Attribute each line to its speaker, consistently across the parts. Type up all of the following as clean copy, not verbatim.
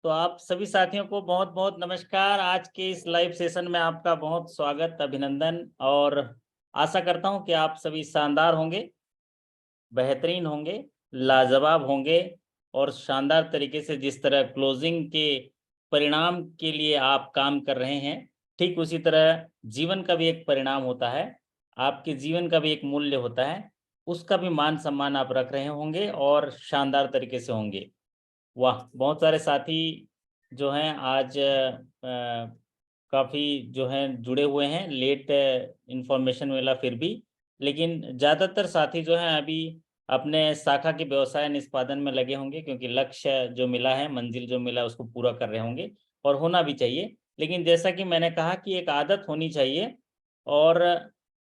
Speaker 1: तो आप सभी साथियों को बहुत-बहुत नमस्कार। आज के इस लाइव सेशन में आपका बहुत स्वागत, अभिनंदन और आशा करता हूँ कि आप सभी शानदार होंगे, बेहतरीन होंगे, लाजवाब होंगे और शानदार तरीके से जिस तरह क्लोजिंग के परिणाम के लिए आप काम कर रहे हैं, ठीक उसी तरह जीवन का भी एक परिणाम होता है। आपके जीवन का भी एक मूल्य होता है, उसका भी मान-सम्मान आप रख रहे होंगे और शानदार तरीके से होंगे। वाह! बहुत सारे साथी जो हैं आज काफ़ी जो हैं जुड़े हुए हैं, लेट इन्फॉर्मेशन मिला फिर भी। लेकिन ज़्यादातर साथी जो हैं अभी अपने शाखा के व्यवसाय निष्पादन में लगे होंगे क्योंकि लक्ष्य जो मिला है, मंजिल जो मिला है उसको पूरा कर रहे होंगे और होना भी चाहिए। लेकिन जैसा कि मैंने कहा कि एक आदत होनी चाहिए और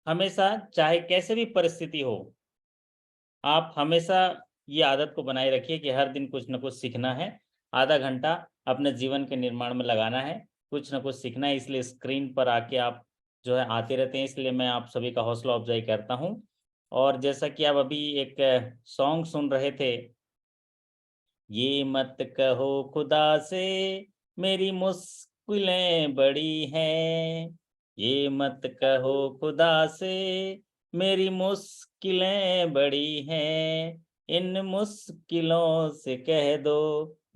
Speaker 1: हमेशा चाहे कैसे भी परिस्थिति हो, आप हमेशा ये आदत को बनाए रखिए कि हर दिन कुछ न कुछ सीखना है। आधा घंटा अपने जीवन के निर्माण में लगाना है, कुछ न कुछ सीखना है इसलिए स्क्रीन पर आके आप जो है आते रहते हैं इसलिए मैं आप सभी का हौसला अफ़ज़ाई करता हूँ। और जैसा कि आप अभी एक सॉन्ग सुन रहे थे, ये मत कहो खुदा से मेरी मुश्किलें बड़ी हैं, ये मत कहो खुदा से मेरी मुश्किलें बड़ी हैं, इन मुश्किलों से कह दो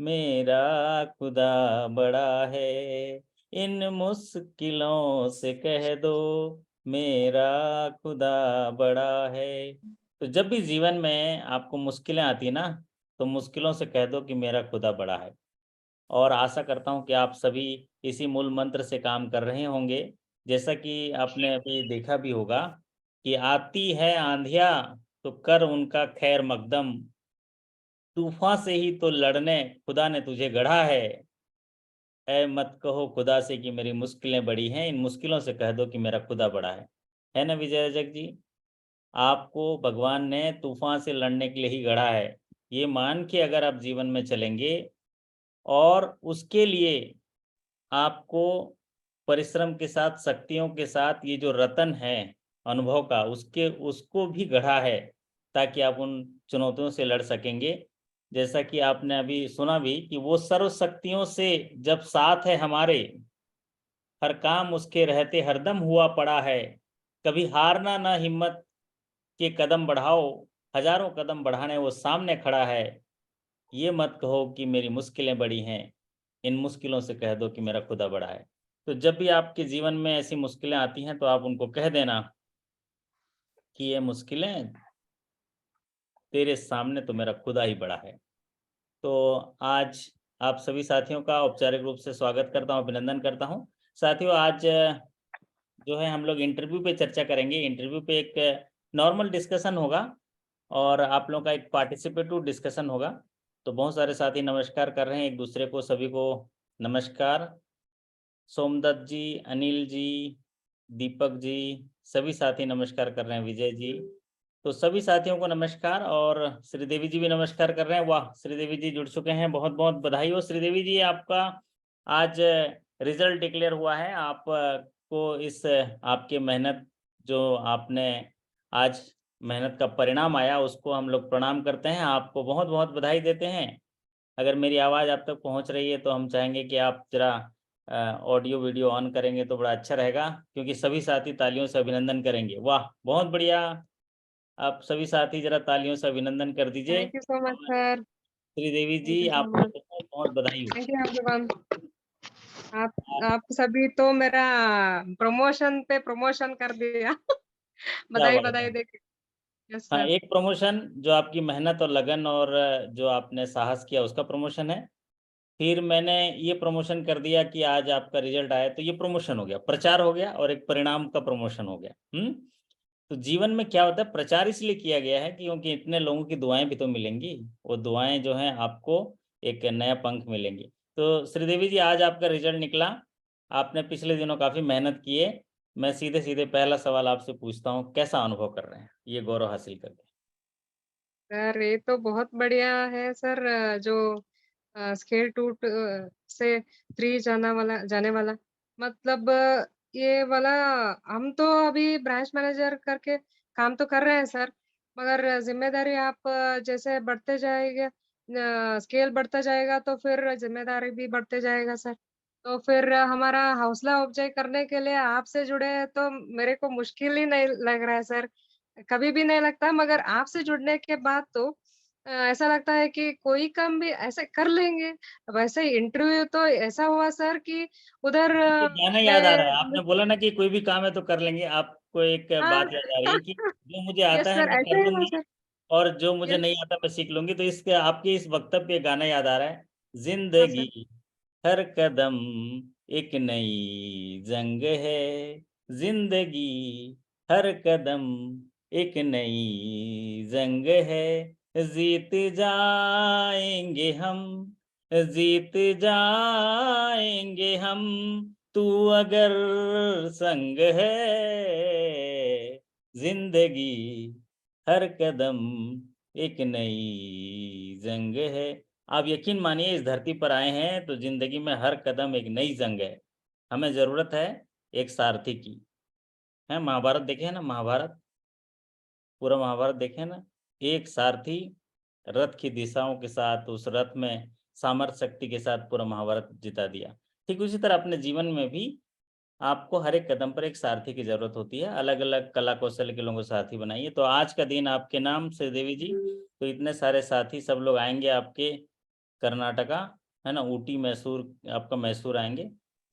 Speaker 1: मेरा खुदा बड़ा है, इन मुश्किलों से कह दो मेरा खुदा बड़ा है। तो जब भी जीवन में आपको मुश्किलें आती है ना, तो मुश्किलों से कह दो कि मेरा खुदा बड़ा है। और आशा करता हूँ कि आप सभी इसी मूल मंत्र से काम कर रहे होंगे। जैसा कि आपने अभी देखा भी होगा कि आती है आँधियाँ तो कर उनका खैर मकदम, तूफ़ान से ही तो लड़ने खुदा ने तुझे गढ़ा है। ऐ मत कहो खुदा से कि मेरी मुश्किलें बड़ी हैं, इन मुश्किलों से कह दो कि मेरा खुदा बड़ा है। है ना विजय रजक जी? आपको भगवान ने तूफ़ान से लड़ने के लिए ही गढ़ा है। ये मान के अगर आप जीवन में चलेंगे और उसके लिए आपको परिश्रम के साथ, शक्तियों के साथ ये जो रतन है अनुभव का उसको भी गढ़ा है, ताकि आप उन चुनौतियों से लड़ सकेंगे। जैसा कि आपने अभी सुना भी कि वो सर्व शक्तियों से जब साथ है हमारे, हर काम उसके रहते हरदम हुआ पड़ा है। कभी हारना ना हिम्मत के कदम बढ़ाओ, हज़ारों कदम बढ़ाने वो सामने खड़ा है। ये मत कहो कि मेरी मुश्किलें बड़ी हैं, इन मुश्किलों से कह दो कि मेरा खुदा बड़ा है। तो जब भी आपके जीवन में ऐसी मुश्किलें आती हैं, तो आप उनको कह देना कि ये मुश्किलें तेरे सामने तो मेरा खुदा ही बड़ा है। तो आज आप सभी साथियों का औपचारिक रूप से स्वागत करता हूँ, अभिनंदन करता हूँ। साथियों आज जो है हम लोग इंटरव्यू पे चर्चा करेंगे। इंटरव्यू पे एक नॉर्मल डिस्कशन होगा और आप लोगों का एक पार्टिसिपेटिव डिस्कशन होगा। तो बहुत सारे साथी नमस्कार कर रहे हैं एक-दूसरे को, सभी को नमस्कार। सोमदत्त जी, अनिल जी, दीपक जी, सभी साथी नमस्कार कर रहे हैं, विजय जी। तो सभी साथियों को नमस्कार और श्रीदेवी जी भी नमस्कार कर रहे हैं। वाह! श्रीदेवी जी जुड़ चुके हैं, बहुत-बहुत बधाई हो श्रीदेवी जी आपका आज रिज़ल्ट डिक्लेयर हुआ है। आप को इस आपकी मेहनत जो आपने आज मेहनत का परिणाम आया उसको हम लोग प्रणाम करते हैं, आपको बहुत-बहुत बधाई देते हैं। अगर मेरी आवाज़ आप तक पहुँच रही है तो हम चाहेंगे कि आप ज़रा ऑडियो वीडियो ऑन करेंगे तो बड़ा अच्छा रहेगा क्योंकि सभी साथी तालियों से अभिनंदन करेंगे। वाह! बहुत बढ़िया। आप सभी साथी ज़रा तालियों से अभिनंदन कर दीजिए
Speaker 2: थैंक यू सो मच
Speaker 1: और
Speaker 2: sir.
Speaker 1: Sridevi
Speaker 2: thank
Speaker 1: ji
Speaker 2: you so
Speaker 1: आपको
Speaker 2: मच।
Speaker 1: बहुत-बहुत बधाई हो।
Speaker 2: Thank you everyone. आप
Speaker 1: आप
Speaker 2: आप सभी तो मेरा प्रमोशन पे प्रमोशन कर दिया।
Speaker 1: क्या
Speaker 2: बधाई
Speaker 1: बात
Speaker 2: बधाई
Speaker 1: है।
Speaker 2: देके। यस
Speaker 1: हाँ,
Speaker 2: सर।
Speaker 1: एक प्रमोशन जो आपकी मेहनत और लगन और जो आपने साहस किया उसका प्रमोशन है। फिर मैंने ये प्रमोशन कर दिया कि आज आपका रिज़ल्ट आया तो ये प्रमोशन हो गया, प्रचार हो गया और एक परिणाम का प्रमोशन हो गया। हुँ? तो जीवन में क्या होता है प्रचार इसलिए किया गया है कि क्योंकि इतने लोगों की दुआएँ भी तो मिलेंगी। वो दुआएँ जो हैं आपको एक नया पंख मिलेंगे। तो श्रीदेवी जी आज आपका रिज़ल्ट निकला। आपने पिछले दिनों काफ़ी मेहनत की है। मैं सीधे-सीधे पहला सवाल आपसे पूछता हूँ, कैसा अनुभव कर रहे हैं ये गौरव हासिल करके?
Speaker 2: सर ये तो बहुत बढ़िया है सर जो स्केल 2 से 3 जाने वाला मतलब ये वाला हम तो अभी ब्रांच मैनेजर करके काम तो कर रहे हैं सर, मगर ज़िम्मेदारी आप जैसे बढ़ते जाएगा स्केल बढ़ता जाएगा तो फिर ज़िम्मेदारी भी बढ़ते जाएगा सर। तो फिर हमारा हौसला अफ़ज़ाई करने के लिए आपसे जुड़े तो मेरे को मुश्किल ही नहीं लग रहा है सर। कभी भी नहीं लगता मगर आपसे जुड़ने के बाद तो ऐसा लगता है कि कोई काम भी ऐसे कर लेंगे। वैसे इंटरव्यू तो ऐसा हुआ सर कि उधर
Speaker 1: ये गाना याद आ रहा है, आपने बोला ना कि कोई भी काम है तो कर लेंगे, आपको एक
Speaker 2: हाँ।
Speaker 1: बात याद आ रही है कि जो मुझे
Speaker 2: यस
Speaker 1: आता है
Speaker 2: सर,
Speaker 1: मैं
Speaker 2: ऐसा
Speaker 1: कर
Speaker 2: ही हुआ
Speaker 1: लूँगी
Speaker 2: सर।
Speaker 1: और जो मुझे
Speaker 2: यस,
Speaker 1: नहीं आता मैं सीख लूँगी, तो इसके आपके इस वक्तव्य पे गाना याद आ रहा है,
Speaker 2: हाँ सर।
Speaker 1: ज़िंदगी हर कदम एक नई जंग है, ज़िंदगी हर कदम एक नई जंग है, जीत जाएँगे हम, जीत जाएँगे हम, तू अगर संग है, ज़िंदगी हर कदम एक नई जंग है। आप यकीन मानिए इस धरती पर आए हैं तो ज़िंदगी में हर कदम एक नई जंग है। हमें ज़रूरत है एक सारथी की। हैं महाभारत देखे हैं ना महाभारत? पूरा महाभारत देखे हैं ना? एक सारथी रथ की दिशाओं के साथ उस रथ में सामर्थ्य शक्ति के साथ पूरा महाभारत जिता दिया। ठीक उसी तरह अपने जीवन में भी आपको हर एक कदम पर एक सारथी की ज़रूरत होती है। अलग-अलग कला कौशल के लोगों को साथी बनाइए। तो आज का दिन आपके नाम से देवी जी, तो इतने सारे साथी सब लोग आएँगे आपके कर्नाटका, है ना? ऊटी, मैसूर आपका मैसूर आएँगे।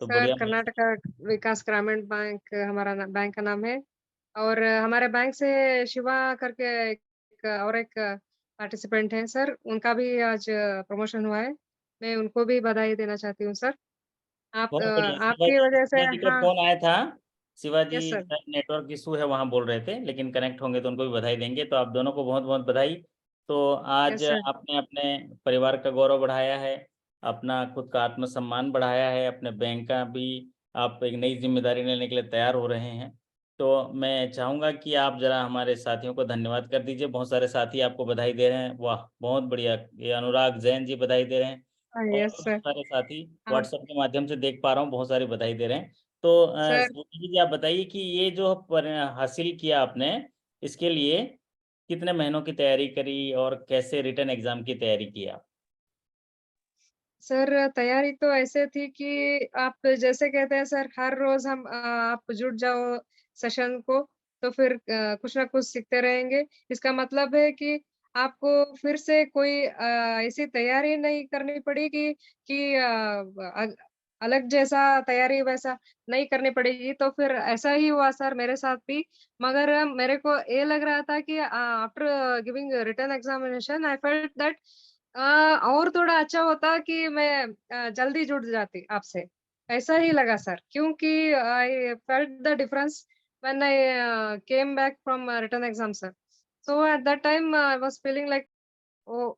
Speaker 1: तो
Speaker 2: सर
Speaker 1: बढ़िया
Speaker 2: कर्नाटका विकास ग्रामीण बैंक हमारा बैंक का नाम है और हमारे बैंक से शिवा करके एक और एक पार्टिसिपेंट है सर, उनका भी आज प्रमोशन हुआ है। मैं उनको भी बधाई देना चाहती हूँ सर।
Speaker 1: बहुत बढ़िया
Speaker 2: आपकी
Speaker 1: शिवाजी
Speaker 2: वजह से
Speaker 1: शिवाजी का
Speaker 2: हाँ,
Speaker 1: फ़ोन आया था। शिवाजी
Speaker 2: यस सर,
Speaker 1: शायद नेटवर्क इश्यू है वहाँ बोल रहे थे, लेकिन कनेक्ट होंगे तो उनको भी बधाई देंगे। तो आप दोनों को बहुत-बहुत बधाई। तो आज
Speaker 2: यस सर।
Speaker 1: आपने अपने परिवार का गौरव बढ़ाया है, अपना खुद का आत्मसम्मान बढ़ाया है, अपने बैंक का भी आप एक नई ज़िम्मेदारी लेने के लिए तैयार हो रहे हैं। तो मैं चाहूँगा कि आप ज़रा हमारे साथियों को धन्यवाद कर दीजिए। बहुत सारे साथी आपको बधाई दे रहे हैं। वाह! बहुत बढ़िया। ये अनुराग जैन जी बधाई दे रहे हैं। और
Speaker 2: यस
Speaker 1: बहुत
Speaker 2: सर।
Speaker 1: सारे साथी
Speaker 2: हाँ,
Speaker 1: व्हाट्सएप के माध्यम से देख पा रहा हूँ, बहुत सारी बधाई दे रहे हैं। तो
Speaker 2: सर
Speaker 1: स्वाति जी आप बताइए कि ये जो हासिल किया आपने, इसके लिए कितने महीनों की तैयारी करी और कैसे रिटन एग्ज़ाम की तैयारी की आप?
Speaker 2: सर, तैयारी तो ऐसे थी कि आप जैसे कहते हैं सर हर रोज़ आप जुट जाओ सेशन को, तो फिर कुछ ना कुछ सीखते रहेंगे। इसका मतलब है कि आपको फिर से कोई ऐसी तैयारी नहीं करनी पड़ेगी कि अलग जैसा तैयारी वैसा नहीं करनी पड़ेगी, तो फिर ऐसा ही हुआ सर मेरे साथ भी। मगर मेरे को ये लग रहा था कि after giving written examination I felt that uh, और थोड़ा अच्छा होता कि मैं जल्दी जुड़ जाती आपसे, ऐसा ही लगा सर क्योंकि I felt the difference when I came back from written exam sir. So at that time, I was feeling like, oh,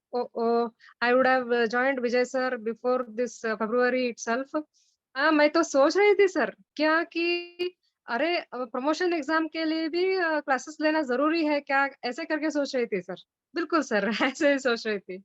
Speaker 2: I would have joined Vijay sir before this February itself. मैं तो सोच रही थी sir क्या कि अरे promotion exam के लिए भी क्लासेस लेना ज़रूरी है क्या? ऐसे करके सोच रही थी सर। बिल्कुल सर ऐसे ही सोच रही थी।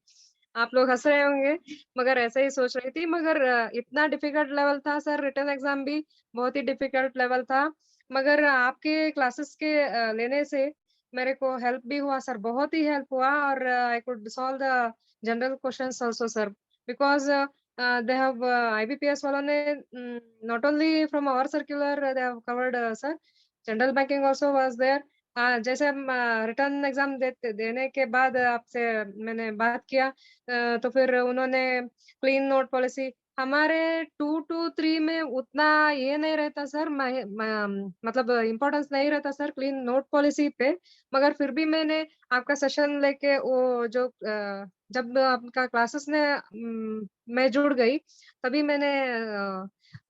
Speaker 2: आप लोग हँस रहे होंगे मगर ऐसे ही सोच रही थी मगर इतना डिफ़िकल्ट लेवल था सर रिटन एग्ज़ाम भी बहुत ही डिफ़िकल्ट लेवल था। मगर आपके क्लासेस के लेने से मेरे को हेल्प भी हुआ सर, बहुत ही हेल्प हुआ और I could solve the general questions also sir because they have IBPS वालों ने not only from our circular they have covered sir, general banking also was there. जैसे हम रिटर्न एग्ज़ाम देने के बाद आपसे मैंने बात किया तो फिर उन्होंने क्लीन नोट पॉलिसी हमारे 2 टू 3 में उतना ये नहीं रहता सर मतलब इम्पोर्टेंस नहीं रहता सर क्लीन नोट पॉलिसी पे, मगर फिर भी मैंने आपका सेशन लेके वो जो जब आपका क्लासेस ने मैं जुड़ गई, तभी मैंने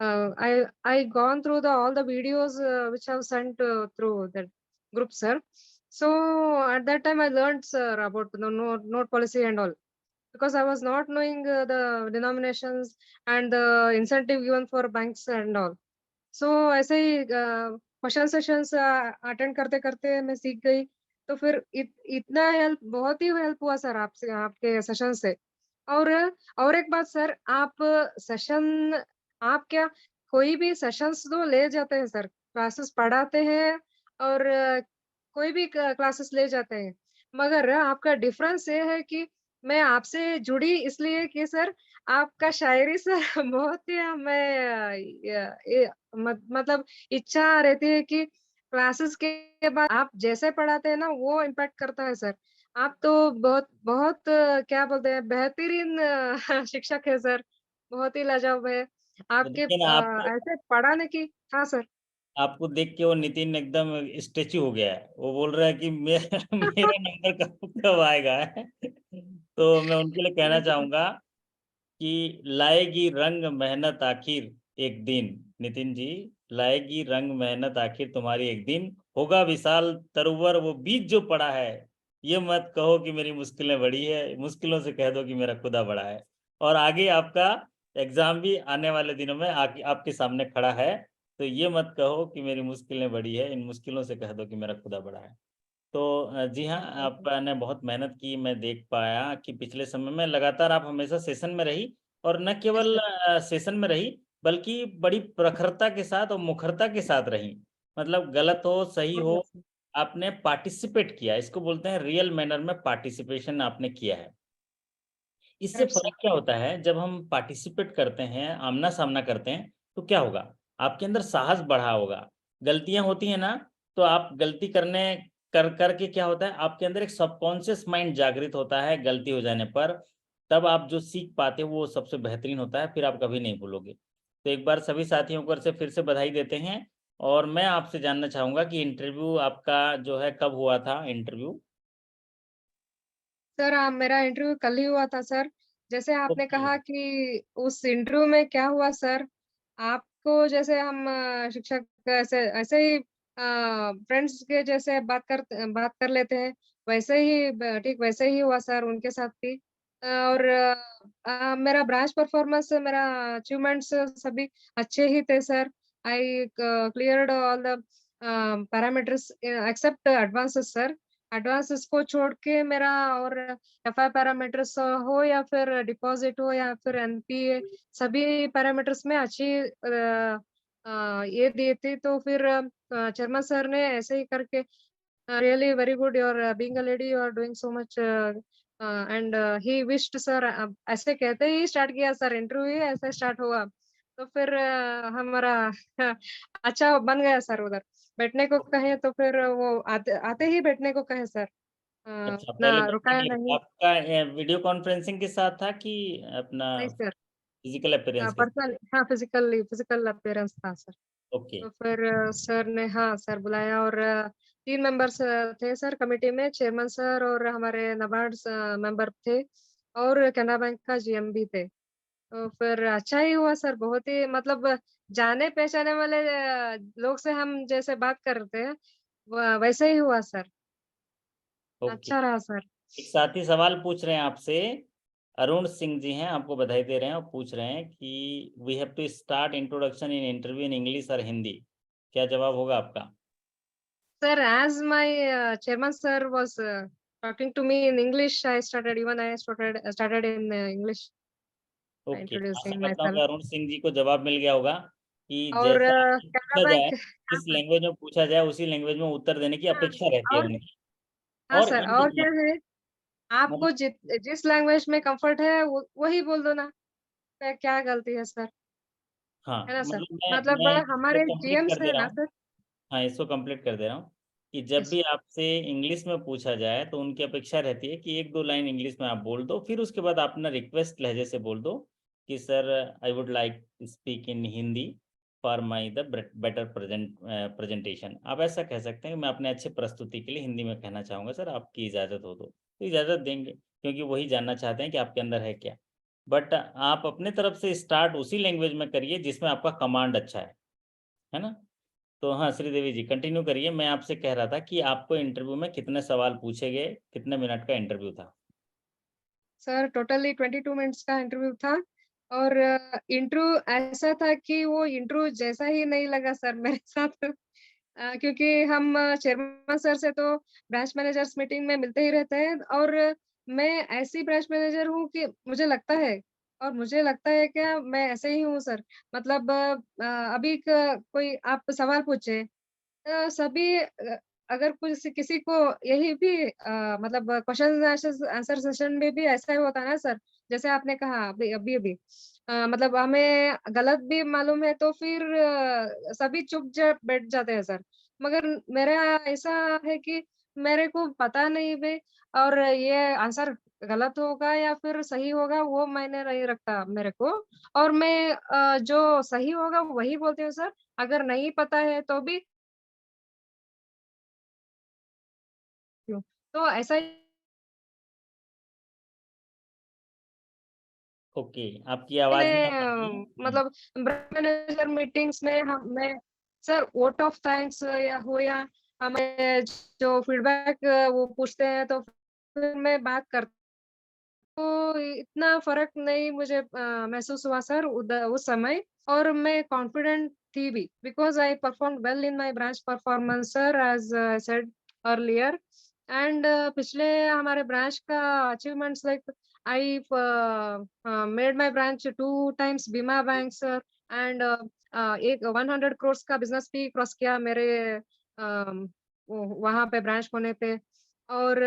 Speaker 2: I gone through the all the videos which have sent through that group, sir. So at that time I learned, sir, about the note policy and all. Because I was not knowing the denominations and the incentive given for banks and all. सो ऐसे ही question sessions attend करते-करते मैं सीख गई। तो फिर इतना help बहुत ही help हुआ सर आपसे आपके सेशन से। और और एक बात सर आप सेशन आप क्या कोई भी सेशंस तो ले जाते हैं सर, क्लासेस पढ़ाते हैं और कोई भी क्लासेस ले जाते हैं। मगर आपका डिफरेंस ये है कि मैं आपसे जुड़ी इसलिए कि सर आपका शायरी सर बहुत ही मतलब इच्छा रहती है कि क्लासेस के बाद आप जैसे पढ़ाते हैं ना वो इम्पैक्ट करता है सर। आप तो बहुत बहुत क्या बोलते हैं बेहतरीन शिक्षक है सर, बहुत ही लाजवाब है।
Speaker 1: तो
Speaker 2: आपके
Speaker 1: देखिए ना आपको
Speaker 2: ऐसे पढ़ाने की हाँ सर।
Speaker 1: आपको देख के वो नितिन एकदम स्टैच्यू हो गया है। वो बोल रहा है कि मेरा नंबर कब कब आएगा। तो मैं उनके लिए कहना चाहूँगा कि लाएगी रंग मेहनत आखिर एक दिन, नितिन जी, लाएगी रंग मेहनत आखिर तुम्हारी एक दिन, होगा विशाल तरुवर वो बीज जो पड़ा है, ये मत कहो कि मेरी मुश्किलें बड़ी है, मुश्किलों से कह दो कि मेरा खुदा बड़ा है। और आगे आपका एग्जाम भी आने वाले दिनों में आके आपके सामने खड़ा है, तो ये मत कहो कि मेरी मुश्किलें बड़ी है, इन मुश्किलों से कह दो कि मेरा खुदा बड़ा है। तो जी हाँ, आपने बहुत मेहनत की, मैं देख पाया कि पिछले समय में लगातार आप हमेशा सेशन में रही और न
Speaker 2: यस
Speaker 1: केवल
Speaker 2: सर।
Speaker 1: सेशन में रही, बल्कि बड़ी प्रखरता के साथ और मुखरता के साथ रही। मतलब गलत हो, सही
Speaker 2: बहुत
Speaker 1: हो,
Speaker 2: अच्छा।
Speaker 1: आपने पार्टिसिपेट किया, इसको बोलते हैं रियल मैनर में पार्टिसिपेशन आपने किया है। इससे
Speaker 2: करेक्ट सर।
Speaker 1: फ़र्क क्या होता है, जब हम पार्टिसिपेट करते हैं, आमना-सामना करते हैं, तो क्या होगा? आपके अंदर साहस बढ़ा होगा। गलतियाँ होती हैं ना, तो आप गलती कर के क्या होता है, आपके अंदर एक सबकॉन्शियस माइंड जागृत होता है गलती हो जाने पर, तब आप जो सीख पाते हो, वो सबसे बेहतरीन होता है, फिर आप कभी नहीं भूलोगे। तो एक बार सभी साथियों को से फिर से बधाई देते हैं और मैं आपसे जानना चाहूँगा कि इंटरव्यू आपका जो है कब हुआ था इंटरव्यू?
Speaker 2: सर मेरा इंटरव्यू कल ही हुआ था सर। जैसे आपने
Speaker 1: ओके,
Speaker 2: कहा कि उस इंटरव्यू में क्या हुआ सर, आपको जैसे हम शिक्षक ऐसे ऐसे ही फ्रेंड्स के जैसे बात कर लेते हैं, वैसे ही ब ठीक वैसे ही हुआ सर उनके साथ भी। और मेरा ब्रांच परफॉर्मेंस मेरा अचीवमेंट्स सभी अच्छे ही थे sir. I cleared all the parameters except advances sir. Advances को छोड़ के मेरा और एफआई पैरामीटर्स हो या फिर डिपॉजिट हो या फिर एनपीए सभी पैरामीटर्स में अच्छी ये दी थी तो फिर शर्मा सर ने ऐसे ही करके really very good you are being a lady you are doing so much and he wished sir ऐसे कहते ही स्टार्ट किया सर इंटरव्यू ही ऐसे स्टार्ट हुआ तो फिर हमारा अच्छा बन गया सर उधर बैठने को कहे तो फिर वो आते आते ही बैठने को कहे सर
Speaker 1: अच्छा,
Speaker 2: ना
Speaker 1: पहले बैठने
Speaker 2: रुकाया
Speaker 1: के लिए
Speaker 2: नहीं।
Speaker 1: आपका वीडियो कॉन्फ्रेंसिंग के साथ था कि अपना
Speaker 2: नहीं सर
Speaker 1: फिजिकल अपीयरेंस के साथ?
Speaker 2: पर्सनल हाँ फिजिकल अपीयरेंस था सर।
Speaker 1: ओके,
Speaker 2: तो फिर सर ने हाँ सर बुलाया और 3 मेंबर्स थे सर कमिटी में, चेयरमैन सर और हमारे नबार्ड मेंबर थे और कैनरा बैंक का जीएम भी थे। तो फिर अच्छा ही हुआ सर, बहुत ही मतलब जाने-पहचाने वाले लोग से हम जैसे बात करते हैं, व वैसे ही हुआ सर।
Speaker 1: ओके।
Speaker 2: अच्छा रहा सर।
Speaker 1: एक साथी सवाल पूछ रहे हैं आपसे, अरुण सिंह जी हैं, आपको बधाई दे रहे हैं और पूछ रहे हैं कि we have to start introduction in interview in English और हिंदी। क्या जवाब होगा आपका?
Speaker 2: Sir, as my chairman sir was talking to me in English, I started in English
Speaker 1: okay, Asha
Speaker 2: introducing
Speaker 1: करता हूँ कि
Speaker 2: myself.
Speaker 1: अरुण सिंह जी को जवाब मिल गया होगा कि
Speaker 2: और
Speaker 1: जैसा
Speaker 2: कैनरा
Speaker 1: पूछा जाए,
Speaker 2: बैंक हाँ
Speaker 1: जिस
Speaker 2: सर,
Speaker 1: लैंग्वेज में पूछा जाए, उसी लैंग्वेज में उत्तर देने की
Speaker 2: हाँ
Speaker 1: अपेक्षा रहती है
Speaker 2: और
Speaker 1: उनकी।
Speaker 2: हाँ
Speaker 1: और
Speaker 2: सर
Speaker 1: इन
Speaker 2: और
Speaker 1: दिनों
Speaker 2: क्या है, आपको
Speaker 1: मतलब
Speaker 2: जिस लैंग्वेज में कंफर्ट है वो वही बोल दो ना, क्या गलती है सर,
Speaker 1: हाँ,
Speaker 2: है ना सर?
Speaker 1: मतलब
Speaker 2: मतलब
Speaker 1: मैं इसको
Speaker 2: हमारे
Speaker 1: कंप्लीट कर
Speaker 2: जीएम्स
Speaker 1: दे
Speaker 2: है
Speaker 1: रहा
Speaker 2: ना
Speaker 1: हूँ।
Speaker 2: सर?
Speaker 1: हाँ, इसको कंप्लीट कर दे रहा हूँ कि जब
Speaker 2: यस।
Speaker 1: भी आपसे इंग्लिश में पूछा जाए तो उनकी अपेक्षा रहती है कि 1-2 लाइन इंग्लिश में आप बोल दो, फिर उसके बाद आप अपना रिक्वेस्ट लहजे से बोल दो कि sir I would like speak in Hindi for my the better presentation. आप ऐसा कह सकते हैं कि मैं अपने अच्छे प्रस्तुति के लिए हिंदी में कहना चाहूँगा सर, आपकी इजाज़त हो तो इजाज़त देंगे, क्योंकि वही जानना चाहते हैं कि आपके अंदर है क्या। बट आप अपने तरफ से स्टार्ट उसी लैंग्वेज में करिए जिसमें आपका कमांड अच्छा है ना? तो हाँ, श्रीदेवी जी कंटिन्यू करिए। मैं आपसे कह रहा था कि आपको इंटरव्यू में कितने सवाल पूछे गए? कितने मिनट का इंटरव्यू था?
Speaker 2: सर टोटली 22 मिनट्स का इंटरव्यू था और इंटरव्यू ऐसा था कि वो इंटरव्यू जैसा ही नहीं लगा सर मेरे साथ क्योंकि हम चेयरमैन सर से तो ब्रांच मैनेजर्स मीटिंग में मिलते ही रहते हैं और मैं ऐसी ब्रांच मैनेजर हूँ कि मुझे लगता है क्या मैं ऐसे ही हूँ सर। मतलब अभी कोई आप सवाल पूछे सभी अगर कुछ किसी को यही भी मतलब क्वेश्चन आंसर सेशन में भी ऐसा ही होता है ना सर, जैसे आपने कहा अभी-अभी मतलब हमें गलत भी मालूम है तो फिर सभी चुप जा बैठ जाते हैं सर। मगर मेरा ऐसा है कि मेरे को पता नहीं बे और ये आंसर गलत होगा या फिर सही होगा वो मायने नहीं रखता मेरे को और मैं जो सही होगा वही बोलती हूँ सर, अगर नहीं पता है तो भी क्यों? तो ऐसा ही
Speaker 1: ओके, आपकी
Speaker 2: मैंने
Speaker 1: आवाज़ नहीं आ पा रही है।
Speaker 2: मतलब ब्रांच मैनेजर मीटिंग्स में हम मैं सर वोट ऑफ थैंक्स या हो या हमें जो फीडबैक वो पूछते हैं तो फिर मैं बात कर तो इतना फ़र्क नहीं मुझे महसूस हुआ सर उस समय और मैं कॉन्फिडेंट थी भी because I performed well in my branch performance sir as I said earlier and पिछले हमारे ब्रांच का achievements like I made my branch 2 times बीमा बैंक सर एंड एक 100 करोड़ का बिज़नेस भी क्रॉस किया मेरे वहाँ पे ब्रांच होने पे और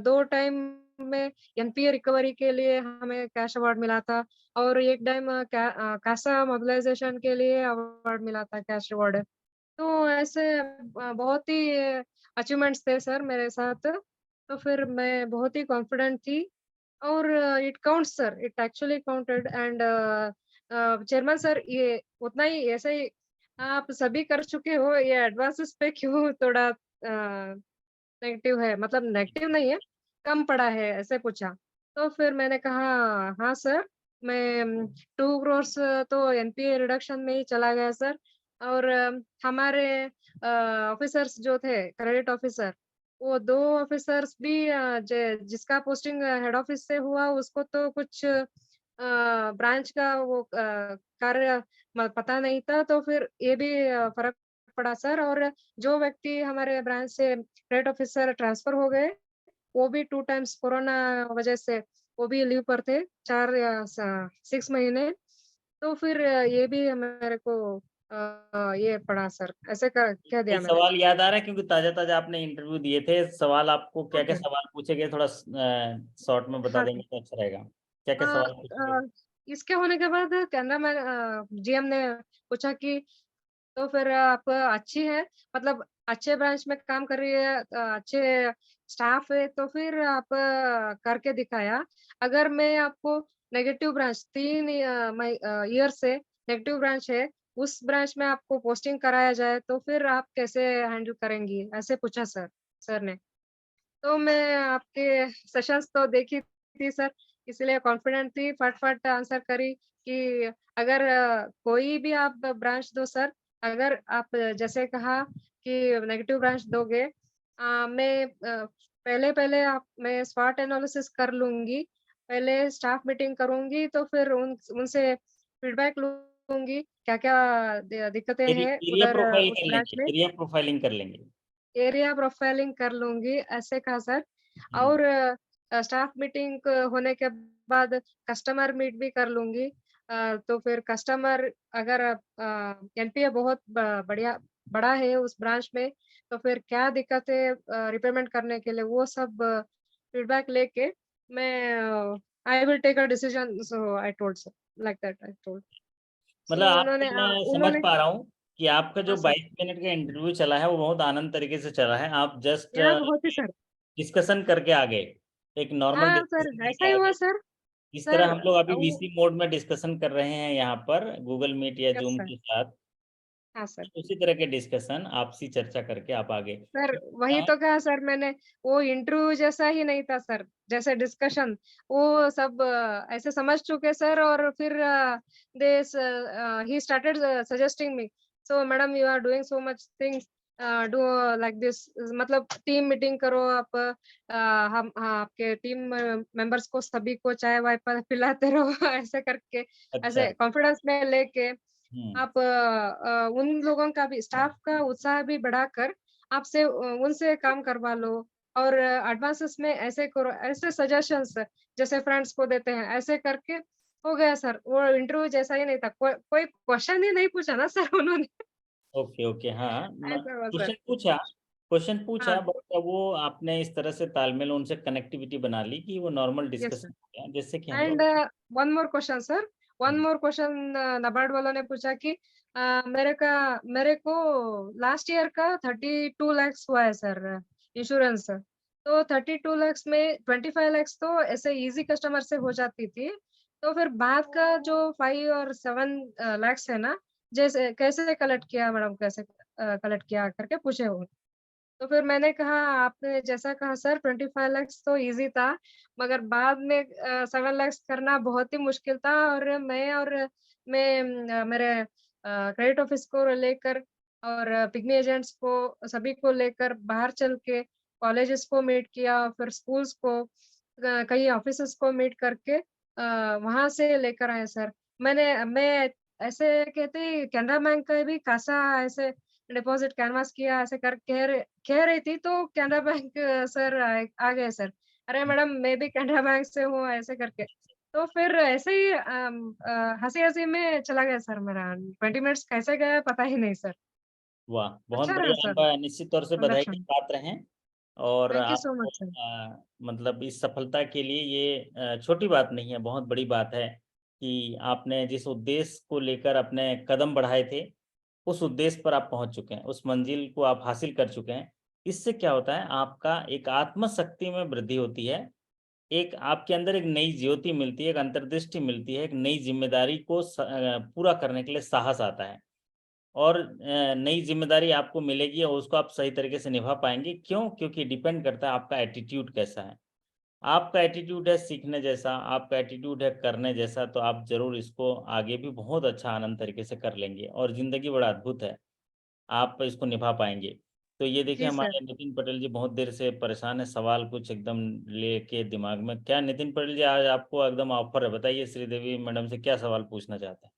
Speaker 2: 2 टाइम में एनपीए रिकवरी के लिए हमें कैश अवार्ड मिला था और एक टाइम कासा मोबिलाइजेशन के लिए अवार्ड मिला था कैश अवार्ड। तो ऐसे बहुत ही अचीवमेंट्स थे सर मेरे साथ, तो फिर मैं बहुत ही कॉन्फिडेंट थी और it counts sir, it actually counted and chairman sir ये उतना ही ऐसे ही आप सभी कर चुके हो, ये एडवांसेस पे क्यों थोड़ा नेगेटिव है मतलब नेगेटिव नहीं है, कम पड़ा है ऐसे पूछा। तो फिर मैंने कहा हाँ सर, मैं 2 करोर्स तो एनपीए रिडक्शन में ही चला गया सर और हमारे ऑफिसर्स जो थे क्रेडिट ऑफिसर, वो 2 ऑफिसर्स भी जिसका पोस्टिंग हेड ऑफिस से हुआ उसको तो कुछ ब्रांच का वो कार्य पता नहीं था तो फिर ये भी फ़र्क पड़ा सर और जो व्यक्ति हमारे ब्रांच से क्रेडिट ऑफिसर ट्रांसफर हो गए, वो भी 2 टाइम्स कोरोना वजह से वो भी लीव पर थे 4 या 6 महीने। तो फिर ये भी मेरे को ये पड़ा सर, ऐसे कह
Speaker 1: कोई
Speaker 2: दिया मैंने।
Speaker 1: सवाल याद आ रहा है क्योंकि ताज़ा-ताज़ा आपने इंटरव्यू दिए थे, सवाल आपको क्या-क्या
Speaker 2: ओके,
Speaker 1: सवाल पूछे गए थोड़ा शॉर्ट में बता
Speaker 2: हाँ
Speaker 1: देंगे
Speaker 2: सर।
Speaker 1: तो अच्छा रहेगा। क्या-क्या
Speaker 2: अ
Speaker 1: सवाल पूछे गए?
Speaker 2: इसके होने के बाद कैनरा में जीएम ने पूछा कि तो फिर आप अच्छी है, मतलब अच्छे ब्रांच में काम कर रही है अच्छे स्टाफ है, तो फिर आप करके दिखाया। अगर मैं आपको नेगेटिव ब्रांच 3 ईयर से नेगेटिव ब्रांच है, उस ब्रांच में आपको पोस्टिंग कराया जाए, तो फिर आप कैसे हैंडल करेंगी? ऐसे पूछा सर ने। तो मैं आपके सेशंस तो देखी थी सर, इसलिए कॉन्फिडेंट थी, फट-फट आंसर करी कि अगर कोई भी आप ब्रांच दो सर, अगर आप जैसे कहा कि नेगेटिव ब्रांच दोगे मैं पहले-पहले आप मैं स्वॉट एनालिसिस कर लूँगी, पहले स्टाफ मीटिंग करूँगी, तो फिर उनसे फीडबैक लूँगी, क्या-क्या दिक्कतें हैं
Speaker 1: एरिया
Speaker 2: उधर
Speaker 1: प्रोफाइल
Speaker 2: उस
Speaker 1: कर
Speaker 2: ब्रांच
Speaker 1: लेंगे,
Speaker 2: में।
Speaker 1: एरिया प्रोफाइलिंग कर लेंगे।
Speaker 2: एरिया प्रोफाइलिंग कर लूँगी, ऐसे कहा सर
Speaker 1: हुँ,
Speaker 2: और स्टाफ मीटिंग होने के बाद कस्टमर मीट भी कर लूँगी। तो फिर कस्टमर अगर एनपीए बहुत बढ़िया बड़ा है उस ब्रांच में, तो फिर क्या दिक्कत है रिपेमेंट करने के लिए वो सब फीडबैक लेके मैं I will take a decision so I told sir like that I told.
Speaker 1: मतलब
Speaker 2: सो
Speaker 1: आपको मैं समझ
Speaker 2: उन्होंने
Speaker 1: पा रहा हूँ कि आपका
Speaker 2: हाँ
Speaker 1: जो
Speaker 2: सर,
Speaker 1: 22 मिनट का इंटरव्यू चला है, वो बहुत आनंद तरीके से चला है। आप जस्ट
Speaker 2: या बहुत ही सर।
Speaker 1: डिस्कशन करके आ गए, एक नॉर्मल
Speaker 2: हाँ सर,
Speaker 1: डिस्कशन
Speaker 2: ऐसा
Speaker 1: करके
Speaker 2: ही
Speaker 1: आ
Speaker 2: हुआ
Speaker 1: गए।
Speaker 2: सर।
Speaker 1: इस
Speaker 2: सर
Speaker 1: तरह हम लोग अभी
Speaker 2: वो
Speaker 1: वीसी मोड में डिस्कशन कर रहे हैं यहाँ पर गूगल मीट या
Speaker 2: यस
Speaker 1: ज़ूम
Speaker 2: सर।
Speaker 1: के साथ।
Speaker 2: हाँ सर।
Speaker 1: उसी तरह के डिस्कशन आपसी चर्चा करके आप आगे।
Speaker 2: सर, वही
Speaker 1: हाँ,
Speaker 2: तो कहा सर मैंने, वो इंटरव्यू जैसा ही नहीं था सर, जैसे डिस्कशन, वो सब ऐसे समझ चुके सर और फिर he started suggesting me, "so madam you are doing so much things do like this" मतलब टीम मीटिंग करो आप हम हाँ, आपके टीम मेंबर्स को सभी को चाय-वाय पिलाते रहो ऐसे करके,
Speaker 1: अच्छा।
Speaker 2: ऐसे कॉन्फिडेंस में लेके
Speaker 1: हुँ,
Speaker 2: आप उन लोगों का भी स्टाफ का उत्साह भी बढ़ाकर आपसे उनसे काम करवा लो और एडवांसेस में ऐसे करो, ऐसे सजेशंस जैसे फ्रेंड्स को देते हैं, ऐसे करके हो गया सर। वो इंटरव्यू जैसा ही नहीं था। कोई क्वेश्चन ही नहीं पूछा ना सर उन्होंने।
Speaker 1: ओके, ओके, हाँ, म
Speaker 2: ऐसा हुआ सर।
Speaker 1: क्वेश्चन पूछा, क्वेश्चन पूछा,
Speaker 2: हाँ,
Speaker 1: बट वो आपने इस तरह से तालमेल उनसे कनेक्टिविटी बना ली कि वो नॉर्मल
Speaker 2: यस सर।
Speaker 1: डिस्कशन हो गया, जिससे कि हम
Speaker 2: एंड
Speaker 1: लोग
Speaker 2: one more question sir, one
Speaker 1: hmm,
Speaker 2: more question NABARD वालों ने पूछा कि मेरे को लास्ट ईयर का 32 लाख्स हुआ है सर इंश्योरेंस। तो 32 लाख्स में 25 लाख्स तो ऐसे इजी कस्टमर से हो जाती थी। तो फिर बाद का जो 5 और 7 लाख्स है ना, जैसे कैसे कलेक्ट किया मैडम, कैसे कलेक्ट किया करके पूछे वो। तो फिर मैंने कहा आपने जैसा कहा सर 25 लाख्स तो ईज़ी था, मगर बाद में 7 लाख्स करना बहुत ही मुश्किल था और मेरे क्रेडिट ऑफिस को लेकर और पिग्मी एजेंट्स को सभी को लेकर बाहर चल के कॉलेजेस को मीट किया, फिर स्कूल्स को कई ऑफिसेस को मीट करके वहाँ से लेकर आए सर। मैं ऐसे कहते कैनरा बैंक का भी कासा ऐसे डिपॉज़िट कैनवास किया ऐसे कर कह रही थी तो कैनरा बैंक सर आ गए सर। अरे मैडम मैं भी कैनरा बैंक से हूँ ऐसे करके। तो फिर ऐसे ही हँसी-हँसी में चला गया सर मेरा 20 मिनट्स कैसे गया पता ही नहीं सर।
Speaker 1: वाह! बहुत
Speaker 2: अच्छा रहा
Speaker 1: बढ़िया,
Speaker 2: सर
Speaker 1: आप निश्चित तौर से बधाई के
Speaker 2: ट्रांज़ैक्शन।
Speaker 1: पात्र हैं और
Speaker 2: थैंक यू
Speaker 1: आप
Speaker 2: सो मच सर।
Speaker 1: मतलब इस सफलता के लिए ये छोटी बात नहीं है, बहुत बड़ी बात है कि आपने जिस उद्देश्य को लेकर अपने कदम बढ़ाए थे, उस उद्देश्य पर आप पहुँच चुके हैं, उस मंजिल को आप हासिल कर चुके हैं। इससे क्या होता है, आपका एक आत्मशक्ति में वृद्धि होती है, एक आपके अंदर एक नई ज्योति मिलती है, एक अंतर्दृष्टि मिलती है, एक नई ज़िम्मेदारी को पूरा करने के लिए साहस आता है। और नई ज़िम्मेदारी आपको मिलेगी और उसको आप सही तरीके से निभा पाएँगे। क्यों? क्योंकि डिपेंड करता है आपका एटीट्यूड कैसा है। आपका एटीट्यूड है सीखने जैसा, आपका एटीट्यूड है करने जैसा, तो आप ज़रूर इसको आगे भी बहुत अच्छा आनंद तरीके से कर लेंगे और ज़िंदगी बड़ा अद्भुत है। आप इसको निभा पाएँगे। तो ये देखिए
Speaker 2: जी सर।
Speaker 1: हमारे नितिन पटेल जी बहुत देर से परेशान हैं, सवाल कुछ एकदम लेके दिमाग में। क्या नितिन पटेल जी आज आपको एकदम ऑफ़र है, बताइए श्रीदेवी मैडम से क्या सवाल पूछना चाहते हैं?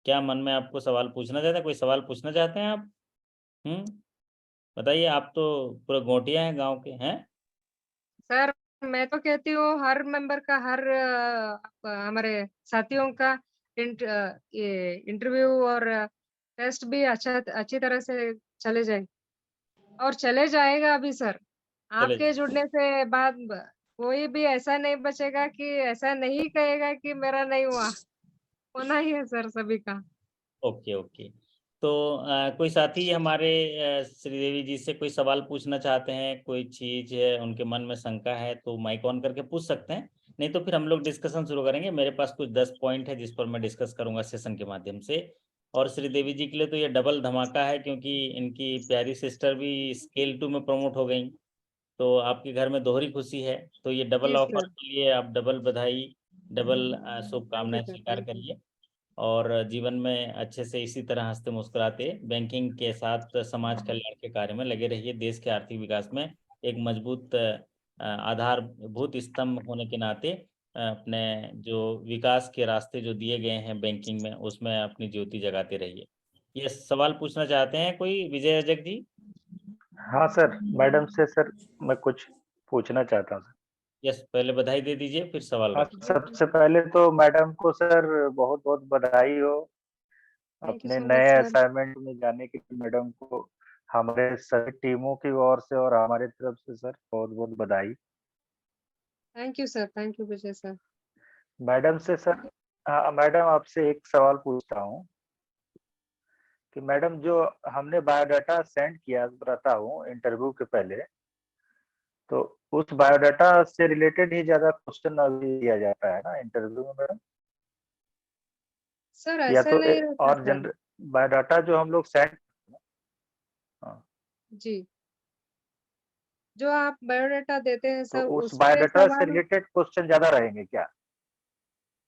Speaker 1: क्या मन में आपको सवाल पूछना चाहते हैं? कोई सवाल पूछना चाहते हैं आप? हुँ? बताइए, आप तो पूरे गोटिया हैं गाँव के, हैं?
Speaker 2: सर, मैं तो कहती हूँ हर मेंबर का हमारे साथियों का ये इंटरव्यू और टेस्ट भी अच्छी तरह से चले जाए और चले जाएगा अभी सर।
Speaker 1: चले
Speaker 2: आपके जुड़ने से बाद कोई भी ऐसा नहीं बचेगा कि ऐसा नहीं कहेगा कि मेरा नहीं हुआ। होना ही है सर सभी का।
Speaker 1: Okay, okay. तो कोई साथी हमारे श्रीदेवी जी से कोई सवाल पूछना चाहते हैं, कोई चीज़ है, उनके मन में शंका है, तो माइक ऑन करके पूछ सकते हैं। नहीं तो फिर हम लोग डिस्कशन शुरू करेंगे। मेरे पास कुछ 10 पॉइंट है, जिस पर मैं डिस्कस करूँगा सेशन के माध्यम से। और श्रीदेवी जी के लिए तो ये डबल धमाका है क्योंकि इनकी प्यारी सिस्टर भी स्केल 2 में प्रमोट हो गईं। तो आपके घर में दोहरी खुशी है। तो ये डबल
Speaker 2: जी
Speaker 1: ऑफ़र
Speaker 2: सर।
Speaker 1: के लिए आप डबल बधाई, डबल
Speaker 2: थैंक यू
Speaker 1: शुभकामनाएँ
Speaker 2: सर,
Speaker 1: स्वीकार
Speaker 2: थैंक यू।
Speaker 1: करिए। और जीवन में अच्छे से इसी तरह हँसते-मुस्कुराते बैंकिंग के साथ समाज कल्याण के कार्य में लगे रहिए। देश के आर्थिक विकास में एक मजबूत आधारभूत स्तंभ होने के नाते अपने जो विकास के रास्ते जो दिए गए हैं बैंकिंग में, उसमें अपनी ज्योति जगाते रहिए। ये सवाल पूछना चाहते हैं कोई विजय रजक जी?
Speaker 3: हाँ सर, मैडम से सर मैं कुछ पूछना चाहता हूँ सर।
Speaker 1: यस, पहले बधाई दे दीजिए, फिर सवाल
Speaker 3: हाँ,
Speaker 1: रखिए।
Speaker 3: सबसे पहले तो मैडम को सर बहुत-बहुत बधाई हो
Speaker 2: थैंक यू
Speaker 3: अपने
Speaker 2: सो मच
Speaker 3: नए
Speaker 2: सर।
Speaker 3: असाइनमेंट में जाने के लिए मैडम को हमारे सभी टीमों की ओर से और हमारी तरफ से सर बहुत-बहुत बधाई।
Speaker 2: Thank you sir, thank you Vijay sir.
Speaker 3: Madam से सर मैडम आपसे एक सवाल पूछता हूँ कि मैडम जो हमने बायोडाटा सेंड किया रहता हूँ इंटरव्यू के पहले, तो उस बायोडाटा से रिलेटेड ही ज़्यादा क्वेश्चन अभी दिया जाता है ना इंटरव्यू में मैडम?
Speaker 2: सर
Speaker 3: या
Speaker 2: ऐसा
Speaker 3: तो
Speaker 2: नहीं रहता
Speaker 3: और
Speaker 2: सर।
Speaker 3: बायोडाटा जो हम लोग सेंड हाँ,
Speaker 2: जी, जो आप बायोडाटा देते हैं
Speaker 3: तो
Speaker 2: सर
Speaker 3: उस
Speaker 2: उसपे
Speaker 3: बायोडाटा से
Speaker 2: सवाल
Speaker 3: रिलेटेड क्वेश्चन ज़्यादा रहेंगे क्या?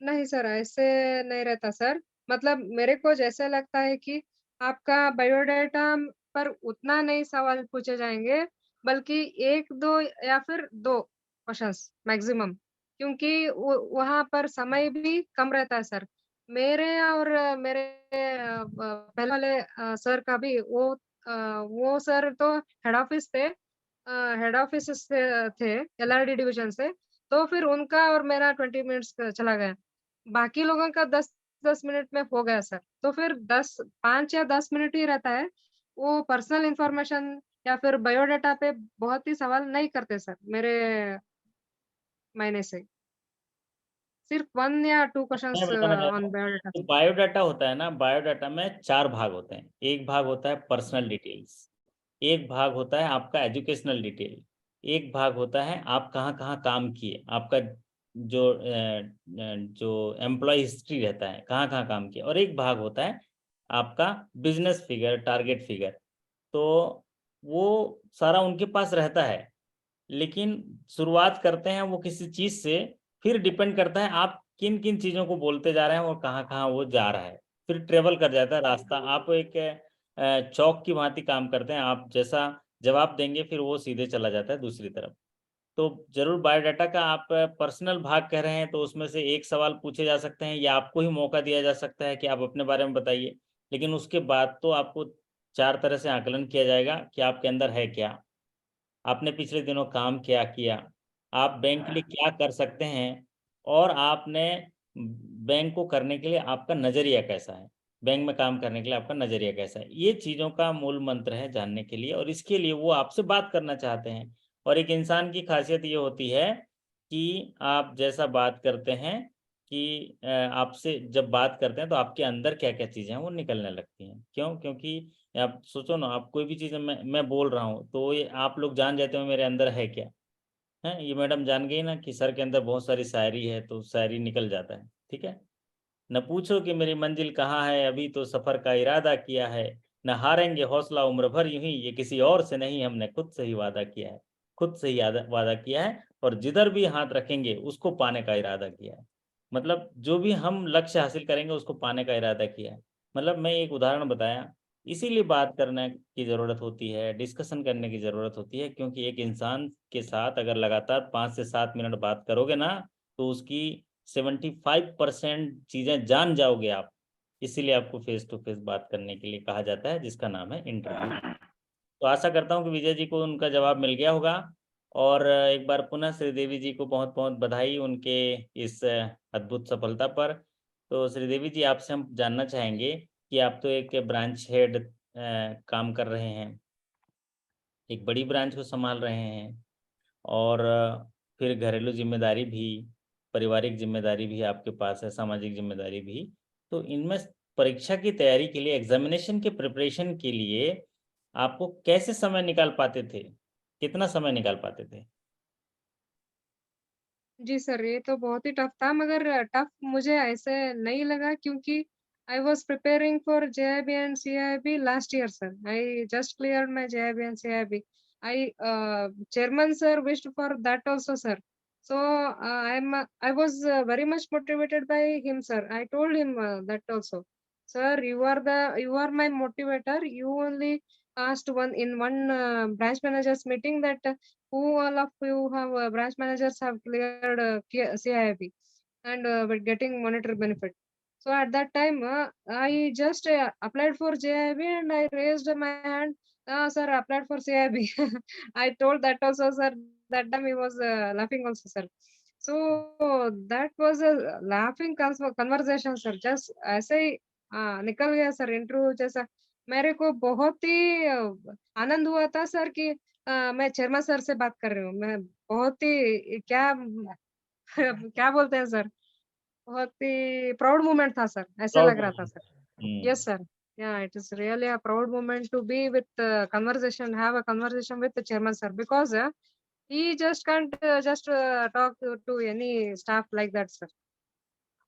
Speaker 2: नहीं सर, ऐसे नहीं रहता सर। मतलब मेरे को जैसे लगता है कि आपका बायोडाटा पर उतना नहीं सवाल पूछे जाएँगे, बल्कि 1-2 या फिर 2 क्वेश्चन्स मैक्सिमम, क्योंकि वो वहाँ पर समय भी कम रहता है सर। मेरे और मेरे पहले वाले सर का भी वो सर तो हेड ऑफिस से थे, एलआरडी डिवीज़न से, तो फिर उनका और मेरा 20 मिनट्स का चला गया। बाकी लोगों का 10-10 मिनट में हो गया सर। तो फिर 5 या 10 मिनट ही रहता है। वो पर्सनल इन्फॉर्मेशन या फिर बायोडाटा पे बहुत ही सवाल नहीं करते सर मेरे मायने से। सिर्फ 1 या 2
Speaker 1: मैं
Speaker 2: क्वेश्चंस
Speaker 1: बताना चाहता
Speaker 2: ऑन
Speaker 1: हूँ,
Speaker 2: बायोडाटा
Speaker 1: जो
Speaker 2: सर।
Speaker 1: बायोडाटा होता है ना, बायोडाटा में 4 भाग होते हैं। एक भाग होता है पर्सनल डिटेल्स, एक भाग होता है आपका एजुकेशनल डिटेल, एक भाग होता है आप कहाँ-कहाँ काम किए, आपका जो एम्प्लॉय हिस्ट्री रहता है, कहाँ-कहाँ काम किए, और एक भाग होता है आपका बिज़नेस फिगर, टारगेट फिगर। तो वो सारा उनके पास रहता है, लेकिन शुरुआत करते हैं वो किसी चीज़ से, फिर डिपेंड करता है आप किन-किन चीज़ों को बोलते जा रहे हैं और कहाँ-कहाँ वो जा रहा है। फिर ट्रैवल कर जाता है रास्ता। आप एक चौक की भाँति काम करते हैं, आप जैसा जवाब देंगे फिर वो सीधे चला जाता है दूसरी तरफ। तो ज़रूर बायोडाटा का आप पर्सनल भाग कह रहे हैं, तो उसमें से एक सवाल पूछे जा सकते हैं या आपको ही मौका दिया जा सकता है कि आप अपने बारे में बताइए। लेकिन उसके बाद तो आपको 4 तरह से आकलन किया जाएगा कि आपके अंदर है क्या? आपने पिछले दिनों काम क्या किया? आप बैंक के लिए क्या कर सकते हैं? और आपने बैंक को करने के लिए आपका नज़रिया कैसा है? बैंक में काम करने के लिए आपका नज़रिया कैसा है? ये चीज़ों का मूल मंत्र है जानने के लिए, और इसके लिए वो आपसे बात करना चाहते हैं। और एक इंसान की ख़ासियत ये होती है कि आप जैसा बात करते हैं कि आपसे जब बात करते हैं तो आपके अंदर क्या-क्या चीज़ें हैं वो निकलने लगती हैं। क्यों? क्योंकि आप सोचो ना, आप कोई भी चीज़ मैं बोल रहा हूँ, तो ये आप लोग जान जाते हो मेरे अंदर है क्या, हैं? ये मैडम जान गई ना कि सर के अंदर बहुत सारी शायरी है, तो शायरी निकल जाता है, ठीक है? न पूछो कि मेरी मंजिल कहाँ है, अभी तो सफ़र का इरादा किया है, न हारेंगे हौसला उम्र भर यूँ ही, ये किसी और से नहीं हमने खुद से ही वादा किया है। खुद से ही वादा किया है, और जिधर भी हाथ रखेंगे उसको पाने का इरादा किया है। मतलब जो भी हम लक्ष्य हासिल करेंगे उसको पाने का इरादा किया है। मतलब मैं एक उदाहरण बताया, इसीलिए बात करने की ज़रूरत होती है, डिस्कशन करने की ज़रूरत होती है, क्योंकि एक इंसान के साथ अगर लगातार 5 से 7 मिनट बात करोगे ना, तो उसकी 75% चीज़ें जान जाओगे आप। इसीलिए आपको फेस टू फेस बात करने के लिए कहा जाता है, जिसका नाम है इंटरव्यू। तो आशा करता हूँ कि विजय जी को उनका जवाब मिल गया होगा, और एक बार पुनः श्रीदेवी जी को बहुत-बहुत बधाई उनके इस अद्भुत सफलता पर। तो श्रीदेवी जी, आपसे हम जानना चाहेंगे कि आप तो एक ब्रांच हेड काम कर रहे हैं, एक बड़ी ब्रांच को सँभाल रहे हैं, और फिर घरेलू ज़िम्मेदारी भी, पारिवारिक ज़िम्मेदारी भी आपके पास है, सामाजिक ज़िम्मेदारी भी। तो इनमें परीक्षा की तैयारी के लिए, एग्ज़ामिनेशन के प्रिपरेशन के लिए आपको कैसे समय निकाल पाते थे? कितना समय निकाल पाते थे?
Speaker 2: जी सर, ये तो बहुत ही टफ था मगर टफ मुझे ऐसे नहीं लगा क्योंकि I was preparing for JIB and CIB last year sir. I just cleared my JIB and CIB. Chairman sir wished for that also sir. So I was very much motivated by him sir. I told him that also. Sir, you are my motivator. You only asked one branch managers meeting that who all of you have branch managers have cleared CIB and were getting monetary benefit. So at that time, I just applied for JIB and I raised my hand. Sir, I applied for CIB. I told that also, sir. That time he was laughing also, sir. So that was a laughing conversation, sir. Just ऐसे ही निकल गया sir interview जैसा. मेरे को बहुत ही आनंद हुआ था sir कि मैं शर्मा सर से बात कर रही हूँ। मैं बहुत ही क्या क्या बोलते हैं सर, बहुत ही प्राउड मोमेंट था सर, ऐसे
Speaker 1: प्राउड
Speaker 2: लग रहा था
Speaker 1: मोमेंट
Speaker 2: सर.
Speaker 1: था। हुँ।
Speaker 2: Yes sir. Yeah, it is really a proud moment to be with have a conversation with the chairman sir because he just can't talk to any staff like that sir.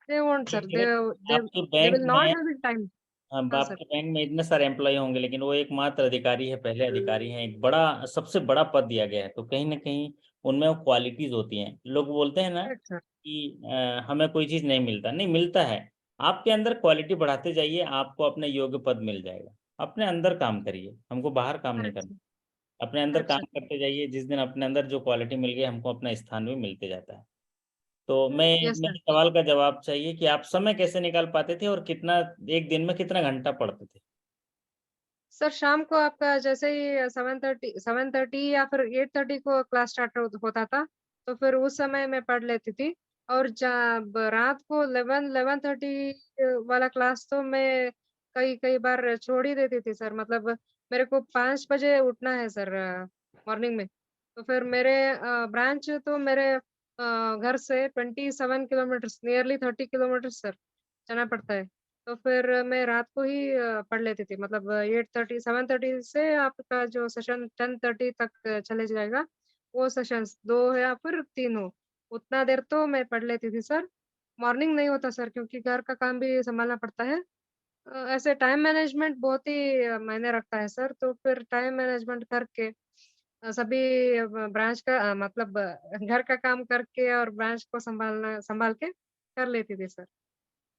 Speaker 2: They won't sir.
Speaker 1: देखिए,
Speaker 2: They
Speaker 1: आपके
Speaker 2: they
Speaker 1: bank
Speaker 2: will not
Speaker 1: में
Speaker 2: have the time. हाँ sir.
Speaker 1: आपके bank में इतने सारे employee होंगे, लेकिन वो एकमात्र अधिकारी है, पहले अधिकारी हैं, एक बड़ा सबसे बड़ा पद दिया गया है, तो कहीं न कहीं उनमें वो क्वालिटीज़ होती हैं। लोग बोलते हैं ना
Speaker 2: करेक्ट सर.
Speaker 1: कि हमें कोई चीज़ नहीं मिलता, नहीं मिलता है। आपके अंदर क्वालिटी बढ़ाते जाइए, आपको अपने योग्य पद मिल जाएगा। अपने अंदर काम करिए, हमको बाहर काम नहीं
Speaker 2: करेक्ट
Speaker 1: करना।
Speaker 2: सर.
Speaker 1: अपने अंदर
Speaker 2: करेक्ट
Speaker 1: काम
Speaker 2: सर.
Speaker 1: करते जाइए, जिस दिन अपने अंदर जो क्वालिटी मिल गई, हमको अपना स्थान भी मिलते जाता है। तो
Speaker 2: यस
Speaker 1: मेरे
Speaker 2: सर.
Speaker 1: सवाल का जवाब चाहिए कि आप समय कैसे निकाल पाते थे और कितना, एक दिन में कितना घंटा पढ़ते थे?
Speaker 2: सर शाम को आपका जैसे ही 7:30 या फिर 8:30 को क्लास स्टार्ट होता था, तो फिर उस समय मैं पढ़ लेती थी और जब रात को 11:30 वाला क्लास तो मैं कई कई बार छोड़ ही देती थी सर। मतलब मेरे को 5 बजे उठना है सर मॉर्निंग में। तो फिर मेरे ब्रांच तो मेरे घर से 27 किलोमीटर्स नियरली 30 किलोमीटर्स सर जाना पड़ता है। तो फिर मैं रात को ही पढ़ लेती थी मतलब 8:30 7:30 से आपका जो सेशन 10:30 तक चले जाएगा, वो सेशंस 2 या फिर 3 हो, उतना देर तो मैं पढ़ लेती थी सर। मॉर्निंग नहीं होता सर क्योंकि घर का काम भी सँभालना पड़ता है। ऐसे टाइम मैनेजमेंट बहुत ही मायने रखता है सर, तो फिर टाइम मैनेजमेंट करके सभी ब्रांच का मतलब घर का काम करके और ब्रांच को सँभाल के कर लेती थी सर।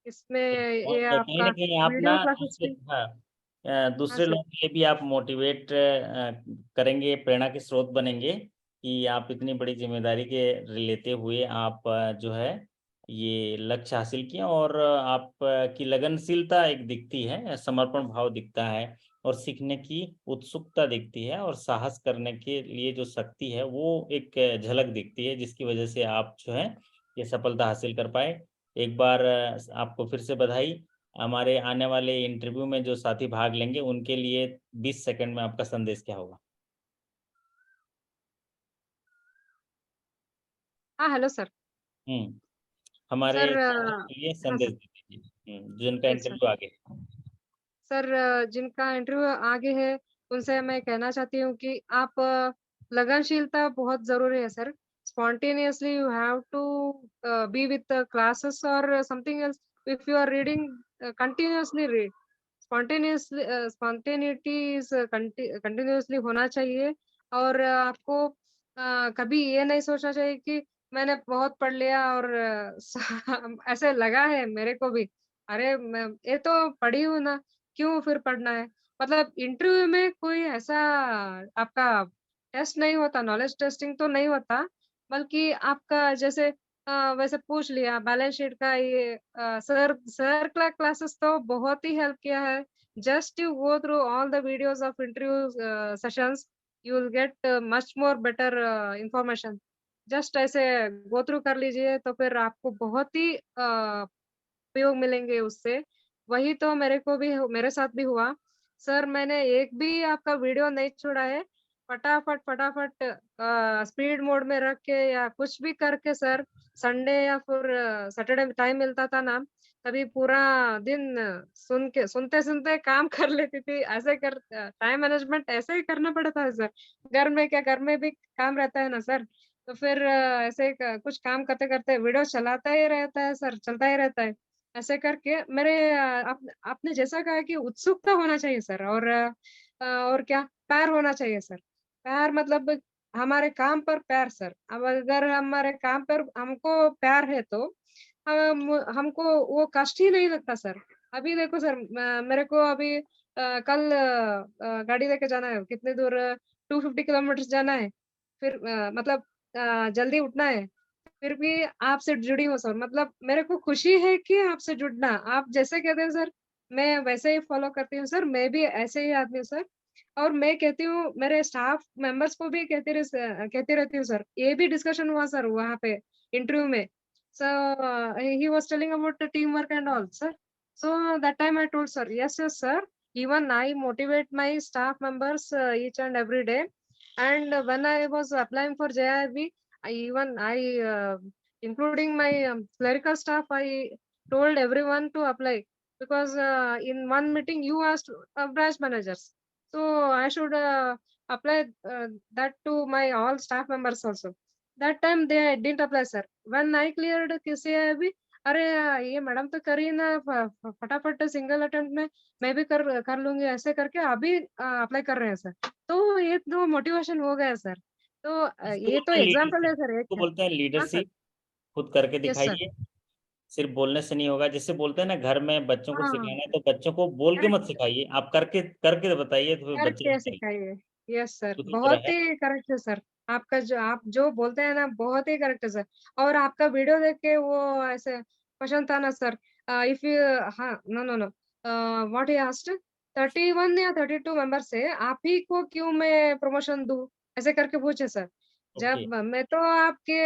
Speaker 2: इसमें ये
Speaker 1: और कहीं
Speaker 2: आपका
Speaker 1: न कहीं आप ना
Speaker 2: वीडियो क्लासेस
Speaker 1: दूसरे,
Speaker 2: भी
Speaker 1: हाँ,
Speaker 2: हाँ
Speaker 1: दूसरे
Speaker 2: सर।
Speaker 1: लोगों के लिए भी आप मोटिवेट करेंगे, प्रेरणा के स्रोत बनेंगे कि आप इतनी बड़ी ज़िम्मेदारी के लेते हुए आप जो है ये लक्ष्य हासिल किए और आप की लगनशीलता एक दिखती है, समर्पण भाव दिखता है और सीखने की उत्सुकता दिखती है और साहस करने के लिए जो शक्ति है वो एक झलक दिखती है, जिसकी वजह से आप जो है ये सफलता हासिल कर पाए। एक बार आपको फिर से बधाई। हमारे आने वाले इंटरव्यू में जो साथी भाग लेंगे, उनके लिए 20 सेकंड में आपका संदेश क्या होगा?
Speaker 2: हाँ, हेलो सर।
Speaker 1: हुँ, हमारे
Speaker 2: सर
Speaker 1: साथियों के लिए
Speaker 2: हाँ
Speaker 1: संदेश
Speaker 2: सर,
Speaker 1: दे दीजिए। जिनका
Speaker 2: यस सर।
Speaker 1: इंटरव्यू आगे है।
Speaker 2: सर जिनका इंटरव्यू आगे है, उनसे मैं कहना चाहती हूँ कि आप लगनशीलता बहुत ज़रूरी है सर। Spontaneously you have to be with the classes और something else if you are reading continuously read. Spontaneity is continuously होना चाहिए और आपको कभी ये नहीं सोचना चाहिए कि मैंने बहुत पढ़ लिया और ऐसे लगा है मेरे को भी, अरे मैं ये तो पढ़ी हूँ ना, क्यों फिर पढ़ना है? मतलब इंटरव्यू में कोई ऐसा आपका टेस्ट नहीं होता, नॉलेज टेस्टिंग तो नहीं होता, बल्कि आपका जैसे वैसे पूछ लिया बैलेंस शीट का ये सर का क्लासेस तो बहुत ही हेल्प किया है। Just you go through all the videos of interview sessions, you will get much more better information. Just ऐसे गो थ्रू कर लीजिए तो फिर आपको बहुत ही उपयोग मिलेंगे उससे। वही तो मेरे को भी मेरे साथ भी हुआ। सर मैंने एक भी आपका वीडियो नहीं छोड़ा है। फटाफट स्पीड मोड में रख के या कुछ भी करके सर संडे या फिर सैटरडे में टाइम मिलता था ना, तभी पूरा दिन सुनते-सुनते काम कर लेती थी। ऐसे टाइम मैनेजमेंट ऐसे ही करना पड़ता है सर। घर में क्या घर में भी काम रहता है ना सर, तो फिर ऐसे क कुछ काम करते-करते वीडियो चलाता ही रहता है सर, चलता ही रहता है। ऐसे करके मेरे आपने जैसा कहा कि उत्सुकता होना चाहिए सर और क्या प्यार होना चाहिए सर। प्यार मतलब हमारे काम पर प्यार सर। अब अगर हमारे काम पर हमको प्यार है तो हमको वो कष्ट ही नहीं लगता सर। अभी देखो सर मेरे को अभी कल गाड़ी लेके जाना है, कितनी दूर 250 किलोमीटर्स जाना है। फिर मतलब जल्दी उठना है। फिर भी आपसे जुड़ी हूँ सर, मतलब मेरे को खुशी है कि आपसे जुड़ना। आप जैसे कहते हैं सर, मैं वैसे ही फ़ॉलो करती हूँ सर, मैं भी ऐसे ही आदमी हूँ सर। और मैं कहती हूँ मेरे स्टाफ मेंबर्स को भी कहती रहती हूँ सर। ये भी डिस्कशन हुआ सर वहाँ पे इंटरव्यू में। So he was telling about the team work and all sir. So that time I told sir, yes sir. Even I motivate my staff members each and every day. And when I was applying for JIB, I including my clerical staff, I told everyone to apply because in one meeting you asked branch managers, so I should apply that to my all staff members also. That time they didn't apply, sir. When I cleared CIB, अरे ये madam तो कर रही है ना फटाफट single attempt में मैं भी कर कर लूँगी ऐसे करके अभी अप्लाई कर रहे हैं सर। तो ये तो मोटिवेशन हो गया सर। तो
Speaker 1: इसको
Speaker 2: ये तो
Speaker 1: बोलते हैं
Speaker 2: एग्ज़ाम्पल
Speaker 1: लीडरशिप,
Speaker 2: है सर एक
Speaker 1: इसको
Speaker 2: है।
Speaker 1: बोलते हैं
Speaker 2: हाँ सर।
Speaker 1: लीडरशिप, खुद करके
Speaker 2: यस सर।
Speaker 1: दिखाइए। सिर्फ बोलने से नहीं होगा, जैसे बोलते हैं ना घर में बच्चों को
Speaker 2: हाँ,
Speaker 1: सिखाना है तो बच्चों को बोल के
Speaker 2: करेक्ट
Speaker 1: मत सिखाइए, आप करके करके बताइए तो फिर बच्चे
Speaker 2: करके
Speaker 1: सिखाइए।
Speaker 2: सिखाइए। यस सर,
Speaker 1: उसी तरह
Speaker 2: बहुत
Speaker 1: है।
Speaker 2: ही करेक्ट है सर। आपका जो आप जो बोलते हैं ना बहुत ही करेक्ट है सर। और आपका वीडियो देख के वो ऐसे पसंद था ना सर इफ यू हाँ, no, no, no what he asked 31 या 32 मेंबर से आप ही को क्यों मैं प्रमोशन दूँ? ऐसे करके पूछे सर।
Speaker 1: ओके।
Speaker 2: जब मैं तो आपके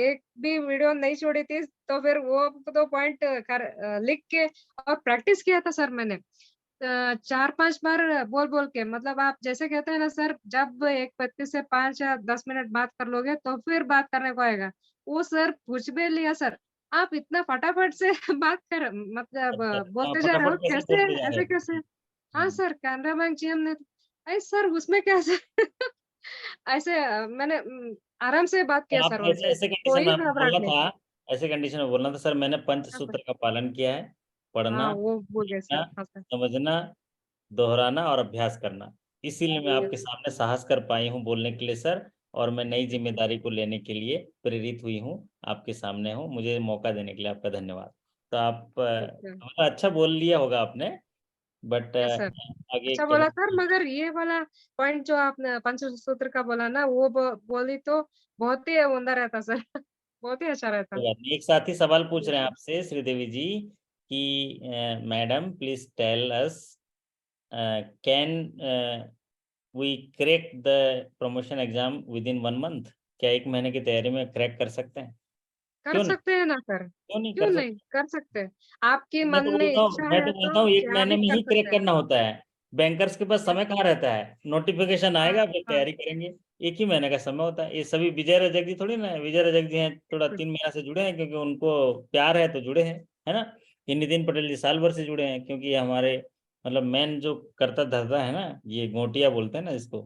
Speaker 2: एक भी वीडियो नहीं छोड़ी थी, तो फिर वो तो पॉइंट लिख के और प्रैक्टिस किया था सर मैंने। 4-5 बार बोल-बोल के, मतलब आप जैसे कहते हैं ना सर, जब एक व्यक्ति से 5 या 10 मिनट बात कर लोगे तो फिर बात करने को आएगा। वो सर पूछ भी लिया सर, आप इतना फटाफट से बात कर मतलब
Speaker 1: अच्छा,
Speaker 2: बोलते जा रहे
Speaker 1: फटाफट
Speaker 2: हो,
Speaker 1: कैसे
Speaker 2: कैसे
Speaker 1: बोलते जा रहे
Speaker 2: ऐसे
Speaker 1: थे?
Speaker 2: कैसे? हाँ
Speaker 1: हुँ।
Speaker 2: सर, कैनरा बैंक जीएम ने अरे सर उसमें कैसे ऐसे मैंने आराम से बात
Speaker 1: तो
Speaker 2: किया
Speaker 1: आप
Speaker 2: सर
Speaker 1: ऐसे
Speaker 2: उनसे,
Speaker 1: ऐसे कंडीशन
Speaker 2: कोई
Speaker 1: में आपको
Speaker 2: घबराहट
Speaker 1: बोलना
Speaker 2: नहीं
Speaker 1: था
Speaker 2: थी।
Speaker 1: ऐसे कंडीशन में बोलना था, सर मैंने
Speaker 2: हाँ सर।
Speaker 1: पंचसूत्र का पालन किया है,
Speaker 2: हाँ,
Speaker 1: पढ़ना,
Speaker 2: वो भूल गए
Speaker 1: लिखना,
Speaker 2: सर। हाँ सर।
Speaker 1: समझना, दोहराना और अभ्यास करना। इसीलिए मैं
Speaker 2: यस।
Speaker 1: आपके सामने साहस कर पाई हूँ बोलने के लिए सर, और मैं नई ज़िम्मेदारी को लेने के लिए प्रेरित हुई हूँ, आपके सामने हूँ। मुझे मौका देने के लिए आपका धन्यवाद। तो आप
Speaker 2: अच्छा।
Speaker 1: मतलब अच्छा बोल लिया होगा आपने, बट
Speaker 2: यस सर।
Speaker 1: आगे
Speaker 2: अच्छा बोला सर,
Speaker 1: कहीं
Speaker 2: मगर ये वाला पॉइंट जो आपने पंचसूत्र का बोला ना, वो बोली तो बहुत ही उम्दा रहता सर। बहुत ही अच्छा रहता।
Speaker 1: कोई बात नहीं। एक साथी सवाल पूछ
Speaker 2: जी,
Speaker 1: रहे हैं
Speaker 2: जी।
Speaker 1: आपसे श्रीदेवी जी कि madam please tell us can we crack the promotion exam within 1 month? क्या 1 महीने की तैयारी में क्रैक कर सकते हैं?
Speaker 2: कर
Speaker 1: क्यों नहीं?
Speaker 2: सकते हैं ना सर,
Speaker 1: क्यों नहीं
Speaker 2: क्यों
Speaker 1: कर
Speaker 2: नहीं?
Speaker 1: सकते?
Speaker 2: कर सकते हैं। आपके मन में इच्छा
Speaker 1: मैं
Speaker 2: है
Speaker 1: तो बोलता
Speaker 2: तो
Speaker 1: हूँ 1
Speaker 2: क्या
Speaker 1: महीने
Speaker 2: भी
Speaker 1: में
Speaker 2: कर
Speaker 1: ही क्रैक
Speaker 2: सकते हैं।
Speaker 1: करना होता है। बैंकर्स के पास
Speaker 2: यस।
Speaker 1: समय कहाँ रहता है? नोटिफ़िकेशन
Speaker 2: हाँ,
Speaker 1: आएगा, फिर
Speaker 2: हाँ।
Speaker 1: तैयारी करेंगे। 1 ही महीने का समय होता है। ये सभी विजय रजक जी थोड़ी ना है। विजय रजक जी हैं, थोड़ा 3 महीना से जुड़े हैं क्योंकि उनको प्यार है तो जुड़े हैं, है ना? ये नितिन पटेल जी साल भर से जुड़े हैं क्योंकि ये हमारे मतलब मेन जो करता-धर्ता है ना, ये घोंटिया बोलते हैं ना इसको,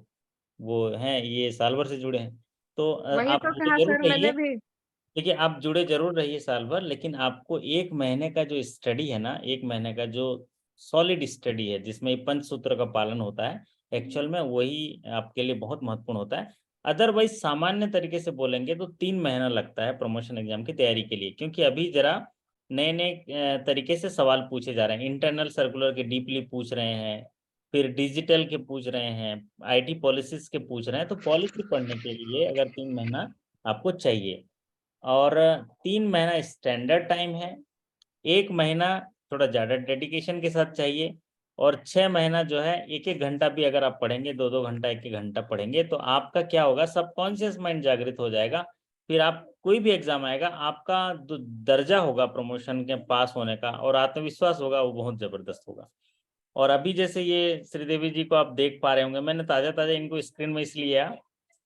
Speaker 1: वो हैं, ये साल भर से जुड़े हैं। तो
Speaker 2: वही
Speaker 1: आप
Speaker 2: तो
Speaker 1: जुड़े
Speaker 2: कहा
Speaker 1: ज़रूर
Speaker 2: सर मैंने
Speaker 1: रहिए।
Speaker 2: भी।
Speaker 1: देखिए, आप जुड़े ज़रूर रहिए साल भर, लेकिन आपको 1 महीने का जो स्टडी है ना, 1 महीने का जो सॉलिड स्टडी है, जिसमें ये पंचसूत्र का पालन होता है, एक्चुअल में वही आपके लिए बहुत महत्वपूर्ण होता है। अदरवाइज़ सामान्य तरीके से बोलेंगे तो 3 महीना लगता है प्रमोशन एग्ज़ाम की तैयारी के लिए, क्योंकि अभी ज़रा नए-नए तरीके से सवाल पूछे जा रहे हैं। इंटरनल सर्कुलर के डीपली पूछ रहे हैं, फिर डिजिटल के पूछ रहे हैं, आईटी पॉलिसीज़ के पूछ रहे हैं, तो पॉलिसी पढ़ने के लिए अगर 3 महीना आपको चाहिए। और 3 महीना स्टैंडर्ड टाइम है, 1 महीना थोड़ा ज़्यादा डेडिकेशन के साथ चाहिए और 6 महीना जो है 1-1 घंटा भी अगर आप पढ़ेंगे, 2-2 घंटा, 1-1 घंटा पढ़ेंगे, तो आपका क्या होगा सबकॉन्शियस माइंड जागृत हो जाएगा। फिर आप कोई भी एग्ज़ाम आएगा, आपका जो दर्जा होगा प्रमोशन के पास होने का और आत्मविश्वास होगा, वो बहुत ज़बरदस्त होगा। और अभी जैसे ये श्रीदेवी जी को आप देख पा रहे होंगे, मैंने ताज़ा-ताज़ा इनको स्क्रीन में इसलिए लिया,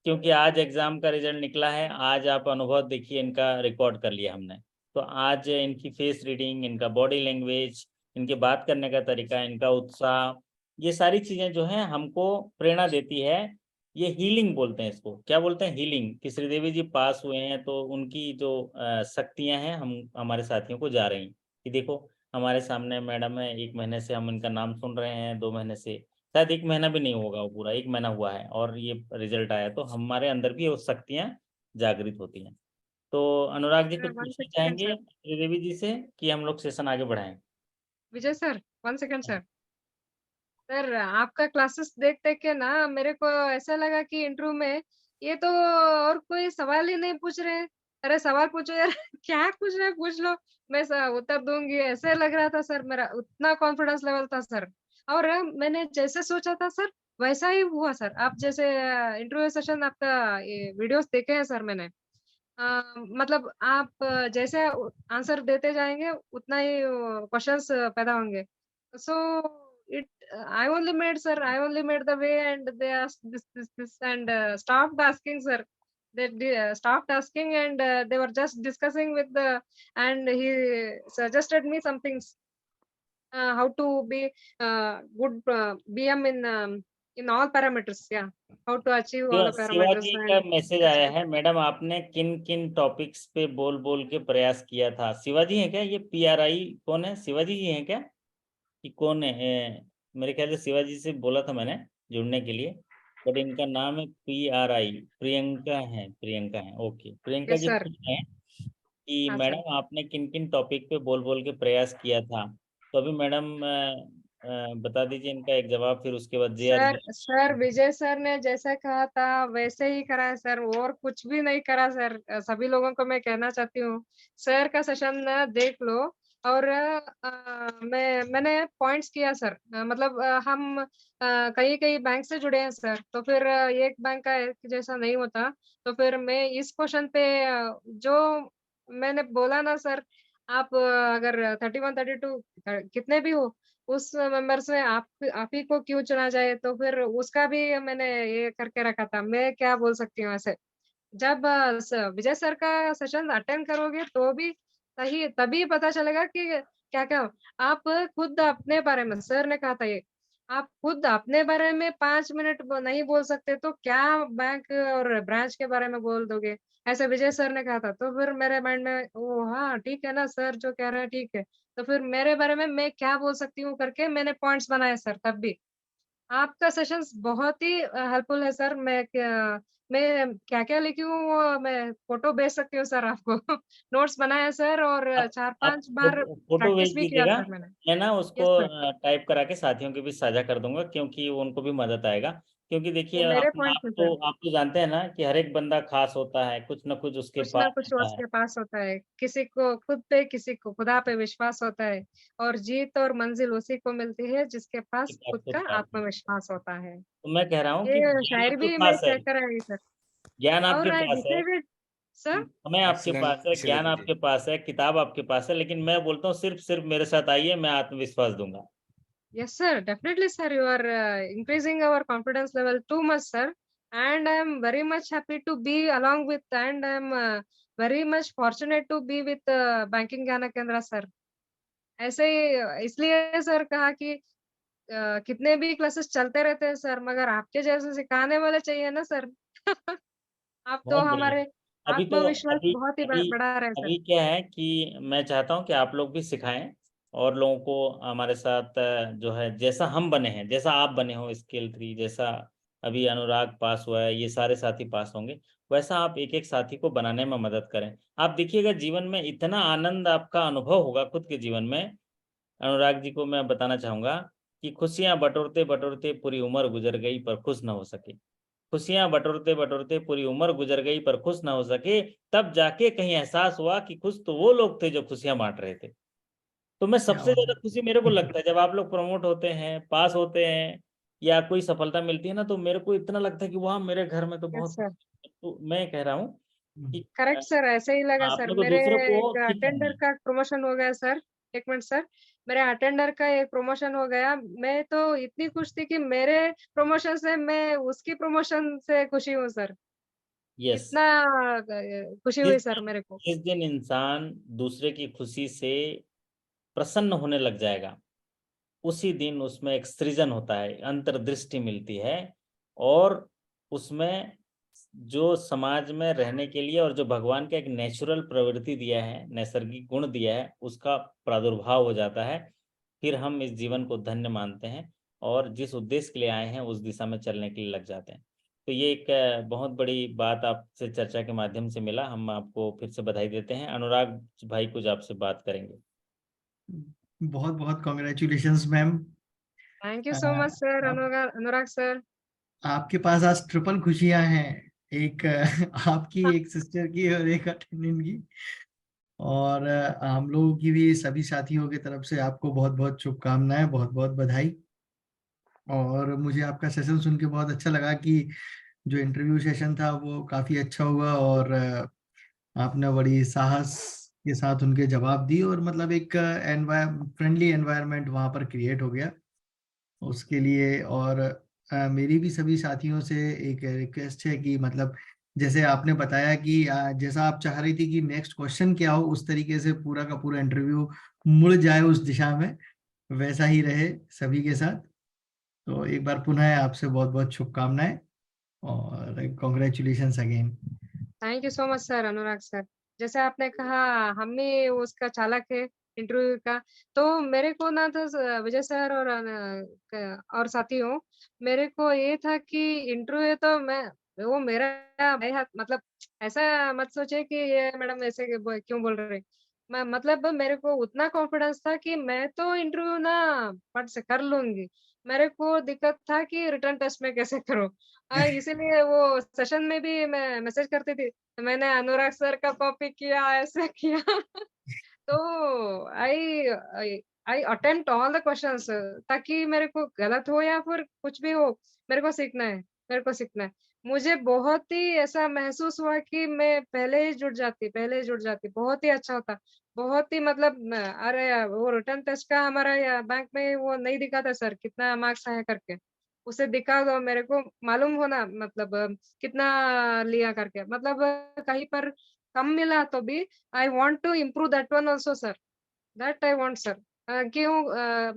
Speaker 1: क्योंकि आज एग्ज़ाम का रिज़ल्ट निकला है, आज आप अनुभव देखिए इनका रिकॉर्ड कर लिया हमने। तो आज इनकी फेस रीडिंग, इनका बॉडी लैंग्वेज, इनके बात करने का तरीका, इनका उत्साह, ये सारी चीज़ें जो हैं हमको प्रेरणा देती है। ये हीलिंग बोलते हैं इसको, क्या बोलते हैं? हीलिंग, कि श्रीदेवी जी पास हुए हैं तो उनकी जो शक्तियाँ हैं हम हमारे साथियों को जा रही हैं, कि देखो हमारे सामने मैडम है, 1 महीने से हम इनका नाम सुन रहे हैं, 2 महीने से, शायद 1 महीना भी नहीं होगा वो पूरा, 1 महीना हुआ है और ये रिज़ल्ट आया, तो हमारे अंदर भी वो शक्तियाँ जागृत होती हैं। तो अनुराग जी
Speaker 2: सर
Speaker 1: कुछ
Speaker 2: 1
Speaker 1: पूछना
Speaker 2: सेकंड
Speaker 1: चाहेंगे
Speaker 2: सर।
Speaker 1: श्रीदेवी जी से कि हम लोग सेशन आगे बढ़ाएँ?
Speaker 2: विजय सर, 1 सेकंड सर। सर, आपका क्लासेस देख-देख के ना मेरे को ऐसा लगा कि इंटरव्यू में ये तो और कोई सवाल ही नहीं पूछ रहे हैं। अरे सवाल पूछो यार, क्या पूछ रहे हैं पूछ लो, मैं उत्तर दूँगी, ऐसे लग रहा था सर मेरा, उतना कॉन्फिडेंस लेवल था सर। और मैंने जैसे सोचा था सर, वैसा ही हुआ सर। आप जैसे इंटरव्यू सेशन आपका ये वीडियोज़ देखे हैं सर मैंने। मतलब आप जैसे आंसर देते जाएँगे उतना ही क्वेश्चन्स पैदा होंगे। So it I only made the way and they asked this and stopped asking sir. They stopped asking and they were just discussing with the and he suggested me some things how to be good BM in all parameters. Yeah, how to achieve all the parameters
Speaker 1: Shivaji का
Speaker 2: and
Speaker 1: message
Speaker 2: that's
Speaker 1: आया
Speaker 2: it.
Speaker 1: है, madam आपने किन-किन topics पे बोल-बोल के प्रयास किया था? शिवाजी हैं क्या? ये पीआरआई कौन है? शिवाजी जी हैं क्या? कि कौन है? मेरे ख्याल से शिवाजी से बोला था मैंने जुड़ने के लिए, बट इनका नाम है पीआरआई, प्रियंका हैं, ओके। प्रियंका
Speaker 2: Yes
Speaker 1: जी
Speaker 2: sir.
Speaker 1: पूछ रहे हैं कि
Speaker 2: हाँ सर।
Speaker 1: मैडम आपने किन-किन टॉपिक पे बोल-बोल के प्रयास किया था? तो अभी मैडम बता दीजिए इनका एक जवाब, फिर उसके बाद
Speaker 2: सर
Speaker 1: जेआरजी।
Speaker 2: सर विजय सर ने जैसा कहा था वैसे ही करा है सर, और कुछ भी नहीं करा सर। सभी लोगों को मैं कहना चाहती हूँ, सर का सेशन देख लो। और मैंने पॉइंट्स किया सर। मतलब हम कई-कई बैंक से जुड़े हैं सर, तो फिर एक बैंक का एक जैसा नहीं होता। तो फिर मैं इस क्वेश्चन पे जो मैंने बोला ना सर, आप अगर 31, 32 कितने भी हो, उस मेंबर्स में आप ही को क्यों चुना जाए? तो फिर उसका भी मैंने ये करके रखा था। मैं क्या बोल सकती हूँ ऐसे? जब विजय सर का सेशन अटेंड करोगे तो भी सही तभी पता चलेगा कि क्या-क्या आप खुद अपने बारे में सर ने कहा था ये, आप खुद अपने बारे में 5 मिनट नहीं बोल सकते तो क्या बैंक और ब्रांच के बारे में बोल दोगे? ऐसे विजय सर ने कहा था। तो फिर मेरे माइंड में ओह! हाँ, ठीक है ना सर जो कह रहे हैं ठीक है। तो फिर मेरे बारे में मैं क्या बोल सकती हूँ करके मैंने पॉइंट्स बनाए सर तब भी। आपका सेशंस बहुत ही हेल्पफुल है सर। मैं क्या-क्या लिखी हूँ वो मैं फ़ोटो भेज सकती हूँ सर आपको। नोट्स बनाए हैं सर और
Speaker 1: आप
Speaker 2: 4-5 बार
Speaker 1: फ़ोटो
Speaker 2: प्रैक्टिस
Speaker 1: भेज
Speaker 2: भी किया
Speaker 1: दीजिएगा,
Speaker 2: सर मैंने।
Speaker 1: मैं ना उसको
Speaker 2: यस सर,
Speaker 1: टाइप करा के साथियों के बीच साझा कर दूँगा क्योंकि उनको भी मदद आएगा। क्योंकि देखिए
Speaker 2: वो मेरे
Speaker 1: आप
Speaker 2: पॉइंट्स
Speaker 1: आप
Speaker 2: हैं
Speaker 1: तो
Speaker 2: सर।
Speaker 1: आप तो जानते हैं ना कि हर एक बंदा ख़ास होता है, कुछ न कुछ उसके
Speaker 2: कुछ ना
Speaker 1: पास
Speaker 2: कुछ
Speaker 1: होता है।
Speaker 2: उसके पास होता है। किसी को खुद पे, किसी को खुदा पे विश्वास होता है और जीत और मंज़िल उसी को मिलती है जिसके
Speaker 1: के
Speaker 2: पास
Speaker 1: पास
Speaker 2: खुद का
Speaker 1: होता है।
Speaker 2: आत्मविश्वास होता है।
Speaker 1: तो मैं कह रहा हूँ कि
Speaker 2: ये
Speaker 1: ज्ञान
Speaker 2: शायरी
Speaker 1: आपके
Speaker 2: भी मैं
Speaker 1: पास है,
Speaker 2: कहकर आई सर।
Speaker 1: ज्ञान आपके
Speaker 2: और आई
Speaker 1: पास है,
Speaker 2: डिसाइडेड सर
Speaker 1: समय आपके पास
Speaker 4: एक्सीलेंट
Speaker 1: है, ज्ञान
Speaker 4: श्रीलेखन जी।
Speaker 1: आपके पास है, किताब आपके पास है, लेकिन मैं बोलता हूँ सिर्फ़ मेरे साथ आइए, मैं आत्मविश्वास दूँगा।
Speaker 2: Yes, sir. Definitely, sir. You are increasing our confidence level too much, sir. And I am very much happy to be along with, and I am very much fortunate to be with Banking Gyana Kendra, sir. ऐसे ही इसलिए sir कहा कि कितने भी classes चलते रहते हैं sir, मगर आपके जैसे सिखाने वाले चाहिए ना सर। आप तो
Speaker 1: बहुत बढ़िया।
Speaker 2: हमारे
Speaker 1: अभी तो
Speaker 2: आत्मविश्वास
Speaker 1: अभी
Speaker 2: बहुत ही
Speaker 1: अभी
Speaker 2: बढ़ा रहे हैं सर।
Speaker 1: अभी क्या है कि मैं चाहता हूँ कि आप लोग भी सिखाएँ और लोगों को हमारे साथ जो है जैसा हम बने हैं, जैसा आप बने हो स्केल 3 जैसा अभी अनुराग पास हुआ है, ये सारे साथी पास होंगे, वैसा आप एक-एक साथी को बनाने में मदद करें। आप देखिएगा जीवन में इतना आनंद आपका अनुभव होगा खुद के जीवन में, अनुराग जी को मैं बताना चाहूँगा कि खुशियाँ बटोरते-बटोरते पूरी उम्र गुज़र गई पर खुश न हो सके। खुशियाँ बटोरते-बटोरते पूरी उम्र गुज़र गई पर खुश ना हो सके, तब जाके कहीं एहसास हुआ कि खुश तो वो लोग थे जो खुशियाँ बाँट रहे थे। तो मैं
Speaker 5: क्या
Speaker 1: सबसे
Speaker 5: बात
Speaker 1: ज़्यादा खुशी मेरे को लगता है जब आप लोग प्रमोट होते हैं, पास होते हैं या कोई सफलता मिलती है ना, तो मेरे को इतना लगता है कि वाह! मेरे घर में तो
Speaker 2: यस
Speaker 1: बहुत
Speaker 2: सर।
Speaker 1: तो मैं कह रहा हूँ
Speaker 5: है।
Speaker 1: कि
Speaker 2: करेक्ट सर, ऐसे ही लगा सर।
Speaker 1: आपने को
Speaker 2: मेरे
Speaker 1: दूसरों को
Speaker 2: एक
Speaker 1: सिखाना
Speaker 2: अटेंडर
Speaker 1: है।
Speaker 2: का प्रमोशन हो गया सर। 1 मिनट सर, मेरे अटेंडर का एक प्रमोशन हो गया। मैं तो इतनी खुश थी कि मेरे प्रमोशन से मैं उसकी प्रमोशन से खुशी हूँ सर।
Speaker 1: यस,
Speaker 2: इतना खुशी
Speaker 1: जिस
Speaker 2: हुई सर
Speaker 1: दिन
Speaker 2: मेरे को।
Speaker 1: जिस दिन इंसान दूसरे की खुशी से प्रसन्न होने लग जाएगा उसी दिन उसमें एक सृजन होता है, अंतर्दृष्टि मिलती है और उसमें जो समाज में रहने के लिए और जो भगवान का एक नेचुरल प्रवृत्ति दिया है, नैसर्गिक गुण दिया है, उसका प्रादुर्भाव हो जाता है। फिर हम इस जीवन को धन्य मानते हैं और जिस उद्देश्य के लिए आए हैं, उस दिशा में चलने के लिए लग जाते हैं। तो ये एक बहुत बड़ी बात आपसे चर्चा के माध्यम से मिला। हम आपको फिर से बधाई देते हैं। अनुराग भाई कुछ आपसे बात करेंगे।
Speaker 5: बहुत बहुत congratulations ma'am.
Speaker 2: Thank you so much sir
Speaker 5: आप
Speaker 2: अनुराग सर।
Speaker 5: आपके पास आज ट्रिपल खुशियां हैं, एक आपकी, एक सिस्टर की और एक अटेंडेंट की। और हम लोगों की भी सभी साथियों की तरफ से आपको बहुत बहुत शुभकामनाएं, बहुत बहुत बधाई। और मुझे आपका सेशन सुन के बहुत अच्छा लगा कि जो इंटरव्यू सेशन था वो काफी अच्छा हुआ और आपने बड़ी साहस के साथ उनके जवाब दिए और मतलब एक फ्रेंडली एनवायरनमेंट वहां पर क्रिएट हो गया उसके लिए। और मेरी भी सभी साथियों से एक रिक्वेस्ट है कि मतलब जैसे आपने बताया कि जैसा आप चाह रही थी कि नेक्स्ट क्वेश्चन क्या हो, उस तरीके से पूरा का पूरा इंटरव्यू मुड़ जाए उस दिशा में, वैसा ही रहे सभी के साथ। तो एक बार पुनः आपसे बहुत बहुत शुभकामनाएं और congratulations again.
Speaker 2: Thank you so much sir Anurag sir. जैसे आपने कहा हम ही उसका चालक है इंटरव्यू का, तो मेरे को ना तो विजय सर और और साथियों मेरे को ये था कि इंटरव्यू तो मैं वो मेरा बाएं हाथ मतलब ऐसा मत सोचे कि ये मैडम ऐसे क्यों बोल रहे मैं मतलब मेरे को उतना कॉन्फिडेंस था कि मैं तो इंटरव्यू ना फट से कर लूंगी। मेरे को दिक्कत था कि रिटर्न टेस्ट में कैसे करूं। इसीलिए वो सेशन में भी मैं मैसेज करती थी, तो मैंने अनुराग सर का कॉपी किया, ऐसा किया। तो आई आई अटेम्प्ट ऑल द क्वेश्चंस ताकि मेरे को गलत हो या फिर कुछ भी हो, मेरे को सीखना है, मेरे को सीखना है। मुझे बहुत ही ऐसा महसूस हुआ कि मैं पहले ही जुट जाती, बहुत ही अच्छा होता। बहुत ही मतलब अरे वो रिटर्न टेस्ट का हमारा या बैंक में वो नहीं दिखाता सर कितना मार्क्स आया करके। उसे दिखा दो मेरे को मालूम हो ना मतलब कितना लिया करके। मतलब कहीं पर कम मिला तो भी I want to improve that one also sir. That I want sir. क्यों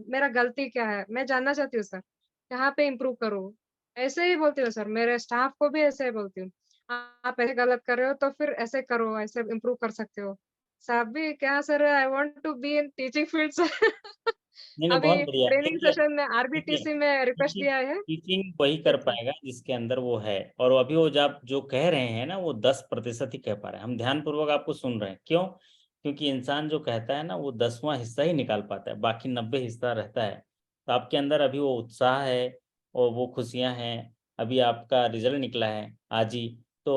Speaker 2: मेरा गलती क्या है? मैं जानना चाहती हूँ सर। कहाँ पे इम्प्रूव करूँ? ऐसे ही बोलती हूँ सर, मेरे स्टाफ को भी ऐसे ही बोलती हूँ। आप ऐसे गलत कर रहे हो तो फिर ऐसे करो, ऐसे इम्प्रूव कर सकते हो। साहब भी क्या sir I want to be in teaching field sir.
Speaker 1: नहीं नहीं, बहुत
Speaker 2: अभी
Speaker 1: बढ़िया।
Speaker 2: ट्रेनिंग
Speaker 1: देखिए
Speaker 2: सेशन में
Speaker 1: देखिए,
Speaker 2: आरबीटीसी में रिक्वेस्ट
Speaker 1: टीचिंग
Speaker 2: दिया है।
Speaker 1: टीचिंग वही कर
Speaker 2: यस सर।
Speaker 1: पाएगा जिसके अंदर वो है, और अभी वो जब जो कह रहे हैं ना वो 10% ही कह पा रहे हैं। हम ध्यानपूर्वक आपको सुन रहे हैं, क्यों? क्योंकि इंसान जो कहता है ना वो 10वां हिस्सा ही निकाल पाता है, बाकी 90 हिस्सा रहता है। तो आपके अंदर अभी वो उत्साह है और वो खुशियां हैं। अभी आपका रिजल्ट निकला है आज ही, तो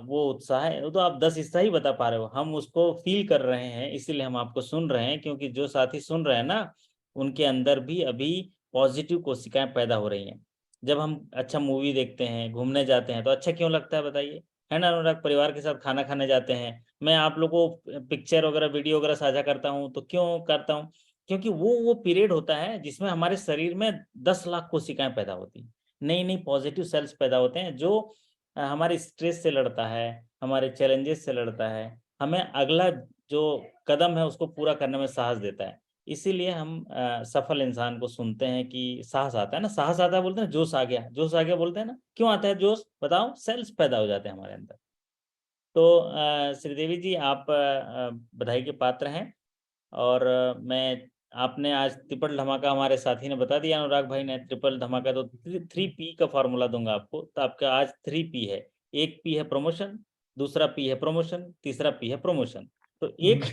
Speaker 1: वो उत्साह है, तो आप 10 हिस्सा ही बता पा रहे हो। हम उसको फील कर रहे हैं, इसीलिए हम आपको सुन रहे हैं, क्योंकि जो साथी सुन रहे हैं ना उनके अंदर भी अभी पॉजिटिव कोशिकाएं पैदा हो रही हैं। जब हम अच्छा मूवी देखते हैं, घूमने जाते हैं, तो अच्छा क्यों लगता है बताइए? है ना अनुराग? परिवार के साथ खाना खाने जाते हैं, मैं आप लोगों को पिक्चर वगैरह वीडियो वगैरह साझा करता हूँ, तो क्यों करता हूँ? क्योंकि वो पीरियड होता है जिसमें हमारे शरीर में 10 लाख कोशिकाएं पैदा होती हैं, नई नई पॉजिटिव सेल्स पैदा होते हैं, जो हमारे स्ट्रेस से लड़ता है, हमारे चैलेंजेस से लड़ता है, हमें अगला जो कदम है उसको पूरा करने में साहस देता है। इसीलिए हम सफल इंसान को सुनते हैं कि साहस आता है ना, साहस आता है बोलते हैं, जोश आ गया, जोश आ गया बोलते हैं ना। क्यों आता है जोश? बताओ, सेल्स पैदा हो जाते हैं हमारे अंदर। तो श्रीदेवी जी, आप बधाई के पात्र हैं। और मैं आपने आज ट्रिपल धमाका, हमारे साथी ने बता दिया अनुराग भाई ने, ट्रिपल धमाका, तो 3P का फॉर्मूला दूंगा आपको, तो आपका आज 3P है। एक P है प्रमोशन, दूसरा P है प्रमोशन, तीसरा P है प्रमोशन। तो एक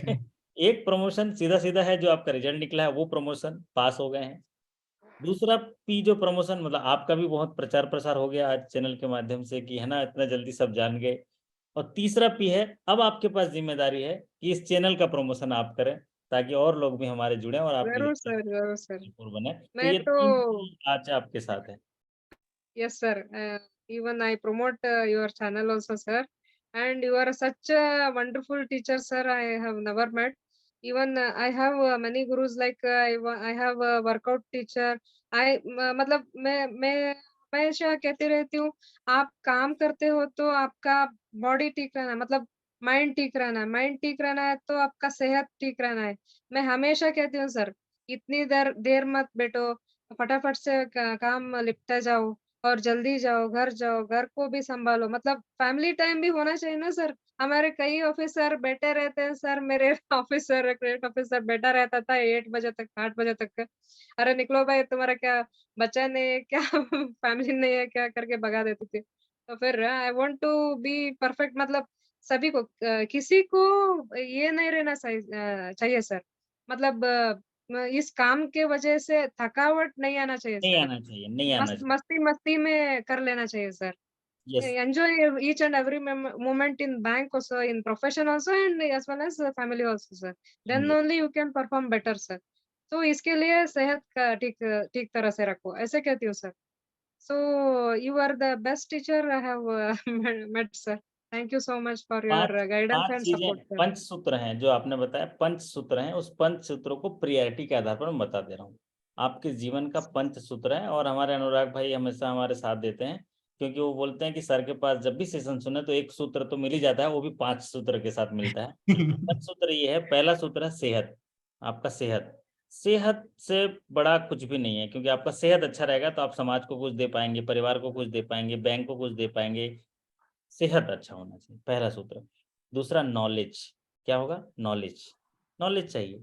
Speaker 1: एक प्रमोशन सीधा सीधा है, जो आपका रिजल्ट निकला है वो प्रमोशन, पास हो गए हैं। दूसरा P जो प्रमोशन, मतलब आपका भी बहुत प्रचार प्रसार हो गया आज चैनल के माध्यम से, कि है ना इतना जल्दी सब जान गए। और तीसरा P है, अब आपके पास जिम्मेदारी है कि इस चैनल का प्रमोशन आप करें, ताकि और लोग भी हमारे जुड़े और आपकी
Speaker 2: ज़रूर
Speaker 1: ज़िंदगी
Speaker 2: सर, ज़रूर सर।
Speaker 1: भरपूर बने। तो
Speaker 2: मैं
Speaker 1: ये
Speaker 2: तो
Speaker 1: 3P आज आपके साथ है।
Speaker 2: yes sir, even I promote your channel also sir, and you are such a wonderful teacher sir, I have never met. Even I have many gurus like I have a workout teacher. मतलब मैं हमेशा कहती रहती हूँ, आप काम करते हो तो आपका बॉडी ठीक रहना मतलब माइंड ठीक रहना है तो आपका सेहत ठीक रहना है। मैं हमेशा कहती हूँ सर, इतनी देर देर मत बैठो, फटाफट से काम निपटा जाओ और जल्दी जाओ, घर को भी सँभालो मतलब फैमिली टाइम भी होना चाहिए ना सर। हमारे कई ऑफ़िसर बैठे रहते हैं सर, मेरे ऑफ़िसर एक ग्रेट ऑफ़िसर बैठा रहता था 8 बजे तक, 8 बजे तक। अरे निकलो भाई तुम्हारा क्या बच्चा नहीं है क्या फैमिली नहीं है क्या करके भगा देती थी। तो फिर I want to be perfect मतलब सभी को किसी को ये नहीं रहना चाहिए सर। मतलब इस काम के वजह से थकावट नहीं आना चाहिए
Speaker 1: नहीं
Speaker 2: सर।
Speaker 1: आना चाहिए, नहीं आना चाहिए।
Speaker 2: मस्ती-मस्ती में कर लेना चाहिए sir.
Speaker 1: Yes.
Speaker 2: Enjoy each and every moment in bank also, in profession also, and as well as family also, sir. Then only you can perform better, sir. तो इसके लिए सेहत का ठीक ठीक तरह से रखो, ऐसे कहती हूँ sir. So you are the best teacher I have met, sir. Thank you so much for your
Speaker 1: पांच
Speaker 2: guidance
Speaker 1: पांच
Speaker 2: and
Speaker 1: चीजें,
Speaker 2: support, sir.
Speaker 1: पंच सूत्र हैं जो आपने बताया, पंच सूत्र हैं, उस पंच सूत्रों को प्रियरिटी के आधार पर मैं बता दे रहा हूँ। आपके जीवन का पंच सूत्र है, और हमारे अनुराग भाई हमेशा हमारे साथ देते हैं, क्योंकि वो बोलते हैं कि सर के पास जब भी सेशन सुने तो एक सूत्र तो मिल ही जाता है, वो भी 5 सूत्र के साथ मिलता है। पंच सूत्र ये है, पहला सूत्र है सेहत। आपका सेहत, सेहत से बड़ा कुछ भी नहीं है, क्योंकि आपका सेहत अच्छा रहेगा तो आप समाज को कुछ दे पाएंगे, परिवार को कुछ दे पाएंगे, बैंक को कुछ दे पाएंगे। सेहत अच्छा होना चाहिए, पहला सूत्र। दूसरा नॉलेज, क्या होगा? नॉलेज, नॉलेज चाहिए।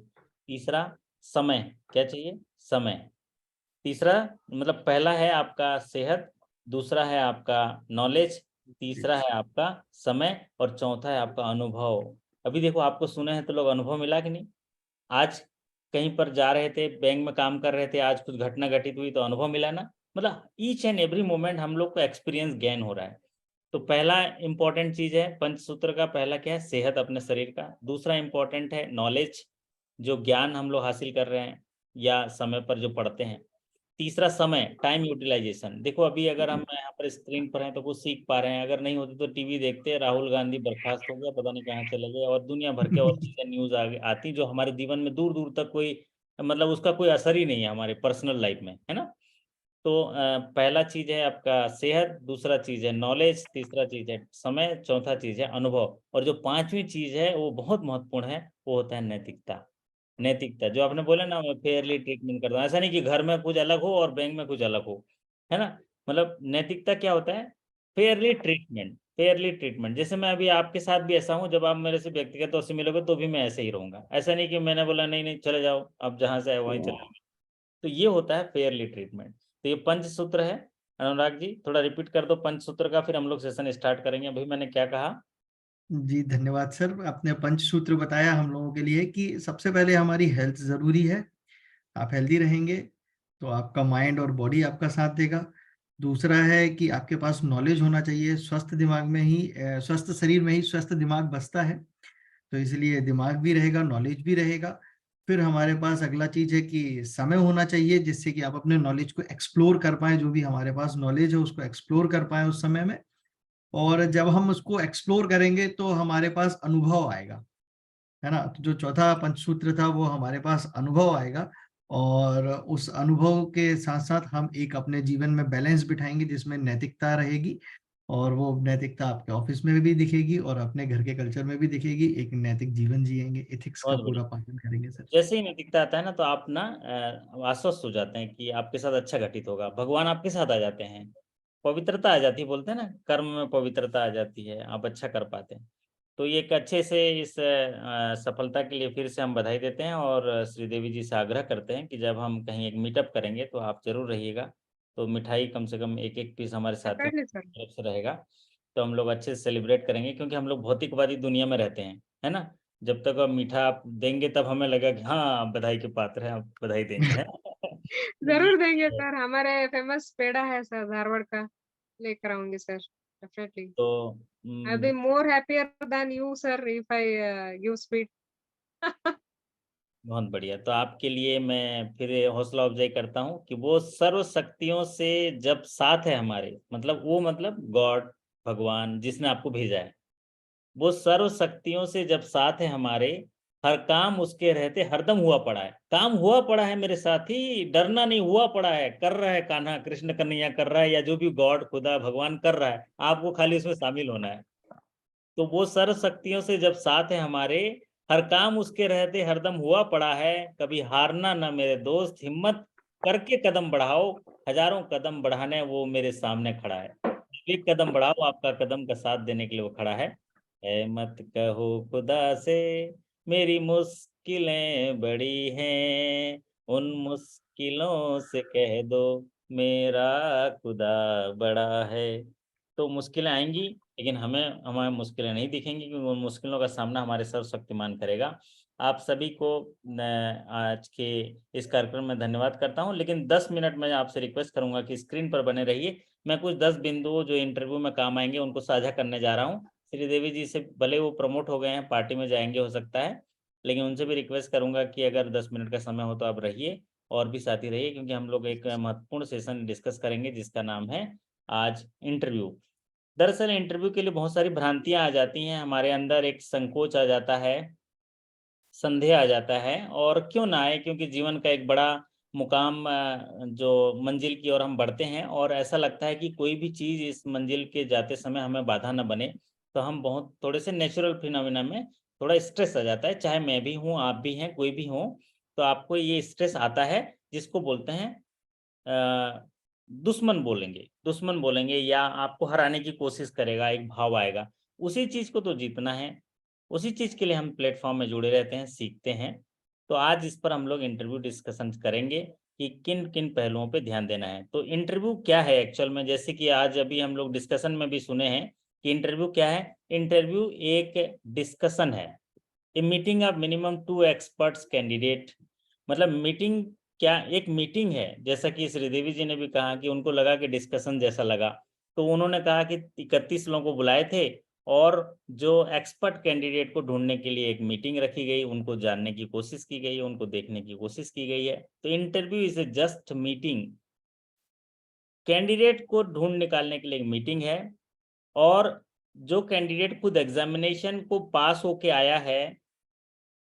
Speaker 1: तीसरा समय, क्या चाहिए? समय। तीसरा मतलब पहला है आपका सेहत, दूसरा है आपका नॉलेज, तीसरा है आपका समय, और चौथा है आपका अनुभव। अभी देखो, आपको सुने हैं तो लोग अनुभव मिला कि नहीं? आज कहीं पर जा रहे थे, बैंक में काम कर रहे थे, आज कुछ घटना घटित हुई तो अनुभव मिला ना। मतलब ईच एंड एवरी मोमेंट हम लोग को एक्सपीरियंस गेन हो रहा है। तो पहला इंपॉर्टेंट चीज है पंचसूत्र का, पहला क्या है? सेहत अपने शरीर का। दूसरा इंपॉर्टेंट है नॉलेज, जो ज्ञान हम लोग हासिल कर रहे हैं या समय पर जो पढ़ते हैं। तीसरा समय, टाइम यूटिलाइजेशन। देखो अभी अगर हम यहाँ पर स्क्रीन पर हैं तो कुछ सीख पा रहे हैं, अगर नहीं होते तो टीवी देखते राहुल गांधी बर्खास्त हो गया, पता नहीं कहाँ चले गए, और दुनिया भर के और चीजें न्यूज आती जो हमारे जीवन में दूर दूर तक कोई मतलब उसका कोई असर ही नहीं है हमारे पर्सनल लाइफ में, है ना। तो पहला चीज है आपका सेहत, दूसरा चीज है नॉलेज, तीसरा चीज है समय, चौथा चीज है अनुभव, और जो पांचवी चीज है वो बहुत महत्वपूर्ण है, वो होता है नैतिकता। नैतिकता जो आपने बोला ना, मैं फेयरली ट्रीटमेंट करता हूँ, ऐसा नहीं कि घर में कुछ अलग हो और बैंक में कुछ अलग हो, है ना। मतलब नैतिकता क्या होता है, फेयरली ट्रीटमेंट। फेयरली ट्रीटमेंट, जैसे मैं अभी आपके साथ भी ऐसा हूँ, जब आप मेरे से व्यक्तिगत तौर से मिलोगे तो भी मैं ऐसे ही रहूंगा, ऐसा नहीं कि मैंने बोला नहीं नहीं चले जाओ, अब जहां से है वहीं चले जाओ। तो ये होता है फेयरली ट्रीटमेंट। तो ये पंचसूत्र है। अनुराग जी थोड़ा रिपीट कर दो पंचसूत्र का, फिर हम लोग सेशन स्टार्ट करेंगे। अभी मैंने क्या कहा?
Speaker 5: जी धन्यवाद सर, आपने पंचसूत्र बताया हम लोगों के लिए कि सबसे पहले हमारी हेल्थ जरूरी है। आप हेल्दी रहेंगे तो आपका माइंड और बॉडी आपका साथ देगा। दूसरा है कि आपके पास नॉलेज होना चाहिए। स्वस्थ दिमाग में ही स्वस्थ शरीर में ही स्वस्थ दिमाग बसता है, तो इसलिए दिमाग भी रहेगा, नॉलेज भी रहेगा। फिर हमारे पास अगला चीज है कि समय होना चाहिए, जिससे कि आप अपने नॉलेज को एक्सप्लोर कर पाए, जो भी हमारे पास नॉलेज है उसको एक्सप्लोर कर पाए उस समय में। और जब हम उसको एक्सप्लोर करेंगे तो हमारे पास अनुभव आएगा, है ना। तो जो चौथा पंचसूत्र था वो हमारे पास अनुभव आएगा, और उस अनुभव के साथ साथ हम एक अपने जीवन में बैलेंस बिठाएंगे जिसमें नैतिकता रहेगी, और वो नैतिकता आपके ऑफिस में भी दिखेगी और अपने घर के कल्चर में भी दिखेगी। एक नैतिक जीवन जिएंगे, एथिक्स का
Speaker 1: बहुत
Speaker 5: पूरा
Speaker 1: बढ़िया।
Speaker 5: पालन करेंगे सर।
Speaker 1: जैसे ही नैतिकता आता है ना तो आप ना आश्वस्त हो जाते हैं कि आपके साथ अच्छा घटित होगा, भगवान आपके साथ आ जाते हैं, पवित्रता आ जाती है, बोलते हैं ना कर्म में पवित्रता आ जाती है, आप अच्छा कर पाते हैं। तो ये एक अच्छे से इस सफलता के लिए फिर से हम बधाई देते हैं, और श्रीदेवी जी से आग्रह करते हैं कि जब हम कहीं एक मीटअप करेंगे तो आप जरूर रहिएगा। तो मिठाई कम से कम एक एक पीस हमारे साथियों
Speaker 2: डेफिनेटली सर।
Speaker 1: की तरफ से रहेगा, तो हम लोग अच्छे से सेलिब्रेट करेंगे, क्योंकि हम लोग भौतिकवादी दुनिया में रहते हैं, है ना। जब तक आप मीठा आप देंगे तब हमें लगा कि हाँ आप बधाई के पात्र हैं, आप बधाई देंगे, है ना? तो ये
Speaker 2: ज़रूर देंगे सर, हमारे फेमस पेड़ा है सर धारवाड़ का, लेकर आऊँगी सर, डेफिनेटली।
Speaker 1: तो
Speaker 2: I will be more happier than you sir if I give sweet.
Speaker 1: बहुत बढ़िया। तो आपके लिए मैं फिर हौसला अफजाई करता हूँ कि वो सर्व शक्तियों से जब साथ है हमारे, मतलब वो मतलब गॉड, भगवान जिसने आपको भेजा है, वो सर्व शक्तियों से जब साथ है हमारे, हर काम उसके रहते हरदम हुआ पड़ा है। काम हुआ पड़ा है मेरे साथी, डरना नहीं, हुआ पड़ा है, कर रहा है कान्हा कृष्ण कन्हैया कर रहा है, या जो भी गॉड खुदा भगवान कर रहा है, आपको खाली उसमें शामिल होना है। तो वो सर्व शक्तियों से जब साथ है हमारे, हर काम उसके रहते हरदम हुआ पड़ा है, कभी हारना ना मेरे दोस्त, हिम्मत करके कदम बढ़ाओ, हजारों कदम बढ़ाने वो मेरे सामने खड़ा है। एक कदम बढ़ाओ, आपका कदम का साथ देने के लिए वो खड़ा है। ऐ मत कहो खुदा से मेरी मुश्किलें बड़ी हैं, उन मुश्किलों से कह दो मेरा खुदा बड़ा है। तो मुश्किलें आएंगी, लेकिन हमें हमारी मुश्किलें नहीं दिखेंगी, क्योंकि उन मुश्किलों का सामना हमारे सर्वशक्तिमान करेगा। आप सभी को आज के इस कार्यक्रम में धन्यवाद करता हूं, लेकिन 10 मिनट में आपसे रिक्वेस्ट करूंगा कि स्क्रीन पर बने रहिए। मैं कुछ 10 बिंदु जो इंटरव्यू में काम आएंगे उनको साझा करने जा रहा हूं। श्रीदेवी जी से भले वो प्रमोट हो गए हैं, पार्टी में जाएंगे हो सकता है, लेकिन उनसे भी रिक्वेस्ट करूंगा कि अगर 10 मिनट का समय हो तो आप रहिए, और भी साथी रहिए, क्योंकि हम लोग एक महत्वपूर्ण सेशन डिस्कस करेंगे जिसका नाम है आज इंटरव्यू। दरअसल इंटरव्यू के लिए बहुत सारी भ्रांतियां आ जाती हैं, हमारे अंदर एक संकोच आ जाता है, संदेह आ जाता है, और क्यों ना आए, क्योंकि जीवन का एक बड़ा मुकाम जो मंजिल की ओर हम बढ़ते हैं, और ऐसा लगता है कि कोई भी चीज़ इस मंजिल के जाते समय हमें बाधा न बने, तो हम बहुत थोड़े से नेचुरल फिनोमिना में थोड़ा स्ट्रेस आ जाता है, चाहे मैं भी हूँ, आप भी हैं, कोई भी हो, तो आपको ये स्ट्रेस आता है, जिसको बोलते हैं दुश्मन बोलेंगे, दुश्मन बोलेंगे, या आपको हराने की कोशिश करेगा, एक भाव आएगा। उसी चीज को तो जीतना है, उसी चीज के लिए हम प्लेटफॉर्म में जुड़े रहते हैं, सीखते हैं। तो आज इस पर हम लोग इंटरव्यू डिस्कशन करेंगे कि किन किन पहलुओं पे ध्यान देना है। तो इंटरव्यू क्या है एक्चुअल में, जैसे कि आज अभी हम लोग डिस्कशन में भी सुने हैं कि इंटरव्यू क्या है। इंटरव्यू एक डिस्कशन है, a meeting of minimum 2 experts candidate. मतलब मीटिंग क्या, एक मीटिंग है, जैसा कि श्रीदेवी जी ने भी कहा कि उनको लगा कि डिस्कशन जैसा लगा, तो उन्होंने कहा कि 31 लोगों को बुलाए थे, और जो एक्सपर्ट कैंडिडेट को ढूंढने के लिए एक मीटिंग रखी गई, उनको जानने की कोशिश की गई, उनको देखने की कोशिश की गई है। तो interview is a just meeting candidate को ढूंढ निकालने के लिए एक मीटिंग है, और जो कैंडिडेट खुद एग्जामिनेशन को पास होके आया है,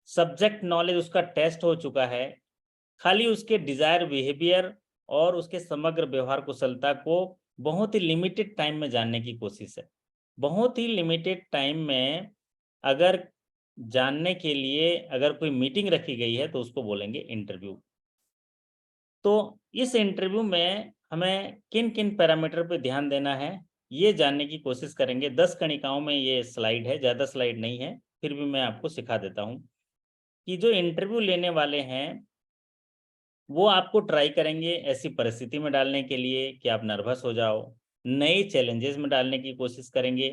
Speaker 1: सब्जेक्ट नॉलेज उसका टेस्ट हो चुका है, खाली उसके डिजायर बिहेवियर और उसके समग्र व्यवहार कुशलता को बहुत ही लिमिटेड टाइम में जानने की कोशिश है। बहुत ही लिमिटेड टाइम में अगर जानने के लिए अगर कोई मीटिंग रखी गई है तो उसको बोलेंगे इंटरव्यू। तो इस इंटरव्यू में हमें किन किन पैरामीटर पे ध्यान देना है ये जानने की कोशिश करेंगे। 10 कणिकाओं में ये स्लाइड है, ज़्यादा स्लाइड नहीं है, फिर भी मैं आपको सिखा देता हूँ कि जो इंटरव्यू लेने वाले हैं वो आपको ट्राई करेंगे ऐसी परिस्थिति में डालने के लिए कि आप नर्वस हो जाओ, नए चैलेंजेस में डालने की कोशिश करेंगे,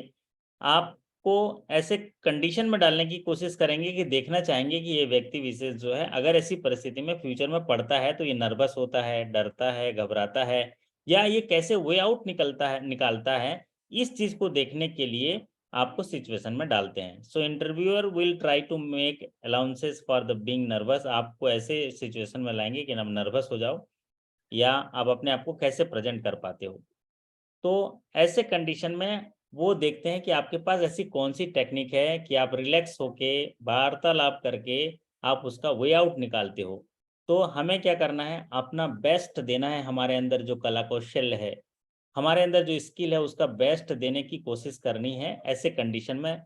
Speaker 1: आपको ऐसे कंडीशन में डालने की कोशिश करेंगे कि देखना चाहेंगे कि ये व्यक्ति विशेष जो है अगर ऐसी परिस्थिति में फ्यूचर में पड़ता है तो ये नर्वस होता है, डरता है, घबराता है, या ये कैसे वे आउट निकालता है। इस चीज को देखने के लिए आपको सिचुएशन में डालते हैं। So interviewer will try to make allowances for the being nervous. आपको ऐसे सिचुएशन में लाएंगे कि आप नर्वस हो जाओ, या आप अपने आप को कैसे प्रेजेंट कर पाते हो। तो ऐसे कंडीशन में वो देखते हैं कि आपके पास ऐसी कौन सी टेक्निक है कि आप रिलैक्स होके वार्तालाप करके आप उसका वे आउट निकालते हो। तो हमें क्या करना है, अपना बेस्ट देना है, हमारे अंदर जो कला कौशल है, हमारे अंदर जो स्किल है उसका बेस्ट देने की कोशिश करनी है। ऐसे कंडीशन में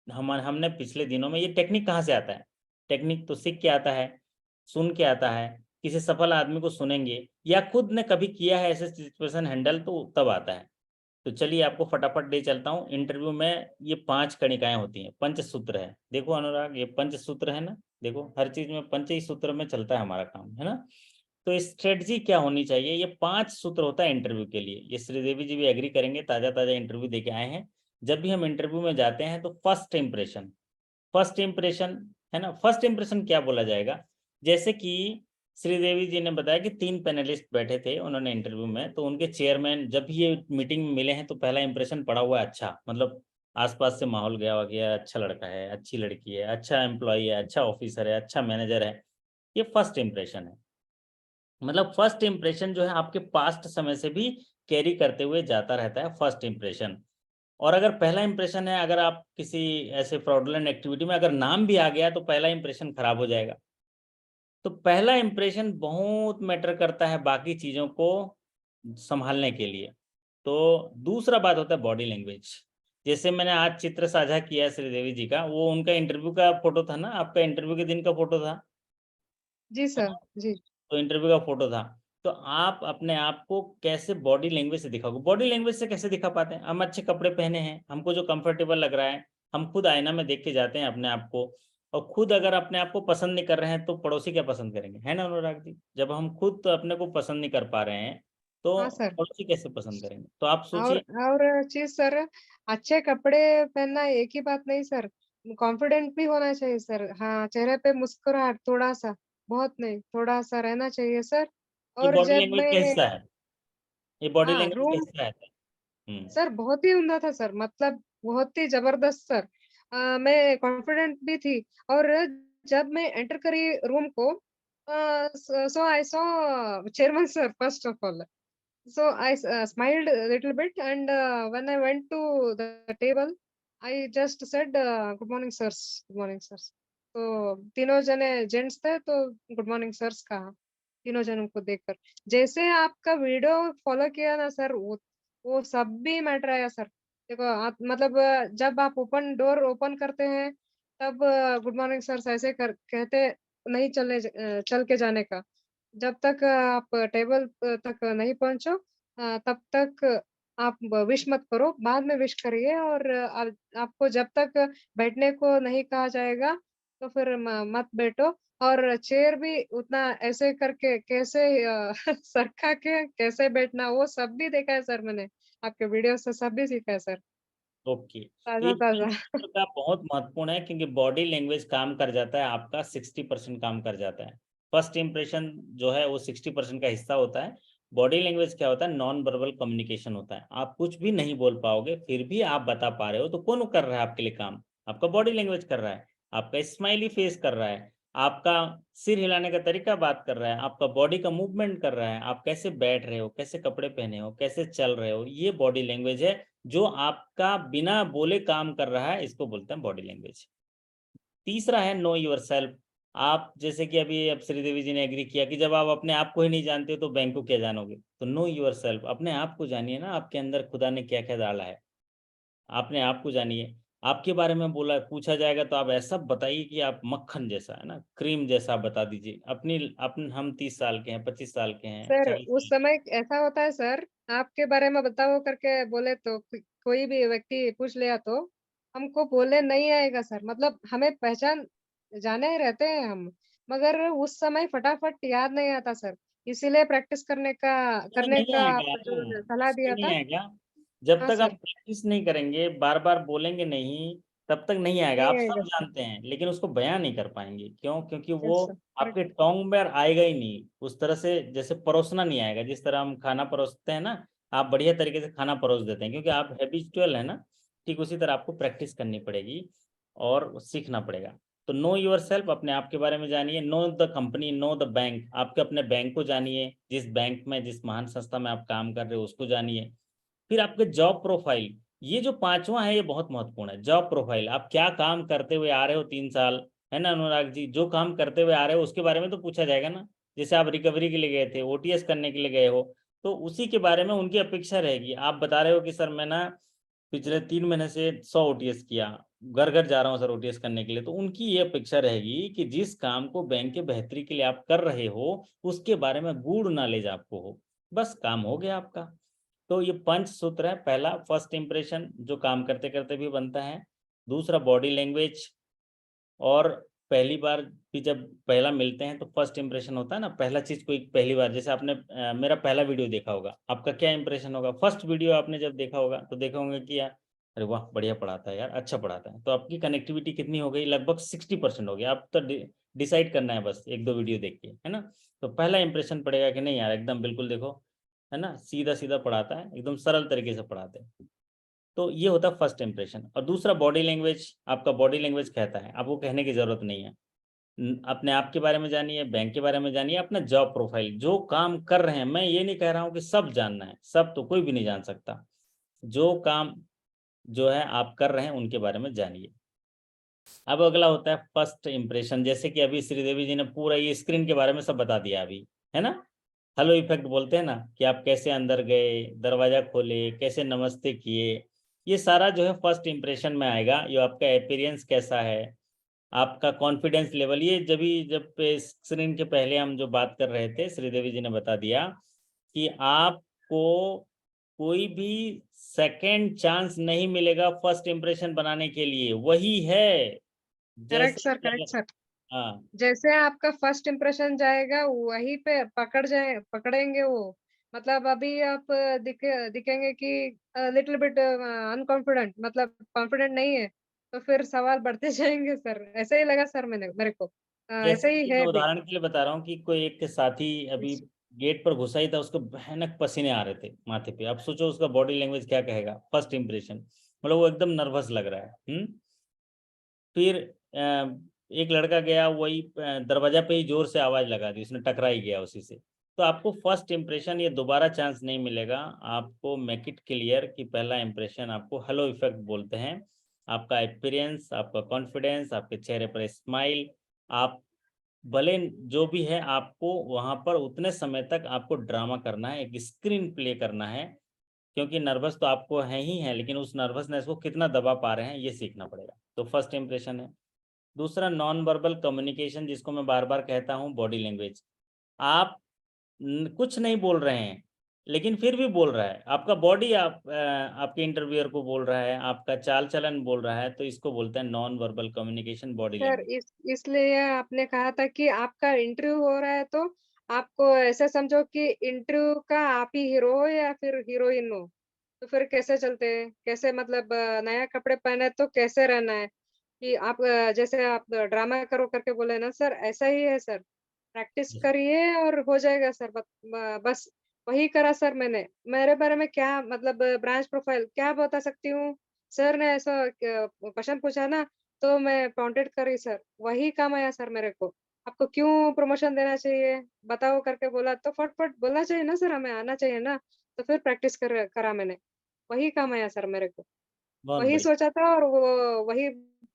Speaker 1: हमने पिछले दिनों में ये टेक्निक कहाँ से आता है, टेक्निक तो सीख के आता है, सुन के आता है, किसी सफल आदमी को सुनेंगे या खुद ने कभी किया है ऐसे सिचुएशन हैंडल तो तब आता है। तो चलिए आपको फटाफट ले चलता हूँ। इंटरव्यू में ये 5 कणिकाएं होती हैं, पंचसूत्र है। देखो अनुराग, ये पंचसूत्र है ना, देखो हर चीज में पंच ही सूत्र में चलता है हमारा काम, है ना। तो स्ट्रेटजी क्या होनी चाहिए, ये 5 सूत्र होता है इंटरव्यू के लिए। ये श्रीदेवी जी भी एग्री करेंगे, ताजा ताजा इंटरव्यू देके आए हैं। जब भी हम इंटरव्यू में जाते हैं तो फर्स्ट इंप्रेशन है ना। फर्स्ट इंप्रेशन क्या बोला जाएगा, जैसे कि श्रीदेवी जी ने बताया कि 3 पैनलिस्ट बैठे थे उन्होंने इंटरव्यू में, तो उनके चेयरमैन जब ये मीटिंग में मिले हैं तो पहला इंप्रेशन पड़ा हुआ है अच्छा, मतलब आसपास से माहौल गया हो गया, अच्छा लड़का है, अच्छी लड़की है, अच्छा एम्प्लॉय है, अच्छा ऑफिसर है, अच्छा मैनेजर है। ये फर्स्ट इंप्रेशन है। मतलब फर्स्ट इंप्रेशन जो है आपके पास्ट समय से भी कैरी करते हुए जाता रहता है फर्स्ट इंप्रेशन। और अगर पहला इंप्रेशन है, अगर आप किसी ऐसे फ्रॉडुलेंट एक्टिविटी में अगर नाम भी आ गया तो पहला इंप्रेशन खराब हो जाएगा। तो पहला इंप्रेशन बहुत मैटर करता है बाकी चीजों को संभालने के लिए। तो दूसरा बात होता है बॉडी लैंग्वेज। जैसे मैंने आज चित्र साझा किया है श्रीदेवी जी का, वो उनका इंटरव्यू का फोटो था ना, आपका इंटरव्यू के दिन का फोटो था,
Speaker 2: जी
Speaker 1: है
Speaker 2: सर,
Speaker 1: ना?
Speaker 2: जी।
Speaker 1: तो इंटरव्यू का फोटो था। तो आप अपने आप को कैसे बॉडी लैंग्वेज से दिखाओगे, बॉडी लैंग्वेज से कैसे दिखा पाते हैं, हम अच्छे कपड़े पहने हैं, हमको जो कंफर्टेबल लग रहा है, हम खुद आईना में देख के जाते हैं अपने आप को। और खुद अगर अपने आप को पसंद नहीं कर रहे हैं तो पड़ोसी क्या पसंद करेंगे, है ना अनुराग जी। जब हम खुद तो अपने को पसंद नहीं कर पा रहे हैं तो
Speaker 2: हाँ सर।
Speaker 1: पड़ोसी कैसे पसंद करेंगे। तो आप
Speaker 2: और
Speaker 1: सोचिए।
Speaker 2: और चीज सर, अच्छे कपड़े पहनना एक ही बात नहीं सर, कॉन्फिडेंट भी होना चाहिए सर। हाँ, चेहरे पे मुस्कुराहट थोड़ा सा, बहुत नहीं, थोड़ा सा रहना चाहिए सर।
Speaker 1: ये
Speaker 2: और
Speaker 1: बॉडी
Speaker 2: जब
Speaker 1: लैंग्वेज
Speaker 2: मैं
Speaker 1: का हिस्सा है, ये बॉडी
Speaker 2: हाँ
Speaker 1: लैंग्वेज का
Speaker 2: रूम
Speaker 1: हिस्सा है।
Speaker 2: सर बहुत ही उम्दा था सर, मतलब बहुत ही जबरदस्त सर। मैं कॉन्फिडेंट भी थी। और जब मैं एंटर करी रूम को, so I saw chairman sir first of all. So I smiled a little bit, and when I went to the table, I just said, "Good morning, sirs. Good morning, sirs." तो तीनों जने gents थे तो good morning sirs कहा तीनों जनों को देखकर। जैसे आपका वीडियो फॉलो किया ना सर, वो सब भी मैटर आया सर। देखो आप मतलब जब आप डोर ओपन करते हैं तब गुड मॉर्निंग सर्स ऐसे कर कहते नहीं, चल के जाने का। जब तक आप टेबल तक नहीं पहुँचो, तब तक आप विश मत करो, बाद में विश करिए। और आपको जब तक बैठने को नहीं कहा जाएगा, तो फिर मत बैठो। और चेयर भी उतना ऐसे करके कैसे सरका के कैसे बैठना, वो सब भी देखा है सर मैंने। आपके वीडियो से सब भी सीखा है सर,
Speaker 1: ओके, तो ये
Speaker 2: ताज़ा-ताज़ा।
Speaker 1: पंचतंत्र का बहुत महत्वपूर्ण है क्योंकि बॉडी लैंग्वेज काम कर जाता है, आपका 60% काम कर जाता है। फर्स्ट इंप्रेशन जो है वो 60% का हिस्सा होता है। बॉडी लैंग्वेज क्या होता है, नॉन वर्बल कम्युनिकेशन होता है। आप कुछ भी नहीं बोल पाओगे फिर भी आप बता पा रहे हो तो कौन कर रहा है आपके लिए काम, आपका बॉडी लैंग्वेज कर रहा है, आपका स्माइली फेस कर रहा है, आपका सिर हिलाने का तरीका बात कर रहा है, आपका बॉडी का मूवमेंट कर रहा है, आप कैसे बैठ रहे हो, कैसे कपड़े पहने हो, कैसे चल रहे हो, ये बॉडी लैंग्वेज है जो आपका बिना बोले काम कर रहा है, इसको बोलते हैं बॉडी लैंग्वेज। तीसरा है नो योरसेल्फ। आप जैसे कि अभी अब श्रीदेवी जी ने एग्री किया कि जब आप अपने आप को ही नहीं जानते हो तो बैंक को क्या जानोगे, तो नो योरसेल्फ, अपने आप को जानिए ना, आपके अंदर खुदा ने क्या क्या डाला है, अपने आप को जानिए। आपके बारे में बोला पूछा जाएगा तो आप ऐसा बताइए कि आप मक्खन जैसा, है ना, क्रीम जैसा, आप बता दीजिए। हम 30 साल के हैं, 25 साल के हैं,
Speaker 2: सर
Speaker 1: 40
Speaker 2: उस
Speaker 1: साल के हैं।
Speaker 2: समय ऐसा होता है सर, आपके बारे में बताओ करके बोले तो कोई भी व्यक्ति पूछ लिया तो हमको बोले नहीं आएगा सर, मतलब हमें पहचान जाने रहते हैं हम, मगर उस समय फटाफट याद नहीं आता सर, इसीलिए प्रैक्टिस करने
Speaker 1: समय
Speaker 2: करने
Speaker 1: नहीं
Speaker 2: का
Speaker 1: आएगा,
Speaker 2: आप जो सलाह
Speaker 1: समय
Speaker 2: दिया
Speaker 1: नहीं
Speaker 2: था।
Speaker 1: आएगा। जब
Speaker 2: हाँ
Speaker 1: तक आप
Speaker 2: सर,
Speaker 1: प्रैक्टिस नहीं करेंगे, बार-बार बोलेंगे नहीं, तब तक नहीं आएगा।
Speaker 2: नहीं
Speaker 1: आप सब
Speaker 2: आएगा सर।
Speaker 1: जानते हैं, लेकिन उसको बयाँ नहीं कर पाएंगे। क्यों? क्योंकि वो
Speaker 2: यस सर,
Speaker 1: आपके
Speaker 2: करेक्ट।
Speaker 1: टोंग में आएगा ही नहीं। उस तरह से जैसे परोसना नहीं आएगा, जिस तरह हम खाना परोसते हैं ना, आप बढ़िया तरीके से खाना परोस देते हैं, क्योंकि आप हैबिचुअल है ना, ठीक उसी तरह आपको प्रैक्टिस करनी पड़ेगी और सीखना पड़ेगा। तो नो योरसेल्फ, अपने आप के बारे में जानिए। Know the company, know the bank, आपके अपने बैंक को जानिए, जिस बैंक में, जिस महान संस्था में आप काम कर रहे हो उसको जानिए। फिर आपके जॉब प्रोफाइल, ये जो पांचवा है ये बहुत महत्वपूर्ण है। जॉब प्रोफाइल, आप क्या काम करते हुए आ रहे हो 3 साल, है ना अनुराग जी, जो काम करते हुए आ रहे हो उसके बारे में तो पूछा जाएगा ना। जैसे आप रिकवरी के लिए गए थे, ओटीएस करने के लिए गए हो, तो उसी के बारे में उनकी अपेक्षा रहेगी। आप बता रहे हो कि सर मैं ना पिछले 3 महीने से 100 ओटीएस किया, घर घर जा रहा हूँ सर ओटीएस करने के लिए, तो उनकी ये अपेक्षा रहेगी कि जिस काम को बैंक के बेहतरी के लिए आप कर रहे हो उसके बारे में गूढ़ नॉलेज आपको हो, बस काम हो गया आपका। तो ये पंच सूत्र है। पहला फर्स्ट इंप्रेशन, जो काम करते करते भी बनता है। दूसरा बॉडी लैंग्वेज, और पहली बार भी जब पहला मिलते हैं तो फर्स्ट इंप्रेशन होता है ना, पहला चीज कोई पहली बार, जैसे आपने मेरा पहला वीडियो देखा होगा, आपका क्या इंप्रेशन होगा? फर्स्ट वीडियो आपने जब देखा होगा तो देखा होंगे कि यार अरे वाह बढ़िया पढ़ाता है यार, अच्छा पढ़ाता है, तो आपकी कनेक्टिविटी कितनी हो गई? लगभग 60% हो गया। आप तो डिसाइड करना है बस एक दो वीडियो देख के, है ना। तो पहला इंप्रेशन पड़ेगा कि नहीं यार एकदम बिल्कुल देखो, है ना, सीधा सीधा पढ़ाता है, एकदम सरल तरीके से पढ़ाते हैं। तो ये होता है फर्स्ट इंप्रेशन। और दूसरा बॉडी लैंग्वेज, आपका बॉडी लैंग्वेज कहता है, आपको कहने की जरूरत नहीं है। अपने आप के बारे में जानिए, बैंक के बारे में जानिए, अपना जॉब प्रोफाइल, जो काम कर रहे हैं। मैं ये नहीं कह रहा हूँ कि सब जानना है, सब तो कोई भी नहीं जान सकता। जो काम जो है आप कर रहे हैं उनके बारे में जानिए। अब अगला होता है फर्स्ट इंप्रेशन। जैसे कि अभी श्रीदेवी जी ने पूरा ये स्क्रीन के बारे में सब बता दिया अभी, है ना। हेलो इफेक्ट बोलते हैं ना, कि आप कैसे अंदर गए, दरवाजा खोले, कैसे नमस्ते किए, ये सारा जो है फर्स्ट इंप्रेशन में आएगा। ये आपका अपीयरेंस कैसा है, आपका कॉन्फिडेंस लेवल, ये जब स्क्रीन के पहले हम जो बात कर रहे थे, श्रीदेवी जी ने बता दिया कि आपको कोई भी सेकंड चांस नहीं मिलेगा फर्स्ट इंप्रेशन बनाने के लिए। वही है
Speaker 2: करेक्ट
Speaker 1: जैसे
Speaker 2: सर, करेक्ट सर।
Speaker 1: हाँ,
Speaker 2: जैसे आपका फर्स्ट इंप्रेशन जाएगा वहीं पे पकड़ेंगे वो, मतलब अभी आप दिखेंगे कि लिटिल बिट अनकॉन्फिडेंट, मतलब कॉन्फिडेंट नहीं है, तो फिर सवाल बढ़ते जाएंगे सर, ऐसे ही लगा सर मेरे को,
Speaker 1: जैसे
Speaker 2: ऐसे ही
Speaker 1: कि मैं
Speaker 2: है भी।
Speaker 1: उदाहरण के लिए बता रहा हूँ कि कोई एक साथी अभी गेट पर घुसा ही था, उसको भयानक पसीने आ रहे थे माथे पे। अब सोचो उसका बॉडी लैंग्वेज क्या कहेगा, फर्स्ट इंप्रेशन, मतलब वो एकदम नर्वस लग रहा है। फिर एक लड़का गया, वही दरवाजा पे ही जोर से आवाज लगा दी, उसने टकरा ही गया उसी से। तो आपको फर्स्ट इंप्रेशन, ये दोबारा चांस नहीं मिलेगा आपको। मेक इट क्लियर कि पहला इंप्रेशन आपको हेलो इफेक्ट बोलते हैं। आपका एक्सपीरियंस, आपका कॉन्फिडेंस, आपके चेहरे पर स्माइल, आप भले जो भी है, आपको वहां पर उतने समय तक आपको ड्रामा करना है, एक स्क्रीन प्ले करना है। क्योंकि नर्वस तो आपको है ही है, लेकिन उस नर्वसनेस को कितना दबा पा रहे हैं ये सीखना पड़ेगा। तो फर्स्ट इंप्रेशन है। दूसरा नॉन वर्बल कम्युनिकेशन, जिसको मैं बार बार कहता हूँ बॉडी लैंग्वेज। आप कुछ नहीं बोल रहे हैं लेकिन फिर भी बोल रहा है आपका बॉडी, आपके इंटरव्यूअर को बोल रहा है, आपका चाल चलन बोल रहा है, तो इसको बोलते हैं non verbal communication, body
Speaker 2: sir
Speaker 1: language.
Speaker 2: इसलिए आपने कहा था कि आपका इंटरव्यू हो रहा है तो आपको ऐसा समझो कि इंटरव्यू का आप ही हीरो हो या फिर हीरोइन हो, तो फिर कैसे चलते हैं, कैसे मतलब नया कपड़े पहने तो कैसे रहना है, कि आप जैसे आप ड्रामा करो करके बोले ना सर, ऐसा ही है सर, प्रैक्टिस करिए और हो जाएगा सर। बस वही करा सर मैंने। मेरे बारे में क्या मतलब ब्रांच प्रोफाइल क्या बता सकती हूँ? सर ने ऐसा क्वेश्चन पूछा ना, तो मैं वांटेड करी सर, वही काम आया सर मेरे को। आपको क्यों प्रमोशन देना चाहिए? बताओ करके बोला तो फट-फट बोलना चाहिए ना सर, हमें आना चाहिए ना। तो फिर प्रैक्टिस करा मैंने। वही काम आया सर मेरे को।
Speaker 1: बहुत
Speaker 2: वही
Speaker 1: बढ़िया।
Speaker 2: सोचा था और वो वही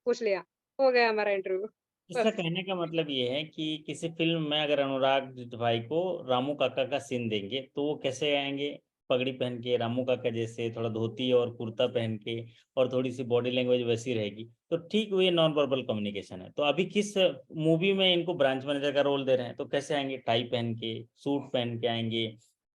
Speaker 2: पूछ लिया। हो गया हमारा इंटरव्यू।
Speaker 1: इसका
Speaker 2: बस।
Speaker 1: कहने का मतलब ये है कि किसी फिल्म में अगर अनुराग भाई को रामू काका का सीन देंगे तो वो कैसे आएंगे? पगड़ी पहन के, रामू काका जैसे, थोड़ा धोती और कुर्ता पहन के, और थोड़ी सी बॉडी लैंग्वेज वैसी रहेगी। तो ठीक वो ये नॉन वर्बल कम्युनिकेशन है। तो अभी किस मूवी में इनको ब्रांच मैनेजर का रोल दे रहे हैं, तो कैसे आएंगे? टाई पहन के, सूट पहन के आएंगे,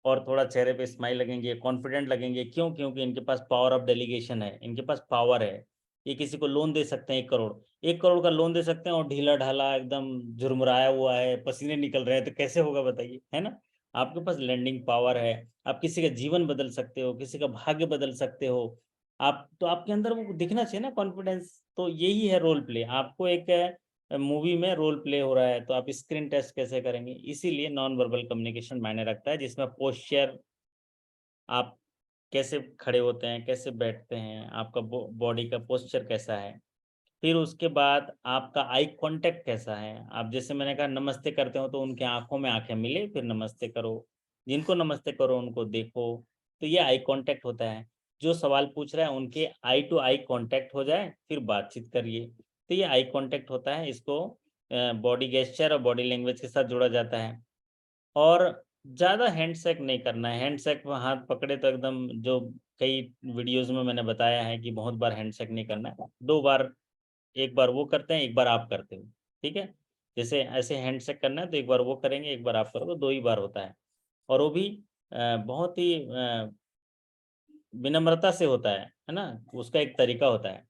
Speaker 1: और थोड़ा चेहरे पे स्माइल लगेंगे, कॉन्फिडेंट लगेंगे। क्यों? क्योंकि इनके पास पावर ऑफ डेलीगेशन है, इनके पास पावर है। ये किसी को लोन दे सकते हैं 1 करोड़, 1 करोड़ का लोन दे सकते हैं, और ढीला ढाला एकदम झुरमुराया हुआ है, पसीने निकल रहे हैं, तो कैसे होगा बताइए, है ना? आपके पास लैंडिंग पावर है। आप किसी का जीवन बदल सकते हो, किसी का भाग्य बदल सकते हो। आप तो आपके अंदर वो दिखना चाहिए ना, कॉन्फिडेंस। तो यही है रोल प्ले। आपको एक मूवी में रोल प्ले हो रहा है, तो आप स्क्रीन टेस्ट कैसे करेंगे? इसीलिए नॉन वर्बल कम्युनिकेशन मायने रखता है, जिसमें पोस्चर, आप कैसे खड़े होते हैं, कैसे बैठते हैं, आपका बॉडी का पोस्चर कैसा है। फिर उसके बाद आपका आई कांटेक्ट कैसा है। आप जैसे मैंने कहा नमस्ते करते हो तो उनके आंखों में आंखें मिले फिर नमस्ते करो, जिनको नमस्ते करो उनको देखो। तो ये आई कांटेक्ट होता है। जो सवाल पूछ रहा है उनके आई टू आई कांटेक्ट हो जाए फिर बातचीत करिए। तो ये आई कांटेक्ट होता है। इसको बॉडी गेस्चर और बॉडी लैंग्वेज के साथ जोड़ा जाता है। और ज़्यादा हैंडशेक नहीं करना है। हैंडशेक में हाथ पकड़े तो एकदम, जो कई वीडियोज़ में मैंने बताया है कि बहुत बार हैंडशेक नहीं करना है। 2 बार, एक बार वो करते हैं, एक बार आप करते हो, ठीक है? जैसे ऐसे हैंडशेक करना है तो एक बार वो करेंगे, एक बार आप करोगे, 2 ही बार होता है। और वो भी बहुत ही विनम्रता से होता है ना? उसका एक तरीका होता है।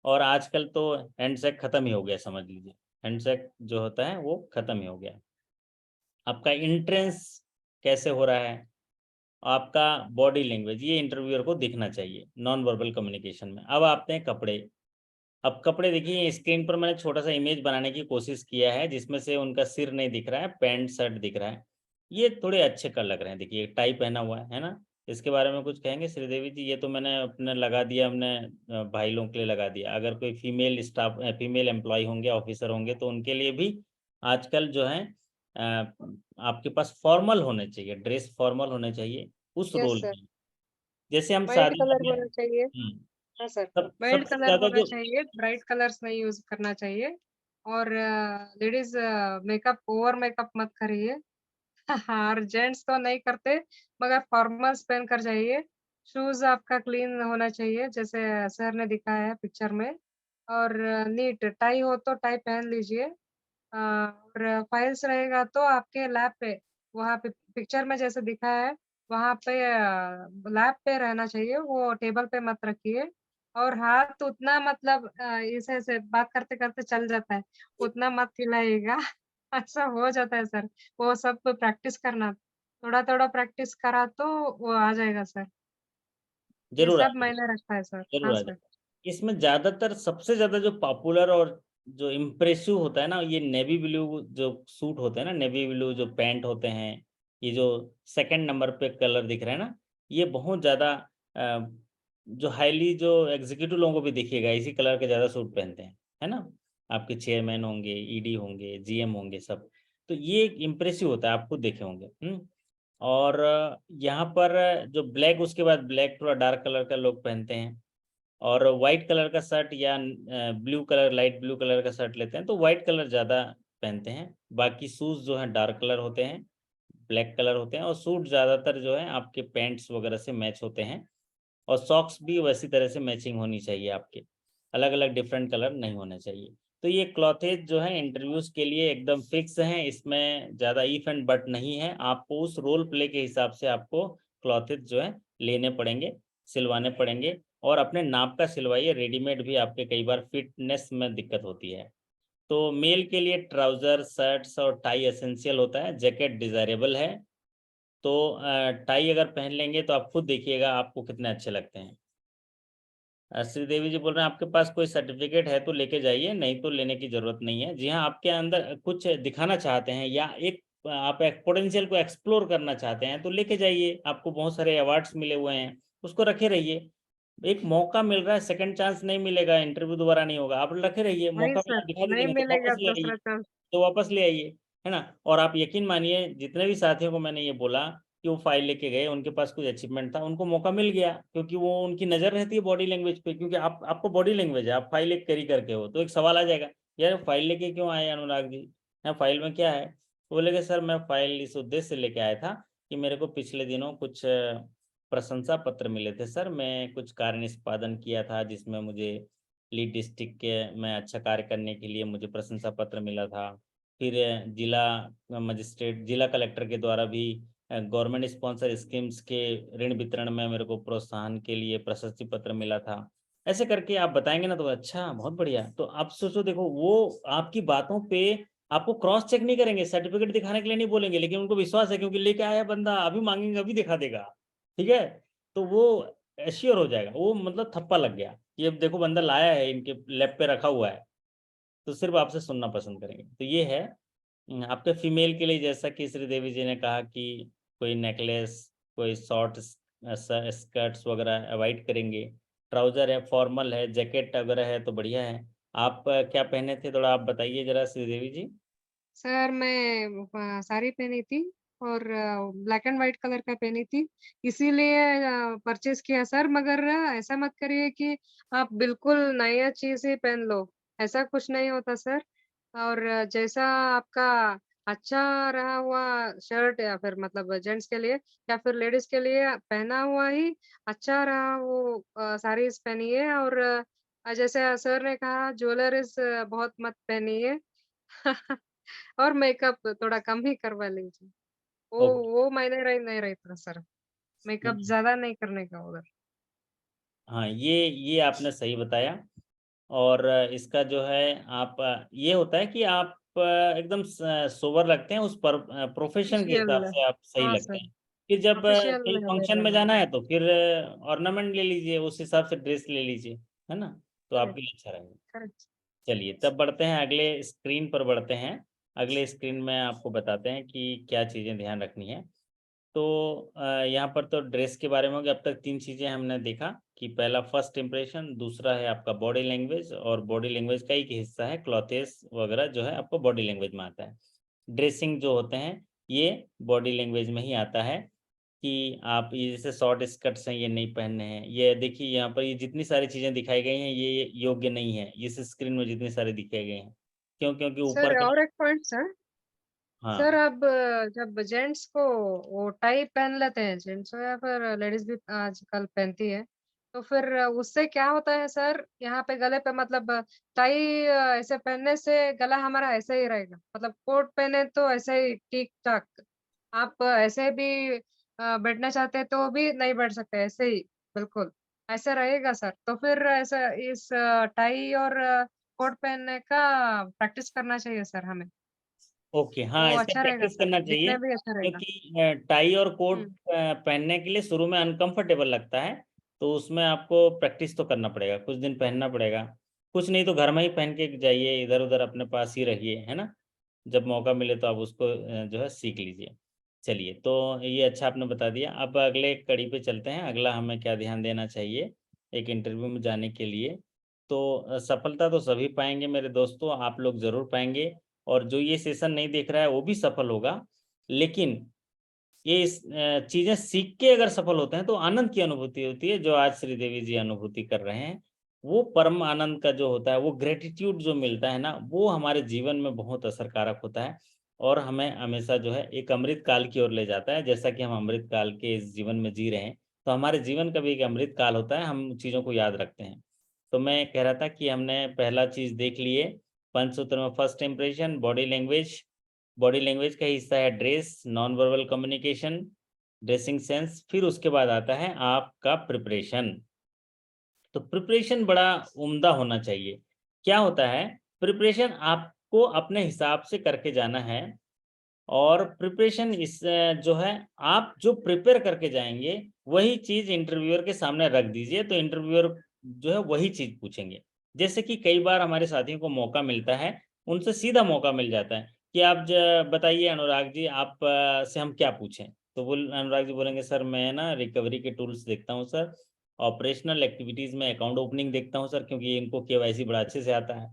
Speaker 1: और आजकल तो हैंडशेक खत्म ही हो गया, समझ लीजिए। हैंडशेक जो होता है वो खत्म ही हो गया। आपका एंट्रेंस कैसे हो रहा है, आपका बॉडी लैंग्वेज, ये इंटरव्यूअर को दिखना चाहिए नॉन वर्बल कम्युनिकेशन में। अब आते हैं कपड़े। अब कपड़े देखिए, स्क्रीन पर मैंने छोटा सा इमेज बनाने की कोशिश किया है, जिसमें से उनका सिर नहीं दिख रहा है, पैंट शर्ट दिख रहा है। ये थोड़े अच्छे कर लग रहे हैं। देखिए टाई पहना हुआ है ना? इसके बारे में कुछ कहेंगे श्रीदेवी जी? ये तो मैंने अपने लगा दिया, हमने भाई लोगों के लिए लगा दिया। अगर कोई फीमेल स्टाफ, फीमेल एम्प्लॉय होंगे, ऑफिसर होंगे, तो उनके लिए भी आजकल जो है आपके पास फॉर्मल होने चाहिए, ड्रेस फॉर्मल होने चाहिए उस
Speaker 2: यस
Speaker 1: रोल
Speaker 2: सर।
Speaker 1: की। जैसे हम
Speaker 2: वाइट
Speaker 1: शादी
Speaker 2: कलर
Speaker 1: में
Speaker 2: होना चाहिए। हाँ सर। वाइट
Speaker 1: सबसे
Speaker 2: कलर
Speaker 1: ज्यादा
Speaker 2: होना
Speaker 1: जो,
Speaker 2: चाहिए, ब्राइट कलर्स नहीं यूज़ करना चाहिए। और लेडीज़ मेकअप ओवर मेकअप मत करिए। और जेंट्स तो नहीं करते, मगर फॉर्मल्स पहन कर जाइए। शूज़ आपका क्लीन होना चाहिए, जैसे सर ने दिखाया है पिक्चर में। और नीट टाई हो तो टाई पहन लीजिए। और फाइल्स रहेगा तो आपके लैप पे, वहाँ पे पिक्चर में जैसे दिखाया है, वहाँ पे लैप पे रहना चाहिए, वो टेबल पे मत रखिए। और हाथ उतना मतलब ऐसे-ऐसे बात करते-करते चल जाता है, उतना मत हिलाइएगा। ऐसा हो जाता है सर, वो सब प्रैक्टिस करना। थोड़ा-थोड़ा प्रैक्टिस करा तो वो आ जाएगा सर। ये
Speaker 1: जरूर आ
Speaker 2: सब
Speaker 1: जाएगा,
Speaker 2: मायने रखता है सर।
Speaker 1: जरूर
Speaker 2: हाँ
Speaker 1: आ
Speaker 2: सर।
Speaker 1: जाएगा। इसमें ज्यादातर सबसे ज्यादा जो पॉपुलर और जो इम्प्रेसिव होता है ना, ये नेवी ब्लू जो सूट होते हैं ना, नेवी ब्लू जो पैंट होते हैं, ये जो सेकंड नंबर पे कलर दिख रहा है ना, ये बहुत ज्यादा जो हाईली, जो एग्जीक्यूटिव लोगों को भी देखिएगा इसी कलर के ज्यादा सूट पहनते हैं, है ना? आपके चेयरमैन होंगे, ईडी होंगे, जीएम होंगे, सब। तो ये एक इम्प्रेसिव होता है, आप खुद देखे होंगे। और यहाँ पर जो ब्लैक, उसके बाद ब्लैक थोड़ा डार्क कलर का लोग पहनते हैं। और वाइट कलर का शर्ट या blue colour, light blue colour का शर्ट लेते हैं, तो वाइट कलर ज़्यादा पहनते हैं। बाकी शूज़ जो हैं डार्क कलर होते हैं, ब्लैक कलर होते हैं। और सूट ज़्यादातर जो है आपके पैंट्स वगैरह से मैच होते हैं। और सॉक्स भी वैसी तरह से मैचिंग होनी चाहिए आपके, अलग अलग डिफरेंट कलर नहीं होने चाहिए। तो ये क्लॉथेज जो है इंटरव्यूज़ के लिए एकदम फिक्स हैं, इसमें ज़्यादा इफ एंड बट नहीं है। आपको उस रोल प्ले के हिसाब से आपको क्लॉथेज जो है लेने पड़ेंगे, सिलवाने पड़ेंगे। और अपने नाप का सिलवाइए, रेडीमेड भी आपके कई बार फिटनेस में दिक्कत होती है। तो मेल के लिए ट्राउज़र, शर्ट्स और टाई एसेंशियल होता है, जैकेट डिज़ायरेबल है। तो टाई अगर पहन लेंगे तो आप खुद देखिएगा आपको कितने अच्छे लगते हैं। श्रीदेवी जी बोल रहे हैं आपके पास कोई सर्टिफिकेट है तो लेके जाइए, नहीं तो लेने की ज़रूरत नहीं है। जी हाँ, आपके अंदर कुछ दिखाना चाहते हैं या एक आप एक पोटेंशियल को एक्सप्लोर करना चाहते हैं तो लेके जाइए। आपको बहुत सारे अवार्ड्स मिले हुए हैं, उसको रखे रहिए। एक मौका मिल रहा है, सेकंड चांस नहीं मिलेगा, इंटरव्यू दोबारा नहीं होगा, आप रखे रहिए,
Speaker 2: नहीं
Speaker 1: मौका मिला
Speaker 2: सर,
Speaker 1: दिखा
Speaker 2: नहीं
Speaker 1: दीजिए, तो
Speaker 2: मिलेगा
Speaker 1: वापस ले आइए,
Speaker 2: दूसरा चांस।
Speaker 1: तो वापस ले आइए, है ना। और आप यकीन मानिए, जितने भी साथियों को मैंने ये बोला कि वो फाइल लेके गए, उनके पास कुछ अचीवमेंट था, उनको मौका मिल गया, क्योंकि वो उनकी नजर रहती है बॉडी लैंग्वेज पे, क्योंकि आपको बॉडी लैंग्वेज है, आप फाइल एक कैरी करके हो, तो एक सवाल आ जाएगा, यार फाइल लेके क्यों आए अनुराग जी, है फाइल में क्या है। तो बोलेगे सर मैं फाइल इस उद्देश्य से लेके आया था कि मेरे को पिछले दिनों कुछ प्रशंसा पत्र मिले थे सर, मैं कुछ कार्य निष्पादन किया था जिसमें मुझे लीड डिस्ट्रिक्ट के में अच्छा कार्य करने के लिए मुझे प्रशंसा पत्र मिला था। फिर जिला मजिस्ट्रेट, जिला कलेक्टर के द्वारा भी गवर्नमेंट स्पॉन्सर स्कीम्स के ऋण वितरण में मेरे को प्रोत्साहन के लिए प्रशस्ति पत्र मिला था। ऐसे करके आप बताएंगे ना, तो अच्छा बहुत बढ़िया। तो आप सोचो, देखो वो आपकी बातों पे आपको क्रॉस चेक नहीं करेंगे, सर्टिफिकेट दिखाने के लिए नहीं बोलेंगे, लेकिन उनको विश्वास है, क्योंकि लेके आया बंदा, अभी मांगेंगे अभी दिखा देगा, ठीक है। तो वो एश्योर हो जाएगा, वो मतलब थप्पा लग गया, ये देखो बंदा लाया है, इनके लैब पे रखा हुआ है, तो सिर्फ आपसे सुनना पसंद करेंगे। तो ये है आपके फीमेल के लिए, जैसा कि श्रीदेवी जी ने कहा कि कोई नेकलेस, कोई शॉर्ट स्कर्ट्स वगैरह अवॉइड करेंगे, ट्राउजर है, फॉर्मल है, जैकेट वगैरह है तो बढ़िया है। आप क्या पहने थे, थोड़ा आप बताइए जरा श्रीदेवी जी।
Speaker 2: सर मैं साड़ी पहनी थी और ब्लैक एंड व्हाइट कलर का पहनी थी, इसीलिए परचेज किया सर। मगर ऐसा मत करिए कि आप बिल्कुल नया चीज ही पहन लो, ऐसा कुछ नहीं होता सर। और जैसा आपका अच्छा रहा हुआ शर्ट, या फिर मतलब जेंट्स के लिए या फिर लेडीज के लिए पहना हुआ ही अच्छा रहा, वो साड़ीज पहनिए। और जैसे सर ने कहा ज्वेलरीज बहुत मत पहनिए। और मेकअप थोड़ा कम ही करवा लीजिए। वो
Speaker 1: ओके।
Speaker 2: वो मायने नहीं रहता सर, मेकअप ज़्यादा नहीं करने का उधर।
Speaker 1: हाँ, ये आपने सही बताया। और इसका जो है आप ये होता है कि आप एकदम सोबर लगते हैं, उस पर प्रोफेशन के हिसाब
Speaker 2: ऑफ़िशियल,
Speaker 1: से आप सही
Speaker 2: हाँ
Speaker 1: लगते
Speaker 2: सर,
Speaker 1: हैं। कि जब
Speaker 2: ऑफ़िशियल
Speaker 1: कहीं
Speaker 2: में
Speaker 1: फंक्शन
Speaker 2: वेयर
Speaker 1: में जाना
Speaker 2: करना
Speaker 1: है
Speaker 2: है।
Speaker 1: तो फिर ऑर्नामेंट ले लीजिए, उस हिसाब से ड्रेस ले लीजिए, है ना, तो आपके
Speaker 2: करेक्ट,
Speaker 1: लिए अच्छा रहेगा।
Speaker 2: करेक्ट।
Speaker 1: चलिए तब बढ़ते हैं, अगले स्क्रीन पर बढ़ते हैं। अगले स्क्रीन में आपको बताते हैं कि क्या चीज़ें ध्यान रखनी है। तो यहाँ पर तो ड्रेस के बारे में हो गया। अब तक 3 चीज़ें हमने देखा कि पहला फर्स्ट इंप्रेशन, दूसरा है आपका बॉडी लैंग्वेज, और बॉडी लैंग्वेज का एक हिस्सा है क्लॉथेस वगैरह जो है आपको बॉडी लैंग्वेज में आता है। ड्रेसिंग जो होते हैं ये बॉडी लैंग्वेज में ही आता है, कि आप ये जैसे शॉर्ट स्कर्ट्स हैं ये नहीं पहनने हैं। ये देखिए यहाँ पर ये जितनी सारी चीज़ें दिखाई गई हैं ये योग्य नहीं है, इस स्क्रीन में जितनी सारी दिखाई गई हैं। क्यों? क्योंकि ऊपर
Speaker 2: सर
Speaker 1: का,
Speaker 2: और एक पॉइंट सर, सर
Speaker 1: हाँ,
Speaker 2: अब जब जेंट्स को वो टाई पहन लेते हैं, जेंट्स हो या फिर लेडीज भी आजकल पहनती है, तो फिर उससे क्या होता है सर, यहाँ पे गले पे मतलब टाई ऐसे पहनने से गला हमारा ऐसे ही रहेगा, मतलब कोट पहने तो ऐसे ही ठीक ठाक। आप ऐसे भी बैठना चाहते हैं तो भी नहीं बैठ सकते, ऐसे ही बिल्कुल ऐसे रहेगा सर। तो फिर ऐसा इस टाई और कोट पहनने का प्रैक्टिस करना चाहिए सर हमें।
Speaker 1: ओके, हाँ,
Speaker 2: वो
Speaker 1: ऐसे
Speaker 2: अच्छा रहेगा
Speaker 1: प्रैक्टिस
Speaker 2: सर,
Speaker 1: करना चाहिए,
Speaker 2: दिखने भी अच्छा रहेगा।
Speaker 1: क्योंकि टाई और कोट
Speaker 2: हुँ,
Speaker 1: पहनने के लिए शुरू में अनकंफर्टेबल लगता है, तो उसमें आपको प्रैक्टिस तो करना पड़ेगा, कुछ दिन पहनना पड़ेगा। कुछ नहीं तो घर में ही पहन के जाइए, इधर-उधर अपने पास ही रहिए, है ना? जब मौका मिले तो आप उसको जो है सीख लीजिए। चलिए, तो ये अच्छा आपने बता दिया। अब अगले कड़ी पे चलते हैं, अगला हमें क्या ध्यान देना चाहिए एक इंटरव्यू में जाने के लिए। तो सफलता तो सभी पाएँगे मेरे दोस्तों, आप लोग ज़रूर पाएँगे, और जो ये सेशन नहीं देख रहा है वो भी सफल होगा। लेकिन ये चीज़ें सीख के अगर सफल होते हैं तो आनंद की अनुभूति होती है, जो आज श्रीदेवी जी अनुभूति कर रहे हैं। वो परम आनंद का जो होता है, वो ग्रैटिट्यूड जो मिलता है ना, वो हमारे जीवन में बहुत असर कारक होता है, और हमें हमेशा जो है एक अमृत काल की ओर ले जाता है। जैसा कि हम अमृत काल के इस जीवन में जी रहे हैं, तो हमारे जीवन का भी एक अमृत काल होता है, हम चीज़ों को याद रखते हैं। तो मैं कह रहा था कि हमने पहला चीज़ देख लिए, पंचसूत्र में फर्स्ट इंप्रेशन, बॉडी लैंग्वेज का हिस्सा है dress, non verbal communication, dressing sense, फिर उसके बाद आता है आपका प्रिपरेशन। तो प्रिपरेशन बड़ा उम्दा होना चाहिए। क्या होता है, प्रिपरेशन आपको अपने हिसाब से करके जाना है, और प्रिपरेशन जो है, आप जो प्रिपेयर करके जाएँगे, वही चीज़ इंटरव्यूअर के सामने रख दीजिए, तो इंटरव्यूअर जो है वही चीज़ पूछेंगे। जैसे कि कई बार हमारे साथियों को मौका मिलता है, उनसे सीधा मौका मिल जाता है कि आप बताइए अनुराग जी, आप से हम क्या पूछें? तो अनुराग जी बोलेंगे, सर मैं ना रिकवरी के टूल्स देखता हूँ सर, ऑपरेशनल एक्टिविटीज़ में अकाउंट ओपनिंग देखता हूँ सर, क्योंकि इनको केवाईसी बड़ा अच्छे से आता है।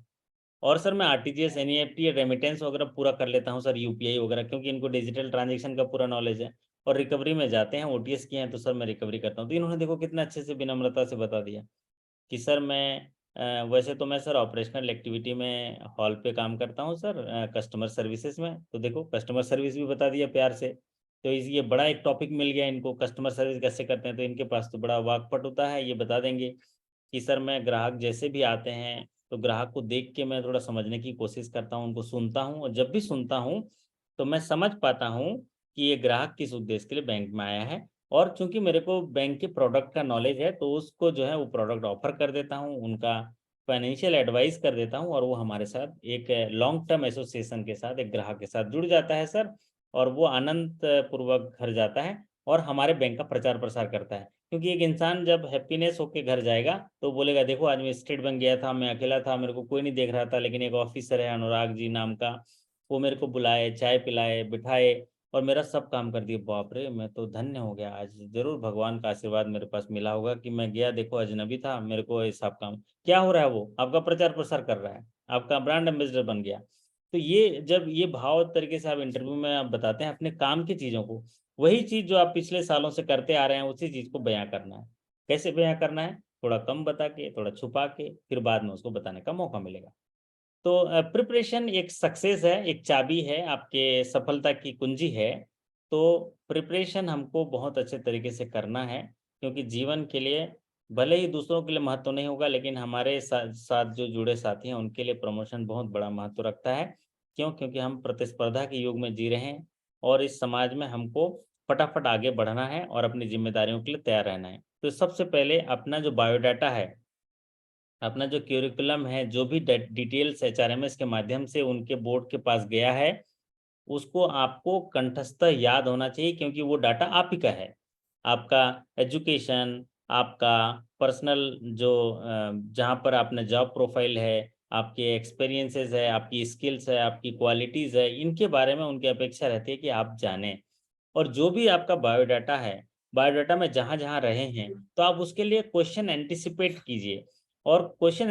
Speaker 1: और सर मैं आरटीजीएस, एनईएफटी, रेमिटेंस वगैरह पूरा कर लेता हूँ सर, यूपीआई वगैरह, क्योंकि इनको डिजिटल ट्रांजैक्शन का पूरा नॉलेज है। और रिकवरी में जाते हैं, ओटीएस किए हैं तो सर मैं रिकवरी करता हूँ। तो इन्होंने देखो कितना अच्छे से विनम्रता से बता दिया कि सर मैं वैसे तो मैं सर ऑपरेशनल एक्टिविटी में हॉल पे काम करता हूँ सर, कस्टमर सर्विसेज में। तो देखो कस्टमर सर्विस भी बता दिया प्यार से। तो ये बड़ा एक टॉपिक मिल गया इनको, कस्टमर सर्विस कैसे करते हैं। तो इनके पास तो बड़ा वाकपट होता है, ये बता देंगे कि सर मैं ग्राहक जैसे भी आते हैं तो ग्राहक को देख के मैं थोड़ा समझने की कोशिश करता हूँ, उनको सुनता हूँ, और जब भी सुनता हूँ तो मैं समझ पाता हूँ कि ये ग्राहक किस उद्देश्य के लिए बैंक में आया है। और चूंकि मेरे को बैंक के प्रोडक्ट का नॉलेज है तो उसको जो है वो प्रोडक्ट ऑफर कर देता हूँ, उनका फाइनेंशियल एडवाइस कर देता हूँ, और वो हमारे साथ एक लॉन्ग टर्म एसोसिएशन के साथ, एक ग्राहक के साथ जुड़ जाता है सर। और वो आनंद पूर्वक घर जाता है और हमारे बैंक का प्रचार प्रसार करता है। क्योंकि एक इंसान जब हैप्पीनेस होके घर जाएगा तो बोलेगा देखो आज मैं स्टेट बैंक गया था, मैं अकेला था, मेरे को कोई नहीं देख रहा था, लेकिन एक ऑफिसर है अनुराग जी नाम का, वो मेरे को बुलाए, चाय पिलाए, बिठाए और मेरा सब काम कर दिए। बाप रे, मैं तो धन्य हो गया आज, जरूर भगवान का आशीर्वाद मेरे पास मिला होगा कि मैं गया, देखो अजनबी था, मेरे को ये सब काम क्या हो रहा है, वो आपका प्रचार प्रसार कर रहा है, आपका ब्रांड एम्बेसडर बन गया। तो ये जब ये भाव तरीके से आप इंटरव्यू में आप बताते हैं अपने काम की चीज़ों को, वही चीज़ जो आप पिछले सालों से करते आ रहे हैं उसी चीज़ को बयां करना है। कैसे बयां करना है? थोड़ा कम बता के, थोड़ा छुपा के, फिर बाद में उसको बताने का मौका मिलेगा। तो प्रिपरेशन एक सक्सेस है, एक चाबी है, आपके सफलता की कुंजी है। तो प्रिपरेशन हमको बहुत अच्छे तरीके से करना है, क्योंकि जीवन के लिए भले ही दूसरों के लिए महत्व नहीं होगा, लेकिन हमारे साथ जो जुड़े साथी हैं उनके लिए प्रमोशन बहुत बड़ा महत्व रखता है। क्यों? क्योंकि हम प्रतिस्पर्धा के युग में जी रहे हैं और इस समाज में हमको फटाफट आगे बढ़ना है और अपनी जिम्मेदारियों के लिए तैयार रहना है। तो सबसे पहले अपना जो बायोडाटा है, अपना जो क्यूरिकुलम है, जो भी डिटेल्स एचआरएमएस के माध्यम से उनके बोर्ड के पास गया है, उसको आपको कंठस्थ याद होना चाहिए, क्योंकि वो डाटा आप ही का है। आपका एजुकेशन, आपका पर्सनल जो जहाँ पर आपने जॉब प्रोफाइल है, आपके एक्सपीरियंसेस है, आपकी स्किल्स है, आपकी क्वालिटीज़ है, इनके बारे में उनकी अपेक्षा रहती है कि आप जानें। और जो भी आपका बायोडाटा है, बायोडाटा में जहाँ-जहाँ रहे हैं, तो आप उसके लिए क्वेश्चन एंटिसिपेट कीजिए। और क्वेश्चन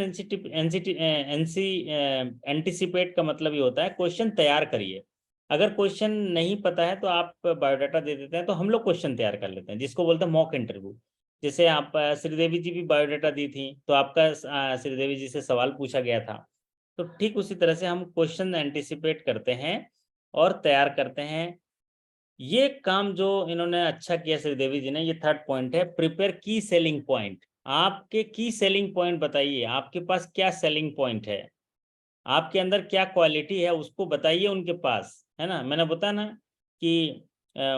Speaker 1: एंटिसिपेट का मतलब ये होता है क्वेश्चन तैयार करिए। अगर क्वेश्चन नहीं पता है तो आप बायोडाटा दे देते हैं, तो हम लोग क्वेश्चन तैयार कर लेते हैं, जिसको बोलते हैं मॉक इंटरव्यू। जैसे आप श्रीदेवी जी भी बायोडाटा दी थी, तो आपका श्रीदेवी जी से सवाल पूछा गया था। तो ठीक उसी तरह से हम क्वेश्चन एंटिसिपेट करते हैं और तैयार करते हैं। ये काम जो इन्होंने अच्छा किया श्रीदेवी जी ने, ये थर्ड पॉइंट है, प्रिपेयर की सेलिंग पॉइंट। आपके की सेलिंग पॉइंट बताइए, आपके पास क्या सेलिंग पॉइंट है, आपके अंदर क्या क्वालिटी है, उसको बताइए उनके पास, है ना। मैंने बताया ना कि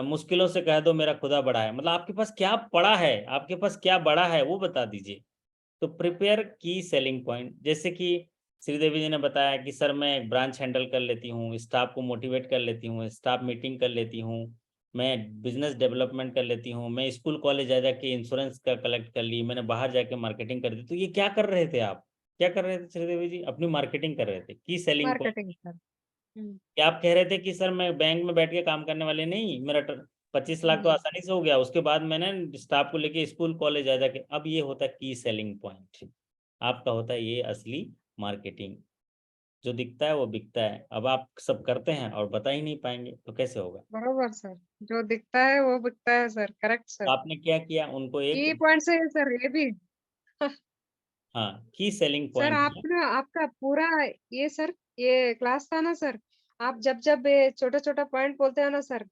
Speaker 1: मुश्किलों से कह दो मेरा खुदा बड़ा है, मतलब आपके पास क्या पड़ा है, आपके पास क्या बड़ा है वो बता दीजिए। तो प्रिपेयर की सेलिंग पॉइंट, जैसे कि श्रीदेवी जी ने बताया कि सर मैं एक ब्रांच हैंडल कर लेती हूँ, स्टाफ को मोटिवेट कर लेती हूँ, स्टाफ मीटिंग कर लेती हूँ, मैं बिजनेस डेवलपमेंट कर लेती हूँ, मैं स्कूल कॉलेज जा जाके इंश्योरेंस का कलेक्ट कर ली, मैंने बाहर जाके मार्केटिंग कर दी। तो ये क्या कर रहे थे आप, क्या कर रहे थे श्रीदेवी जी? अपनी मार्केटिंग कर रहे थे, की सेलिंग पॉइंट।
Speaker 2: Marketing sir.
Speaker 1: क्या आप कह रहे थे कि सर मैं बैंक में बैठ के काम करने वाले नहीं, मेरा 25 लाख तो आसानी से हो गया, उसके बाद मैंने स्टाफ को लेके स्कूल कॉलेज जा जाके। अब ये होता है की सेलिंग पॉइंट, आपका होता है ये असली मार्केटिंग। जो दिखता है वो बिकता है। अब आप सब करते हैं और बता ही नहीं पाएंगे तो कैसे होगा।
Speaker 2: बरोबर सर। जो दिखता है वो बिकता है सर, करेक्ट
Speaker 1: तो
Speaker 2: सर।
Speaker 1: आपने क्या किया, उनको एक,
Speaker 2: की पॉइंट से है सर ये भी।
Speaker 1: हाँ, की सेलिंग
Speaker 2: सर
Speaker 1: पॉइंट है।
Speaker 2: आपने आपका पूरा ये सर, ये क्लास था ना सर, आप जब ये छोटा-छोटा पॉइंट बोलते हैं ना सर,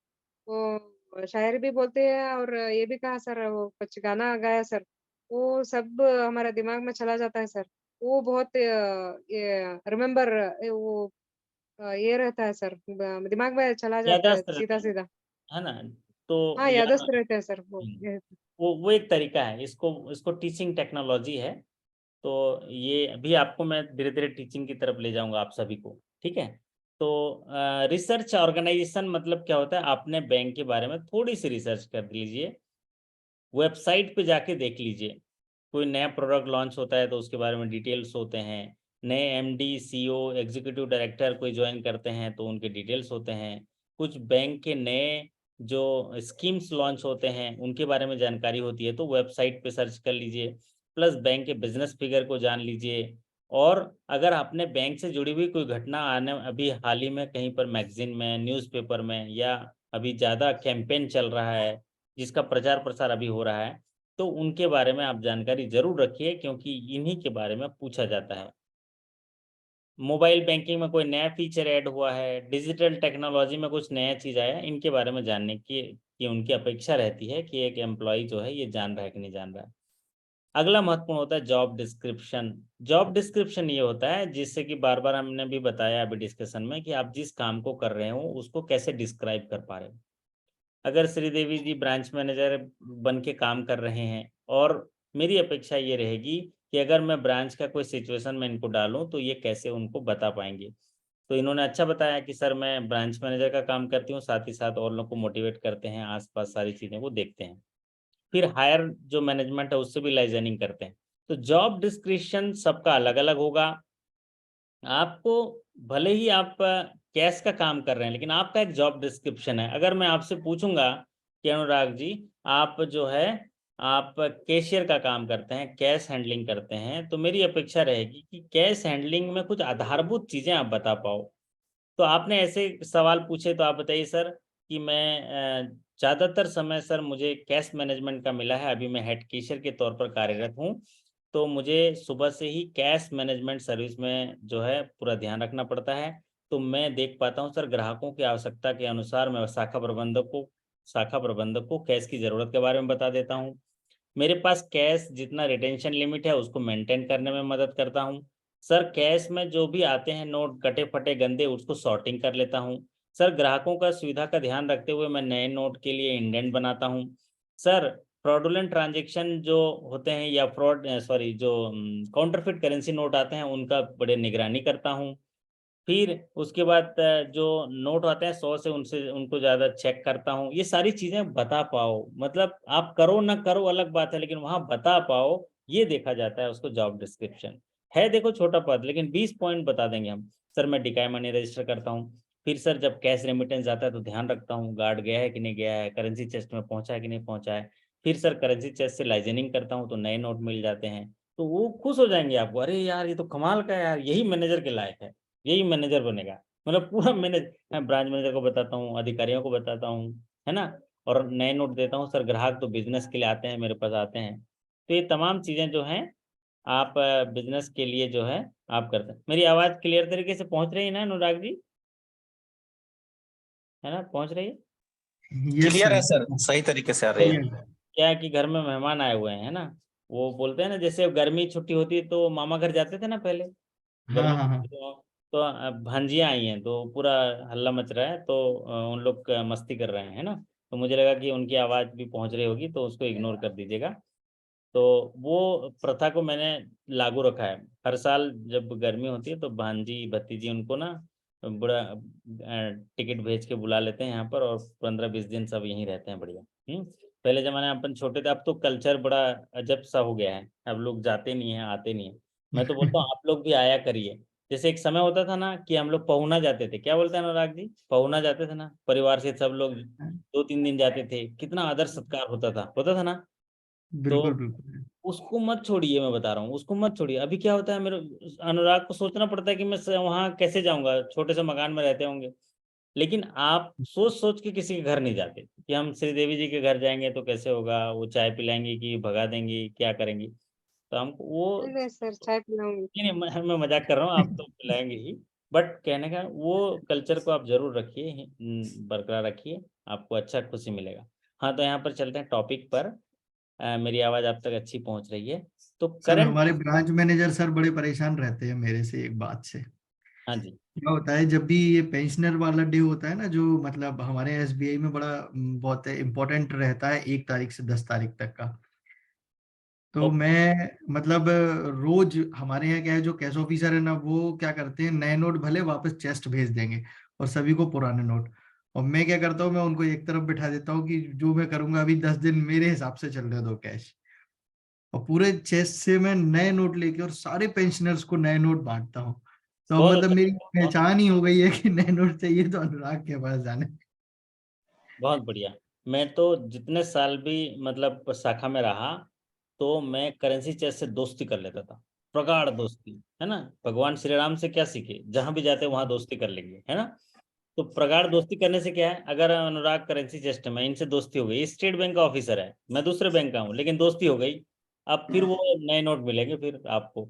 Speaker 2: वो शायरी भी बोलते हैं और ये भी कहा सर, वो कुछ गाना गाया सर, वो सब हमारे दिमाग में चला जाता है सर। वो बहुत ये रिमेंबर वो ये रहता है सर, दिमाग में चला जाता है
Speaker 1: याददाश्त रहता
Speaker 2: सीधा-सीधा।
Speaker 1: है ना, तो
Speaker 2: हाँ,
Speaker 1: याद।
Speaker 2: याददाश्त रहता है सर वो।
Speaker 1: हम्म,
Speaker 2: ये
Speaker 1: वो एक तरीका है, इसको इसको टीचिंग टेक्नोलॉजी है। तो ये अभी आपको मैं धीरे धीरे टीचिंग की तरफ ले जाऊंगा आप सभी को, ठीक है। तो रिसर्च ऑर्गेनाइजेशन मतलब क्या होता है, आपने बैंक के बारे में थोड़ी सी रिसर्च कर लीजिए, वेबसाइट पे जाके देख लीजिए। कोई नया प्रोडक्ट लॉन्च होता है तो उसके बारे में डिटेल्स होते हैं, नए एमडी, सीईओ, एग्जीक्यूटिव डायरेक्टर कोई ज्वाइन करते हैं तो उनके डिटेल्स होते हैं। कुछ बैंक के नए जो स्कीम्स लॉन्च होते हैं उनके बारे में जानकारी होती है तो वेबसाइट पे सर्च कर लीजिए, प्लस बैंक के बिजनेस फिगर को जान लीजिए। और अगर अपने बैंक से जुड़ी हुई कोई घटना आने अभी हाल ही में कहीं पर मैगजीन में, न्यूज़पेपर में, या अभी ज़्यादा कैंपेन चल रहा है जिसका प्रचार प्रसार अभी हो रहा है, तो उनके बारे में आप जानकारी ज़रूर रखिए, क्योंकि इन्हीं के बारे में पूछा जाता है। मोबाइल बैंकिंग में कोई नया फीचर ऐड हुआ है, डिजिटल टेक्नोलॉजी में कुछ नया चीज़ आया है, इनके बारे में जानने की उनकी अपेक्षा रहती है कि एक एम्प्लॉय जो है ये जान रहा है कि नहीं जान रहा है। अगला महत्वपूर्ण होता है जॉब डिस्क्रिप्शन। जॉब डिस्क्रिप्शन ये होता है जिससे कि बार-बार हमने भी बताया अभी डिस्कशन में कि आप जिस काम को कर रहे हो उसको कैसे डिस्क्राइब कर पा रहे हो। अगर श्रीदेवी जी ब्रांच मैनेजर बन के काम कर रहे हैं और मेरी अपेक्षा ये रहेगी कि अगर मैं ब्रांच का कोई सिचुएशन में इनको डालूँ तो ये कैसे उनको बता पाएँगे। तो इन्होंने अच्छा बताया कि सर मैं ब्रांच मैनेजर का काम करती हूँ, साथ ही साथ और लोगों को मोटिवेट करते हैं, आस-पास सारी चीज़ें वो देखते हैं। फिर हायर जो मैनेजमेंट है उससे भी लाइज़निंग करते हैं। तो जॉब डिस्क्रिप्शन सबका अलग-अलग होगा। आपको भले ही आप कैश का काम कर रहे हैं, लेकिन आपका एक जॉब डिस्क्रिप्शन है। अगर मैं आपसे पूछूँगा कि अनुराग जी, आप जो है आप कैशियर का काम करते हैं, कैश हैंडलिंग करते हैं, तो मेरी अपेक्षा रहेगी कि कैश हैंडलिंग में कुछ आधारभूत चीज़ें आप बता पाओ। तो आपने ऐसे सवाल पूछे तो आप बताइए सर कि मैं ज़्यादातर समय सर मुझे कैश मैनेजमेंट का मिला है, अभी मैं हेड कैशियर के तौर पर कार्यरत हूँ। तो मुझे सुबह से ही कैश मैनेजमेंट सर्विस में जो है पूरा ध्यान रखना पड़ता है। तो मैं देख पाता हूँ सर ग्राहकों की आवश्यकता के अनुसार मैं शाखा प्रबंधक को कैश की ज़रूरत के बारे में बता देता हूँ। मेरे पास कैश जितना रिटेंशन लिमिट है उसको मेंटेन करने में मदद करता हूँ। सर कैश में जो भी आते हैं नोट कटे-फटे गंदे उसको सॉर्टिंग कर लेता हूँ। सर ग्राहकों का सुविधा का ध्यान रखते हुए मैं नए नोट के लिए इंडेंट बनाता हूँ। सर फ्रॉडुलेंट ट्रांज़ैक्शन जो होते हैं या जो काउंटरफिट करेंसी नोट आते हैं उनका बड़े निगरानी करता हूँ। फिर उसके बाद जो नोट आते हैं 100 से उनसे उनको ज़्यादा चेक करता हूँ। ये सारी चीज़ें बता पाओ, मतलब आप करो ना करो अलग बात है, लेकिन वहाँ बता पाओ, ये देखा जाता है उसको जॉब डिस्क्रिप्शन। है देखो छोटा पद, लेकिन 20 पॉइंट बता देंगे हम। सर मैं डिकाई मनी रजिस्टर करता हूँ। फिर सर जब कैश रेमिटेंस आता है तो ध्यान रखता हूँ, गार्ड गया है कि नहीं गया है, करेंसी चेस्ट में पहुँचा है कि नहीं पहुँचा है। फिर सर करेंसी चेस्ट से लाइज़निंग करता हूँ तो नए नोट मिल जाते हैं। तो वो खुश हो जाएँगे आपको, अरे यार ये तो कमाल का है यार, यही मैनेजर के लायक है। यही मैनेजर बनेगा। मतलब पूरा मैं ब्रांच मैनेजर को बताता हूँ, अधिकारियों को बताता हूँ, है ना? और नए नोट देता हूँ, सर ग्राहक तो बिज़नेस के लिए आते हैं, मेरे पास आते हैं। तो ये तमाम चीज़ें जो हैं, आप बिज़नेस के लिए जो है, आप करते हैं। मेरी आवाज़ क्लियर तरीके से पहुँच रही है ना अनुराग जी? है ना? पहुँच रही है?
Speaker 5: Yes
Speaker 4: clear
Speaker 5: sir.
Speaker 4: है सर, सही तरीके से आ रही है।
Speaker 1: क्या है कि घर में मेहमान आए हुए हैं, है ना? वो बोलते हैं ना जैसे गर्मी छुट्टी होती है तो मामा घर जाते थे ना पहले,
Speaker 5: हाँ
Speaker 1: गर्मी
Speaker 5: हाँ हाँ।
Speaker 1: तो भांजियाँ आई हैं तो पूरा हल्ला मच रहा है तो उन लोग मस्ती कर रहे हैं, है ना? तो मुझे लगा कि उनकी आवाज़ भी पहुँच रही होगी तो उसको इग्नोर कर दीजिएगा। तो वो प्रथा को मैंने लागू रखा है। हर साल जब गर्मी होती है तो भांजी-भतीजी उनको ना बड़ा टिकट भेज के बुला लेते हैं यहाँ पर और 15-20 दिन सब यहीं रहते हैं बढ़िया। पहले ज़माने में अपन छोटे थे, अब तो कल्चर बड़ा अजब-सा हो गया है। अब लोग जाते नहीं हैं, आते नहीं हैं। मैं तो बोलता हूँ आप लोग भी आया करिए। जैसे एक समय होता था ना कि हम लोग पहुना जाते थे। क्या बोलते हैं अनुराग जी? पहुना जाते थे ना, परिवार से सब लोग 2-3 दिन जाते थे। कितना आदर-सत्कार होता था ना? तो
Speaker 5: बिल्कुल बिल्कुल।
Speaker 1: उसको मत छोड़िए, मैं बता रहा हूँ, उसको मत छोड़िए। अभी क्या होता है मेरे अनुराग को सोचना पड़ता है कि मैं वहाँ कैसे जाऊँगा, छोटे से मकान में रहते होंगे। लेकिन आप सोच-सोच के किसी के घर नहीं जाते कि हम श्रीदेवी जी के घर जाएँगे तो कैसे होगा, वो चाय पिलाएँगी कि भगा देंगी, क्या करेंगी? तो हमको वो
Speaker 2: नहीं, नहीं सर, चाय पिलाऊँगी।
Speaker 1: नहीं, नहीं मैं मज़ाक कर रहा हूँ, आप तो पिलाएँगे ही। बट कहने का वो कल्चर को आप ज़रूर रखिए बरकरार रखिए, आपको अच्छा खुशी मिलेगा। हाँ, तो यहाँ पर चलते हैं टॉपिक पर। मेरी आवाज़ आप तक अच्छी पहुँच रही है। तो
Speaker 5: सर
Speaker 1: करंट
Speaker 5: हमारे ब्रांच मैनेजर सर बड़े परेशान रहते हैं मेरे से एक बात से।
Speaker 1: हाँ जी,
Speaker 5: क्या होता है जब भी ये पेंशनर वाला डे होता है ना, जो मतलब हमारे एसबीआई में बड़ा बहुत इम्पोर्टेंट रहता है, 1 तारीख से 10 तारीख तक का। तो
Speaker 1: ओके,
Speaker 5: मैं मतलब रोज हमारे यहाँ क्या है, जो कैश ऑफिसर है ना, वो क्या करते हैं, नए नोट भले वापस चेस्ट भेज देंगे और सभी को पुराने नोट। और मैं क्या करता हूँ, मैं उनको एक तरफ बिठा देता हूँ कि जो मैं करूंगा अभी 10 दिन मेरे हिसाब से चलने दो कैश। और पूरे चेस्ट से मैं नए नोट लेके और सारे पेंशनर्स को नए नोट बांटता हूँ। तो अब
Speaker 1: बहुत
Speaker 5: मतलब
Speaker 1: अच्छा
Speaker 5: मेरी
Speaker 1: बहुत
Speaker 5: पहचान ही हो गई है कि नए नोट चाहिए तो अनुराग के पास जाने।
Speaker 1: बहुत बढ़िया। मैं तो जितने साल भी मतलब शाखा में रहा, तो मैं करेंसी चेस से दोस्ती कर लेता था, प्रगाढ़ दोस्ती, है ना। भगवान श्री राम से क्या सीखे, जहां भी जाते वहां दोस्ती कर लेंगे, है ना। तो प्रगाढ़ दोस्ती करने से क्या है, अगर अनुराग करेंसी चेस्ट में, इनसे दोस्ती हो गई, स्टेट बैंक का ऑफिसर है, मैं दूसरे बैंक का हूँ, लेकिन दोस्ती हो गई, अब फिर वो नए नोट मिलेंगे फिर आपको।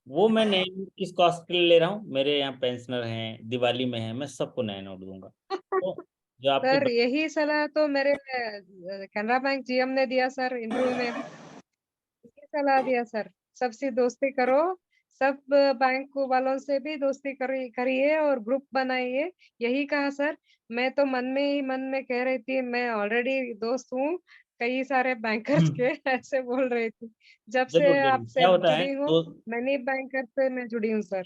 Speaker 1: वो मैं नए नोट किस कॉस्ट के लिए ले रहा हूँ, मेरे यहाँ पेंशनर हैं, दिवाली में है, मैं सबको नए नोट दूंगा। तो जो आपके
Speaker 2: सर यही सलाह तो मेरे कैनरा बैंक जीएम ने दिया सर इंटरव्यू में, यही सलाह दिया सर, सबसे दोस्ती करो, सब बैंक वालों से भी दोस्ती करिए और ग्रुप बनाइए, यही कहा सर। मैं तो मन में ही मन में कह रही थी, मैं ऑलरेडी दोस्त हूँ कई सारे बैंकर्स के, ऐसे बोल रही थी। जब
Speaker 1: जरूर
Speaker 2: से
Speaker 1: जरूर
Speaker 2: आपसे
Speaker 1: क्या होता है
Speaker 2: जुड़ी हूँ,
Speaker 1: तो
Speaker 2: मैनी बैंकर से मैं जुड़ी हूँ सर।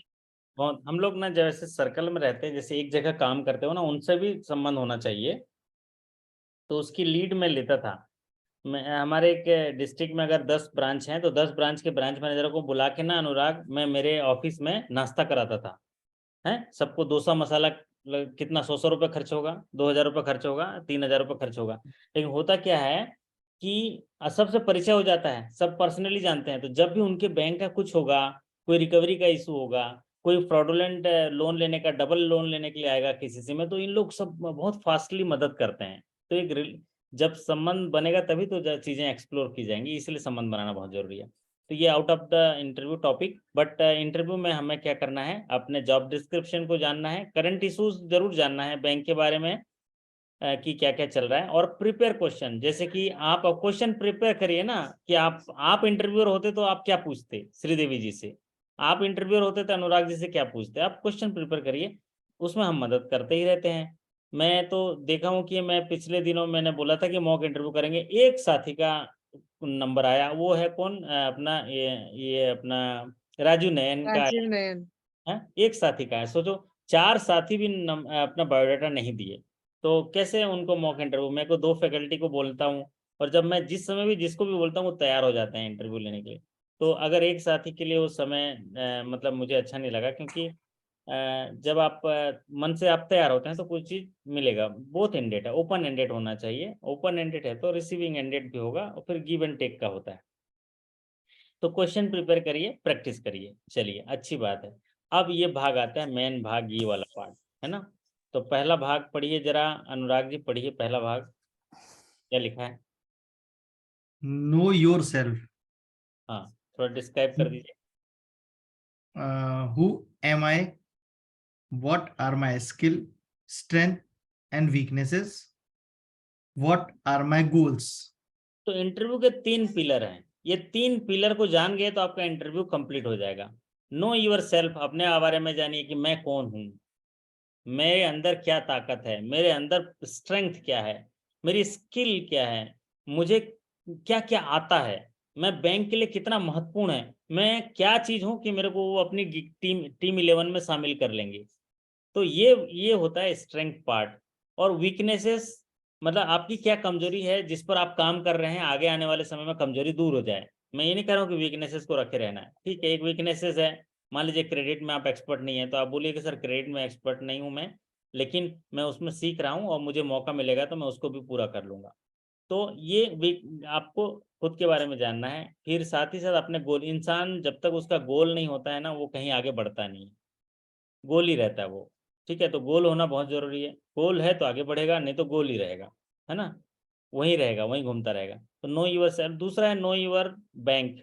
Speaker 1: बहुत, हम लोग ना जैसे सर्कल में रहते हैं, जैसे एक जगह काम करते हो ना, उनसे भी संबंध होना चाहिए। तो उसकी लीड मैं लेता था। मैं हमारे एक डिस्ट्रिक्ट में अगर 10 ब्रांच हैं, तो 10 ब्रांच के ब्रांच मैनेजर को बुला के ना अनुराग, मैं मेरे ऑफिस में नाश्ता कराता था। है, सबको डोसा मसाला कितना, 100 रुपये खर्च होगा, 2000 रुपये खर्च होगा, 3000 रुपये खर्च होगा। लेकिन होता क्या है कि सबसे परिचय हो जाता है, सब पर्सनली जानते हैं, तो जब भी उनके बैंक का कुछ होगा, कोई रिकवरी का इशू होगा, कोई फ्रॉडुलेंट लोन लेने का, डबल लोन लेने के लिए आएगा किसी से में, तो इन लोग सब बहुत फास्टली मदद करते हैं। तो जब संबंध बनेगा तभी तो चीजें एक्सप्लोर की जाएंगी, इसलिए संबंध बनाना बहुत जरूरी है। तो ये out of the interview topic, but interview में हमें क्या करना है, अपने जॉब डिस्क्रिप्शन को जानना है, करंट इश्यूज जरूर जानना है बैंक के बारे में, कि क्या क्या चल रहा है, और प्रिपेयर क्वेश्चन, जैसे कि आप क्वेश्चन प्रिपेयर करिए ना, कि आप इंटरव्यूअर होते तो आप क्या पूछते श्रीदेवी जी से, आप इंटरव्यूअर होते तो अनुराग जी से क्या पूछते, आप क्वेश्चन प्रिपेयर करिए, उसमें हम मदद करते ही रहते हैं। मैं तो देखा हूँ कि मैं पिछले दिनों मैंने बोला था कि मॉक इंटरव्यू करेंगे, एक साथी का नंबर आया, वो है कौन, अपना ये अपना राजू नयन का
Speaker 2: राजीव नयन।
Speaker 1: है, एक साथी का है, सोचो 4 साथी भी अपना बायोडाटा नहीं दिए, तो कैसे उनको मॉक इंटरव्यू, मैं को 2 फैकल्टी को बोलता हूँ, और जब मैं जिस समय भी जिसको भी बोलता हूँ वो तैयार हो जाते हैं इंटरव्यू लेने के लिए। तो अगर एक साथी के लिए वो समय मतलब मुझे अच्छा नहीं लगा, क्योंकि जब आप मन से आप तैयार होते हैं तो कुछ चीज मिलेगा, बोथ एंडेड है, ओपन एंडेड होना चाहिए, ओपन एंडेड है तो रिसीविंग एंडेड भी होगा, और फिर गिव एंड टेक का होता है। तो क्वेश्चन प्रिपेयर करिए, प्रैक्टिस करिए, चलिए अच्छी बात है। अब ये भाग आता है मेन भाग, ये वाला पार्ट, है ना। तो पहला भाग पढ़िए जरा, अनुराग जी पढ़िए पहला भाग, क्या लिखा है।
Speaker 5: Know your self.
Speaker 1: हाँ, थोड़ा डिस्क्राइब कर दीजिए।
Speaker 5: Who am I, what are my skill, strength and weaknesses, what are my goals.
Speaker 1: तो इंटरव्यू के 3 पिलर हैं, ये 3 पिलर को जान गए तो आपका इंटरव्यू कंप्लीट हो जाएगा। नो यूर सेल्फ, अपने बारे में जानिए कि मैं कौन हूँ, मेरे अंदर क्या ताकत है, मेरे अंदर स्ट्रेंथ क्या है, मेरी स्किल क्या है, मुझे क्या क्या आता है, मैं बैंक के लिए कितना महत्वपूर्ण है, मैं क्या चीज हूं कि मेरे को वो अपनी टीम 11 में शामिल कर लेंगे। तो ये होता है स्ट्रेंथ पार्ट। और वीकनेसेस मतलब आपकी क्या कमजोरी है जिस पर आप काम कर रहे हैं, आगे आने वाले समय में कमजोरी दूर हो जाए। मैं ये नहीं कह रहा हूँ कि वीकनेसेस को रखे रहना है, ठीक है, एक वीकनेसेस है, मान लीजिए क्रेडिट में आप एक्सपर्ट नहीं है, तो आप बोलिए कि सर क्रेडिट में एक्सपर्ट नहीं हूं मैं, लेकिन मैं उसमें सीख रहा हूँ और मुझे मौका मिलेगा तो मैं उसको भी पूरा कर लूंगा। तो ये आपको खुद के बारे में जानना है। फिर साथ ही साथ अपने गोल, इंसान जब तक उसका गोल नहीं होता है ना, वो कहीं आगे बढ़ता नहीं है, गोल ही रहता है वो, ठीक है। तो गोल होना बहुत जरूरी है, गोल है तो आगे बढ़ेगा, नहीं तो गोल ही रहेगा, है ना, वहीं रहेगा, वहीं घूमता रहेगा। तो नो यूर सेल्फ। दूसरा है नो यूर बैंक।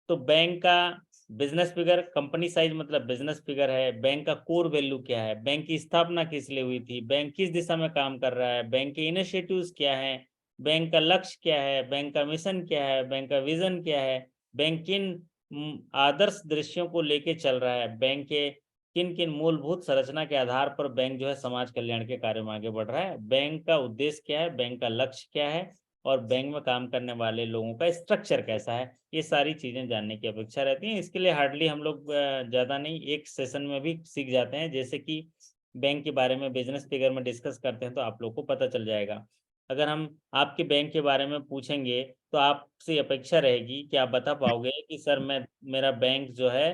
Speaker 1: तो बैंक का बिजनेस फिगर, कंपनी साइज मतलब बिजनेस फिगर है, बैंक का कोर वैल्यू क्या है, बैंक की स्थापना किस लिए हुई थी, बैंक किस दिशा में काम कर रहा है, बैंक के इनिशिएटिव्स क्या है, बैंक का लक्ष्य क्या है, बैंक का मिशन क्या है, बैंक का विजन क्या है, बैंक किन आदर्श दृश्यों को लेके चल रहा है, बैंक के किन किन मूलभूत संरचना के आधार पर बैंक जो है समाज कल्याण के कार्य में आगे बढ़ रहा है, बैंक का उद्देश्य क्या है, बैंक का लक्ष्य क्या है, और बैंक में काम करने वाले लोगों का स्ट्रक्चर कैसा है, ये सारी चीजें जानने की अपेक्षा रहती है। इसके लिए हार्डली हम लोग ज़्यादा नहीं, एक सेशन में भी सीख जाते हैं, जैसे कि बैंक के बारे में बिजनेस फिगर में डिस्कस करते हैं तो आप लोग को पता चल जाएगा। अगर हम आपके बैंक के बारे में पूछेंगे तो आपसे अपेक्षा रहेगी कि आप बता पाओगे कि सर मेरा बैंक जो है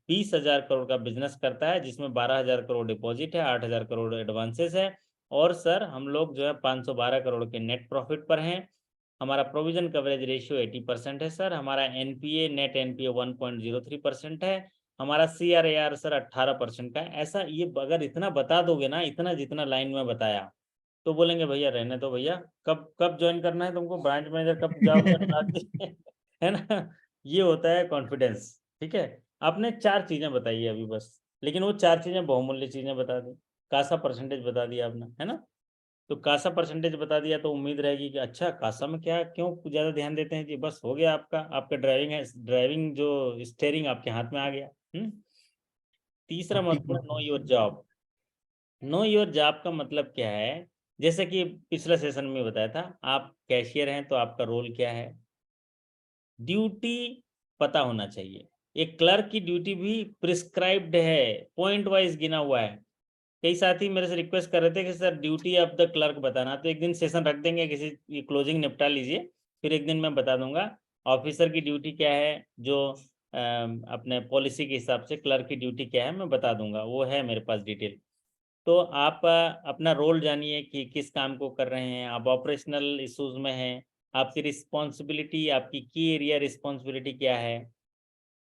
Speaker 1: 20,000 करोड़ का बिजनेस करता है, जिसमें 12,000 करोड़ डिपॉजिट है, 8,000 करोड़ एडवांसेस है, और सर हम लोग जो है 512 करोड़ के नेट प्रॉफिट पर हैं। हमारा प्रोविजन कवरेज रेशियो 80% है सर। हमारा एनपीए नेट एनपीए 1.03% है। हमारा CRAR सर 18% का है। ऐसा ये अगर इतना बता दोगे ना, इतना जितना लाइन में बताया, तो बोलेंगे भैया रहने दो भैया, कब ज्वाइन करना है तुमको, ब्रांच मैनेजर कब जाओगे है ना। ये होता है कॉन्फिडेंस। ठीक है, आपने 4 चीजें बताई है अभी बस, लेकिन वो 4 चीजें बहुमूल्य चीजें बता दी। कासा परसेंटेज बता दिया आपने, है ना। तो कासा परसेंटेज बता दिया तो उम्मीद रहेगी कि अच्छा कासा में क्या, क्यों ज्यादा ध्यान देते हैं जी, बस हो गया आपका, आपका ड्राइविंग है, ड्राइविंग जो स्टीयरिंग आपके हाथ में आ गया। तीसरा महत्वपूर्ण, know your job. Know your job का मतलब क्या है, जैसे कि पिछले सेशन में बताया था, आप कैशियर हैं तो आपका रोल क्या है, ड्यूटी पता होना चाहिए। एक क्लर्क की ड्यूटी भी प्रिस्क्राइब्ड है, पॉइंट वाइज गिना हुआ है। कई साथी मेरे से रिक्वेस्ट कर रहे थे कि sir duty of the clerk बताना, तो एक दिन सेशन रख देंगे, किसी क्लोजिंग निपटा लीजिए, फिर एक दिन मैं बता दूंगा ऑफिसर की ड्यूटी क्या है, जो अपने पॉलिसी के हिसाब से क्लर्क की ड्यूटी क्या है मैं बता दूंगा, वो है मेरे पास डिटेल। तो आप अपना रोल जानिए कि किस काम को कर रहे हैं, आप ऑपरेशनल इश्यूज में हैं, आपकी रिस्पॉन्सिबिलिटी, आपकी की एरिया रिस्पॉन्सिबिलिटी क्या है,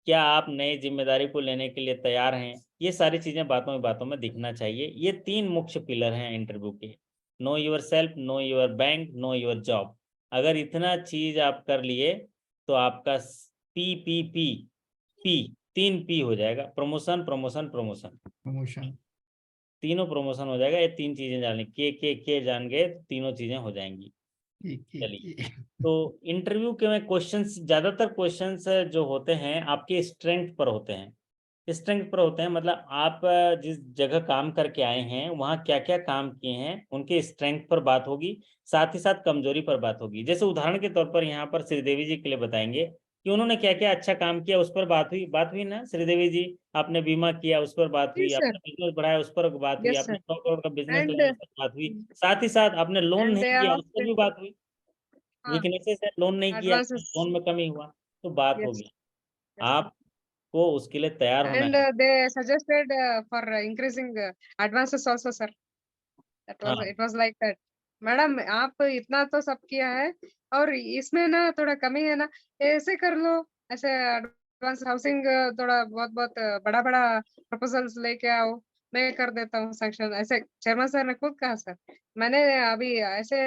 Speaker 1: क्या आप नई जिम्मेदारी को लेने के लिए तैयार हैं। ये सारी चीज़ें बातों में दिखना चाहिए। ये 3 मुख्य पिलर हैं इंटरव्यू के, know your self, know your bank, know your job. अगर इतना चीज़ आप कर लिए तो आपका पी 3 P हो जाएगा, प्रमोशन प्रमोशन प्रमोशन,
Speaker 5: प्रमोशन।
Speaker 1: तीनों प्रमोशन हो जाएगा। ये 3 चीज़ें जान ली, के जान गए तो तीनों चीज़ें हो जाएंगी। चलिए, तो इंटरव्यू के में क्वेश्चंस, ज़्यादातर क्वेश्चंस जो होते हैं आपके स्ट्रेंथ पर होते हैं। स्ट्रेंथ पर होते हैं मतलब आप जिस जगह काम करके आए हैं वहाँ क्या क्या काम किए हैं, उनके स्ट्रेंथ पर बात होगी, साथ ही साथ कमजोरी पर बात होगी। जैसे उदाहरण के तौर पर यहाँ पर श्रीदेवी जी के लिए बताएंगे कि उन्होंने क्या क्या अच्छा काम किया, उस पर बात हुई ना श्रीदेवी जी। आपने बीमा किया उस पर बात
Speaker 2: जी
Speaker 1: हुई,
Speaker 2: सर।
Speaker 1: आपने बिजनेस बढ़ाया उस पर बात हुई,
Speaker 2: यस
Speaker 1: आपने
Speaker 2: सर।
Speaker 1: 100 करोड़ का बिजनेस
Speaker 2: एंड
Speaker 1: लगाया उस पर बात हुई, साथ ही साथ आपने लोन
Speaker 2: एंड
Speaker 1: नहीं
Speaker 2: दे आर
Speaker 1: किया उस पर
Speaker 2: आस्क्ड।
Speaker 1: भी बात हुई।
Speaker 2: हाँ,
Speaker 1: वीकनेसेस है, लोन नहीं किया,
Speaker 2: एडवांसेस।
Speaker 1: लोन में कमी हुआ, तो बात
Speaker 2: यस।
Speaker 1: होगी।
Speaker 2: Yes sir.
Speaker 1: आपको उसके लिए तैयार होना
Speaker 2: एंड
Speaker 1: है।
Speaker 2: they suggested for increasing advances also sir. That was,
Speaker 1: हाँ
Speaker 2: it was like that. Madam आप इतना तो सब किया है और इसमें ना थोड़ा कमी है ना, ऐसे कर लो, ऐसे एडवांस हाउसिंग थोड़ा बहुत बहुत बड़ा बड़ा प्रपोजल्स लेके आओ, मैं कर देता हूँ सैंक्शन, ऐसे चेयरमैन सर ने खुद कहा सर। मैंने अभी ऐसे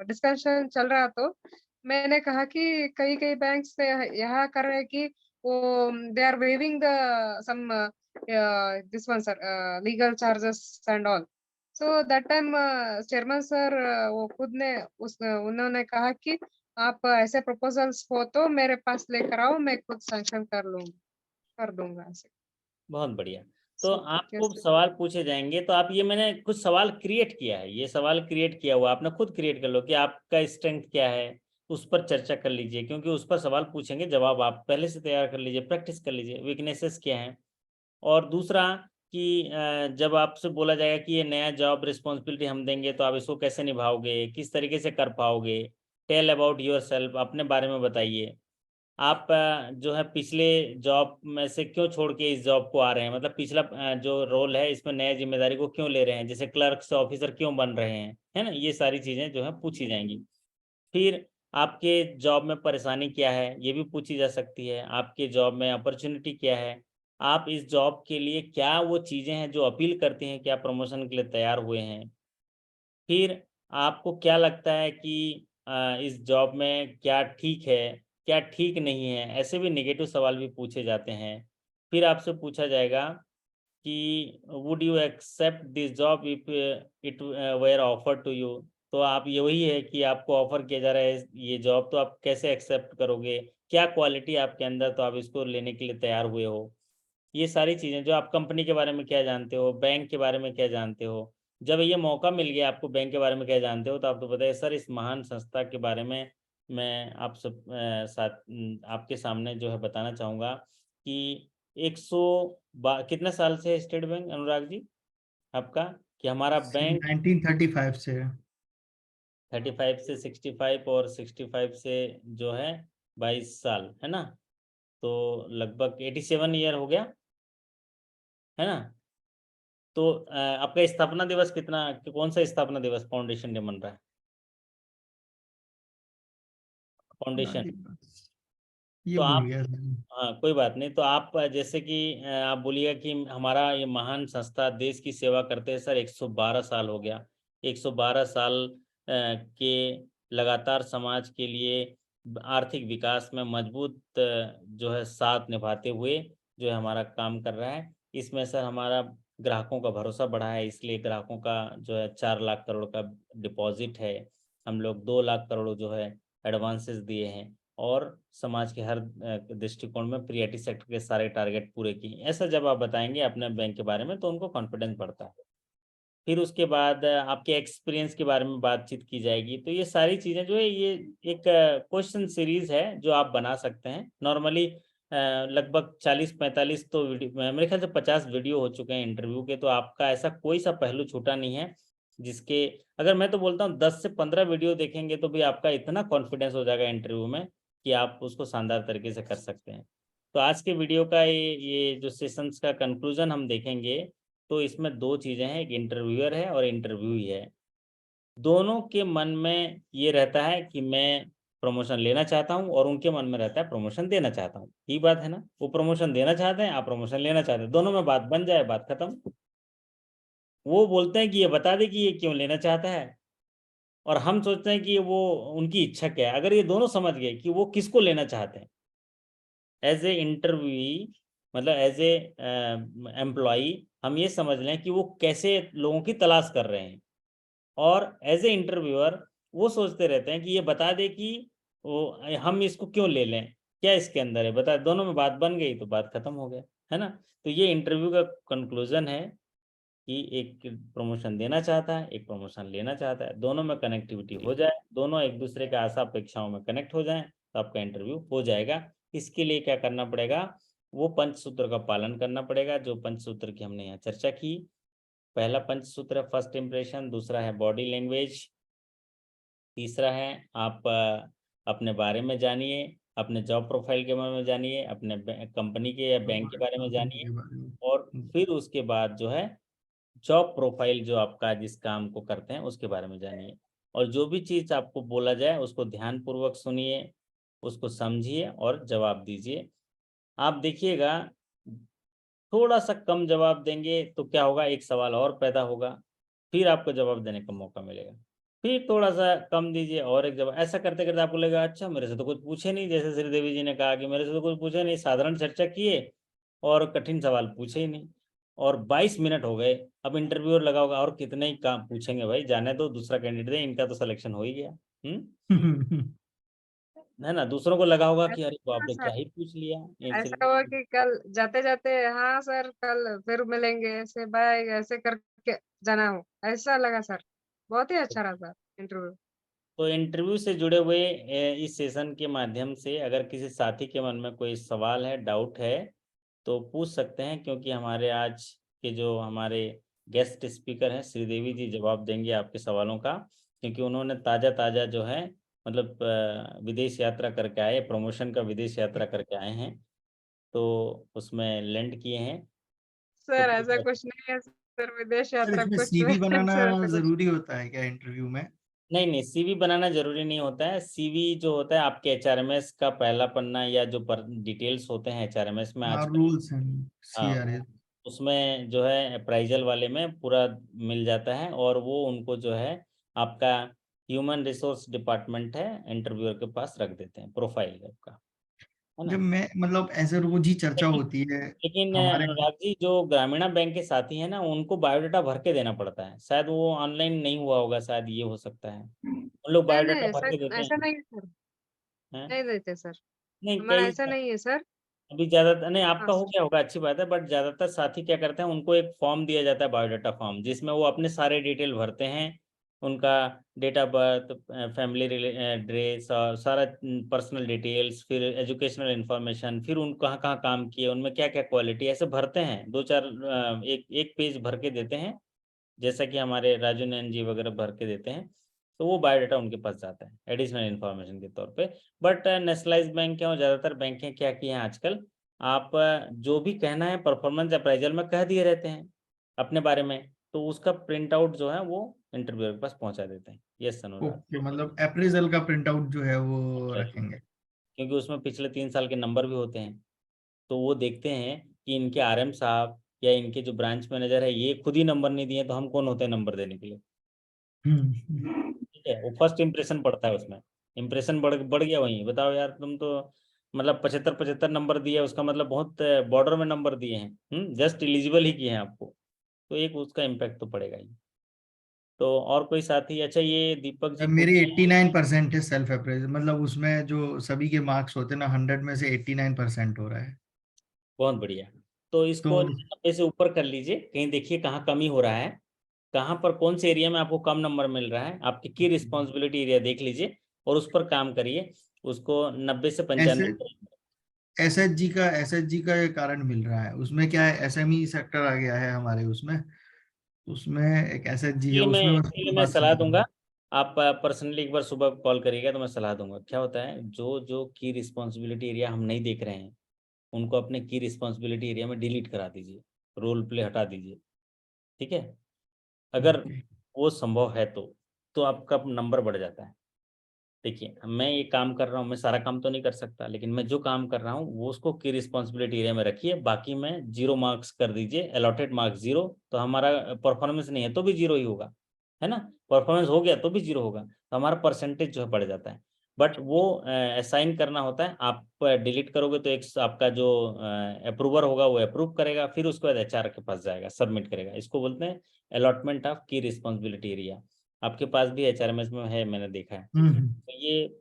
Speaker 2: डिस्कशन चल रहा तो मैंने कहा कि कई कई बैंक से यहाँ कर रहे हैं कि वो they are waiving the some this one sir legal charges and all. So that time chairman sir वो खुद ने उन्होंने कहा कि आप ऐसे प्रपोजल्स हो तो मेरे पास लेकर आओ, मैं खुद सैंक्शन कर दूंगा ऐसे।
Speaker 1: बहुत बढ़िया। तो
Speaker 2: सो
Speaker 1: आपको
Speaker 2: यस
Speaker 1: सवाल पूछे जाएंगे, तो आप ये, मैंने कुछ सवाल क्रिएट किया है, ये सवाल क्रिएट किया हुआ आपने खुद क्रिएट कर लो कि आपका स्ट्रेंथ क्या है, उस पर चर्चा कर लीजिए, क्योंकि उस पर सवाल पूछेंगे, जवाब आप पहले से तैयार कर लीजिए, प्रैक्टिस कर लीजिए, वीकनेसेस क्या है। और दूसरा कि जब आपसे बोला जाएगा कि ये नया जॉब रिस्पॉन्सिबिलिटी हम देंगे तो आप इसको कैसे निभाओगे, किस तरीके से कर पाओगे, टेल अबाउट योर सेल्फ, अपने बारे में बताइए। आप जो है पिछले जॉब में से क्यों छोड़ के इस जॉब को आ रहे हैं, मतलब पिछला जो रोल है इसमें नया जिम्मेदारी को क्यों ले रहे हैं, जैसे क्लर्क से ऑफिसर क्यों बन रहे हैं, है ना। ये सारी चीज़ें जो है पूछी जाएंगी। फिर आपके जॉब में परेशानी क्या है, ये भी पूछी जा सकती है। आपके जॉब में अपॉर्चुनिटी क्या है, आप इस जॉब के लिए क्या वो चीज़ें हैं जो अपील करती हैं कि आप प्रमोशन के लिए तैयार हुए हैं। फिर आपको क्या लगता है कि इस जॉब में क्या ठीक है, क्या ठीक नहीं है, ऐसे भी नेगेटिव सवाल भी पूछे जाते हैं। फिर आपसे पूछा जाएगा कि would you accept this job if it were offer to you. तो आप ये वही है कि आपको ऑफर किया जा रहा है ये जॉब, तो आप कैसे एक्सेप्ट करोगे, क्या क्वालिटी आपके अंदर, तो आप इसको लेने के लिए तैयार हुए हो। ये सारी चीज़ें, जो आप कंपनी के बारे में क्या जानते हो, बैंक के बारे में क्या जानते हो। जब ये मौका मिल गया आपको बैंक के बारे में क्या जानते हो, तो आप तो बताइए सर इस महान संस्था के बारे में मैं आप सब आपके सामने जो है बताना चाहूँगा कि 100 कितने साल से है स्टेट बैंक अनुराग जी आपका, कि हमारा बैंक
Speaker 5: 1935 से।
Speaker 1: 35 से 65 और 65 से जो है 22 साल, है ना। तो लगभग 87 ईयर हो गया, है ना। तो आपका स्थापना दिवस कौन सा स्थापना दिवस फाउंडेशन डे मन रहा है? फाउंडेशन।
Speaker 5: ये
Speaker 1: तो
Speaker 5: भूल
Speaker 1: आप,
Speaker 5: गया सर।
Speaker 1: हाँ कोई बात नहीं, तो आप जैसे कि आप बोलिएगा कि हमारा ये महान संस्था देश की सेवा करते हैं सर, 112 साल हो गया। 112 साल के लगातार समाज के लिए आर्थिक विकास में मजबूत जो है साथ निभाते हुए जो है हमारा काम कर रहा है। इसमें सर हमारा ग्राहकों का भरोसा बढ़ा है, इसलिए ग्राहकों का जो है 4 लाख करोड़ का डिपॉजिट है। हम लोग 2 लाख करोड़ जो है एडवांसेस दिए हैं, और समाज के हर दृष्टिकोण में प्रियरिटी सेक्टर के सारे टारगेट पूरे किए। ऐसा जब आप बताएंगे अपने बैंक के बारे में तो उनको कॉन्फिडेंस बढ़ता है। फिर उसके बाद आपके एक्सपीरियंस के बारे में बातचीत की जाएगी। तो ये सारी चीज़ें जो है, ये एक क्वेश्चन सीरीज है जो आप बना सकते हैं। नॉर्मली लगभग 40-45 तो वीडियो, मेरे ख्याल से 50 वीडियो हो चुके हैं इंटरव्यू के, तो आपका ऐसा कोई सा पहलू छूटा नहीं है जिसके, अगर मैं तो बोलता हूँ 10 से 15 वीडियो देखेंगे तो भी आपका इतना कॉन्फिडेंस हो जाएगा इंटरव्यू में कि आप उसको शानदार तरीके से कर सकते हैं। तो आज के वीडियो का ये जो सेशंस का कंक्लूजन हम देखेंगे, तो इसमें 2 चीज़ें हैं, एक इंटरव्यूअर है और इंटरव्यूई है। दोनों के मन में ये रहता है कि मैं प्रमोशन लेना चाहता हूँ, और उनके मन में रहता है प्रमोशन देना चाहता हूँ। ये बात है ना, वो प्रमोशन देना चाहते हैं, आप प्रमोशन लेना चाहते हैं, दोनों में बात बन जाए, बात खत्म। वो बोलते हैं कि ये बता दे कि ये क्यों लेना चाहता है, और हम सोचते हैं कि वो उनकी इच्छा क्या है। अगर ये दोनों समझ गए कि वो किसको लेना चाहते हैं, एज ए इंटरव्यूई मतलब एज ए एम्प्लॉई, हम ये समझ लें कि वो कैसे लोगों की तलाश कर रहे हैं, और एज ए इंटरव्यूअर वो सोचते रहते हैं कि ये बता दे कि वो हम इसको क्यों ले लें, क्या इसके अंदर है, बता। दोनों में बात बन गई तो बात खत्म हो गया, है ना। तो ये इंटरव्यू का कंक्लूजन है कि एक प्रमोशन देना चाहता है, एक प्रमोशन लेना चाहता है, दोनों में कनेक्टिविटी हो जाए, दोनों एक दूसरे के आशा अपेक्षाओं में कनेक्ट हो जाएं, तो आपका इंटरव्यू हो जाएगा। इसके लिए क्या करना पड़ेगा, वो पंचसूत्र का पालन करना पड़ेगा, जो पंचसूत्र की हमने यहाँ चर्चा की। पहला पंचसूत्र है फर्स्ट इंप्रेशन, दूसरा है बॉडी लैंग्वेज, तीसरा है आप अपने बारे में जानिए, अपने जॉब प्रोफाइल के बारे में जानिए, अपने कंपनी के या बैंक के बारे में जानिए, और फिर उसके बाद जो है जॉब प्रोफाइल जो आपका जिस काम को करते हैं उसके बारे में जानिए। और जो भी चीज़ आपको बोला जाए उसको ध्यानपूर्वक सुनिए, उसको समझिए और जवाब दीजिए। आप देखिएगा, थोड़ा सा कम जवाब देंगे तो क्या होगा, एक सवाल और पैदा होगा, फिर आपको जवाब देने का मौका मिलेगा। फिर थोड़ा सा कम दीजिए और एक जवाब, ऐसा करते करते आपको लगेगा अच्छा मेरे से तो कुछ पूछे नहीं, जैसे श्रीदेवी जी ने कहा कि मेरे से तो कुछ पूछे नहीं, साधारण चर्चा किए और कठिन सवाल पूछे ही नहीं, और 22 मिनट हो गए। अब इंटरव्यूअर लगा होगा और कितने ही काम पूछेंगे भाई, जाने दो दूसरा कैंडिडेट है, इनका तो सिलेक्शन हो ही गया। है ना, दूसरों को लगा होगा कि अरे बाप
Speaker 2: हाँ
Speaker 1: रे
Speaker 2: सर,
Speaker 1: क्या ही पूछ लिया
Speaker 2: ऐसा हुआ कि कल जाते-जाते हाँ सर कल फिर मिलेंगे, ऐसे बाय ऐसे करके जाना हो, ऐसा लगा सर। बहुत ही अच्छा रहा सर इंटरव्यू।
Speaker 1: तो इंटरव्यू से जुड़े हुए इस सेशन के माध्यम से अगर किसी साथी के मन में कोई सवाल है, डाउट है, तो पूछ सकते हैं, क्योंकि हमारे आज के जो हमारे गेस्ट स्पीकर हैं श्रीदेवी जी जवाब देंगे आपके सवालों का, क्योंकि उन्होंने ताज़ा ताज़ा जो है मतलब विदेश यात्रा करके आए, प्रमोशन का विदेश यात्रा करके आए हैं, तो उसमें लैंड किए हैं। तो
Speaker 2: सर ऐसा कुछ नहीं है सर, विदेश
Speaker 5: सर
Speaker 2: यात्रा
Speaker 5: इसमें
Speaker 2: कुछ
Speaker 5: सीवी
Speaker 2: नहीं
Speaker 5: बनाना
Speaker 2: सर, ऐसा कुछ
Speaker 5: जरूरी होता है क्या इंटरव्यू में?
Speaker 1: नहीं नहीं, सीवी बनाना जरूरी नहीं होता है। सीवी जो होता है आपके एचआरएमएस का पहला पन्ना, या जो डिटेल्स होते हैं एचआरएमएस में
Speaker 5: हाँ,
Speaker 1: आजकल,
Speaker 5: रूल्स हैं
Speaker 1: हाँ
Speaker 5: सीआरए।
Speaker 1: उसमें जो है अप्राइजल वाले में पूरा मिल जाता है, और वो उनको जो है आपका ह्यूमन रिसोर्स डिपार्टमेंट है इंटरव्यूअर के पास रख देते हैं, प्रोफाइल आपका, है ना।
Speaker 5: जब मैं मतलब ऐसे रोज ही चर्चा
Speaker 1: लेकिन
Speaker 5: होती है
Speaker 1: लेकिन
Speaker 5: हमारे।
Speaker 1: अनुराग जी, जो ग्रामीण बैंक के साथी हैं ना, उनको बायोडाटा भर के देना पड़ता है, शायद वो ऑनलाइन नहीं हुआ होगा, शायद ये हो सकता है, उन लोग
Speaker 2: नहीं, नहीं
Speaker 1: बायोडाटा भर
Speaker 2: ऐसा
Speaker 1: के देते
Speaker 2: ऐसा
Speaker 1: हैं।
Speaker 2: नहीं है सर,
Speaker 1: हैं?
Speaker 2: नहीं देते सर,
Speaker 1: नहीं
Speaker 2: हमारा
Speaker 1: कई,
Speaker 2: ऐसा नहीं है सर।
Speaker 1: अभी ज्यादा नहीं, आपका
Speaker 2: हाँ
Speaker 1: हो
Speaker 2: सर,
Speaker 1: गया होगा अच्छी बात है, बट ज्यादातर साथी क्या करते हैं, उनको एक फॉर्म दिया जाता है बायोडाटा फॉर्म, जिसमें वो अपने सारे डिटेल भरते हैं, उनका date of birth, family address और सारा पर्सनल डिटेल्स, फिर एजुकेशनल इन्फॉर्मेशन, फिर उन कहाँ कहाँ काम किए, उनमें क्या क्या क्वालिटी, ऐसे भरते हैं। 2-4 एक एक पेज भर के देते हैं, जैसा कि हमारे राजू नयन जी वगैरह भर के देते हैं। तो वो बायोडाटा उनके पास जाता है एडिशनल इन्फॉर्मेशन के तौर पे। बट नेशनलाइज बैंक और ज़्यादातर बैंकें क्या किए हैं आजकल, आप जो भी कहना है परफॉर्मेंस अप्राइजल में कह दिए रहते हैं। अपने बारे में, तो उसका प्रिंट आउट जो है वो इंटरव्यूअर के पास पहुंचा देते हैं। यस अनुराग।
Speaker 5: ओके, मतलब अप्रेजल का प्रिंट आउट जो है वो रखेंगे।
Speaker 1: क्योंकि उसमें पिछले 3 साल के नंबर भी होते हैं, तो वो देखते हैं कि इनके आरएम साहब या इनके जो ब्रांच मैनेजर है ये खुद ही नंबर नहीं दिए, तो हम कौन होते हैं नंबर देने के लिए। ठीक है, वो फर्स्ट इंप्रेशन पड़ता है उसमें। इंप्रेशन बढ़ गया वहीं, बताओ यार तुम तो मतलब 75 नंबर दिए, उसका मतलब बहुत बॉर्डर में नंबर दिए हैं, जस्ट एलिजिबल ही किए हैं आपको, तो एक उसका इम्पैक्ट तो पड़ेगा ही। तो और कोई साथी, अच्छा ये दीपक जी
Speaker 5: मेरी
Speaker 1: पूछ
Speaker 5: 89% है सेल्फ अप्रेजल, मतलब उसमें जो सभी के मार्क्स होते हैं ना 100 में से 89% हो रहा है।
Speaker 1: बहुत बढ़िया। तो
Speaker 5: तो
Speaker 1: इसको 90 से ऊपर कर लीजिए, कहीं देखिए कहाँ कमी हो रहा है, कहाँ पर कौन से एरिया में आपको कम नंबर मिल रहा है, आपकी की रिस्पॉन्सिबिलिटी एरिया देख लीजिए और उस पर काम करिए। उसको 90 से
Speaker 5: ऐसे
Speaker 1: 95।
Speaker 5: एसएचजी का ये कारण मिल रहा है, उसमें क्या है, एसएमई सेक्टर आ गया है हमारे उसमें, उसमें एक एसएचजी है, उसमें मैं
Speaker 1: इसलिए मैं
Speaker 5: बात
Speaker 1: सलाह
Speaker 5: समझ रहा
Speaker 1: दूंगा,
Speaker 5: हूँ।
Speaker 1: आप पर्सनली एक बार सुबह कॉल करिएगा तो मैं सलाह दूंगा। क्या होता है, जो जो की रिस्पॉन्सिबिलिटी एरिया हम नहीं देख रहे हैं उनको अपने की रिस्पॉन्सिबिलिटी एरिया में डिलीट करा दीजिए, रोल प्ले हटा दीजिए। ठीक है, अगर
Speaker 5: ओके।
Speaker 1: वो संभव है तो आपका नंबर बढ़ जाता है। देखिए मैं ये काम कर रहा हूँ, मैं सारा काम तो नहीं कर सकता, लेकिन मैं जो काम कर रहा हूँ वो उसको की रिस्पॉन्सिबिलिटी एरिया में रखिए, बाकी में 0 मार्क्स कर दीजिए, अलॉटेड मार्क्स 0। तो हमारा परफॉर्मेंस नहीं है तो भी 0 ही होगा, है ना, परफॉर्मेंस हो गया तो भी 0 होगा, तो हमारा परसेंटेज जो है बढ़ जाता है। बट वो असाइन करना होता है, आप डिलीट करोगे तो एक आपका जो अप्रूवर होगा वो अप्रूव करेगा, फिर उसके बाद एचआर के पास जाएगा, सबमिट करेगा। इसको बोलते हैं अलॉटमेंट ऑफ की रिस्पॉन्सिबिलिटी एरिया। आपके पास भी एचआरएमएस में है, मैंने देखा है।
Speaker 5: हम्म।
Speaker 1: तो ये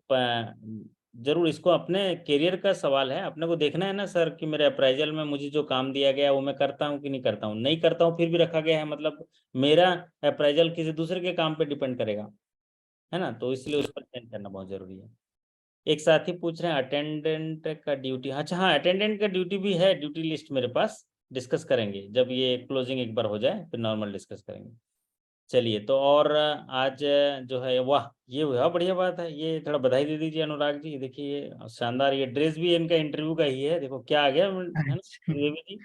Speaker 1: जरूर इसको, अपने करियर का सवाल है, अपने को देखना है ना सर कि मेरे अप्राइजल में मुझे जो काम दिया गया है वो मैं करता हूँ कि नहीं करता हूँ। नहीं करता हूँ फिर भी रखा गया है, मतलब मेरा अप्राइजल किसी दूसरे के काम पे डिपेंड करेगा, है ना, तो इसलिए उस पर चेंज करना बहुत जरूरी है। एक साथी पूछ रहे हैं अटेंडेंट का ड्यूटी, अच्छा हाँ अटेंडेंट का ड्यूटी भी है, ड्यूटी लिस्ट मेरे पास, डिस्कस करेंगे जब ये क्लोजिंग एक बार हो जाए, फिर नॉर्मल डिस्कस करेंगे। चलिए, तो और आज जो है, वाह ये हुआ बढ़िया बात है, ये थोड़ा बधाई दे दीजिए अनुराग जी। देखिए ये शानदार, ये ड्रेस भी इनका इंटरव्यू का ही है, देखो क्या आ गया, है ना
Speaker 5: अच्छा,
Speaker 1: देवी जी।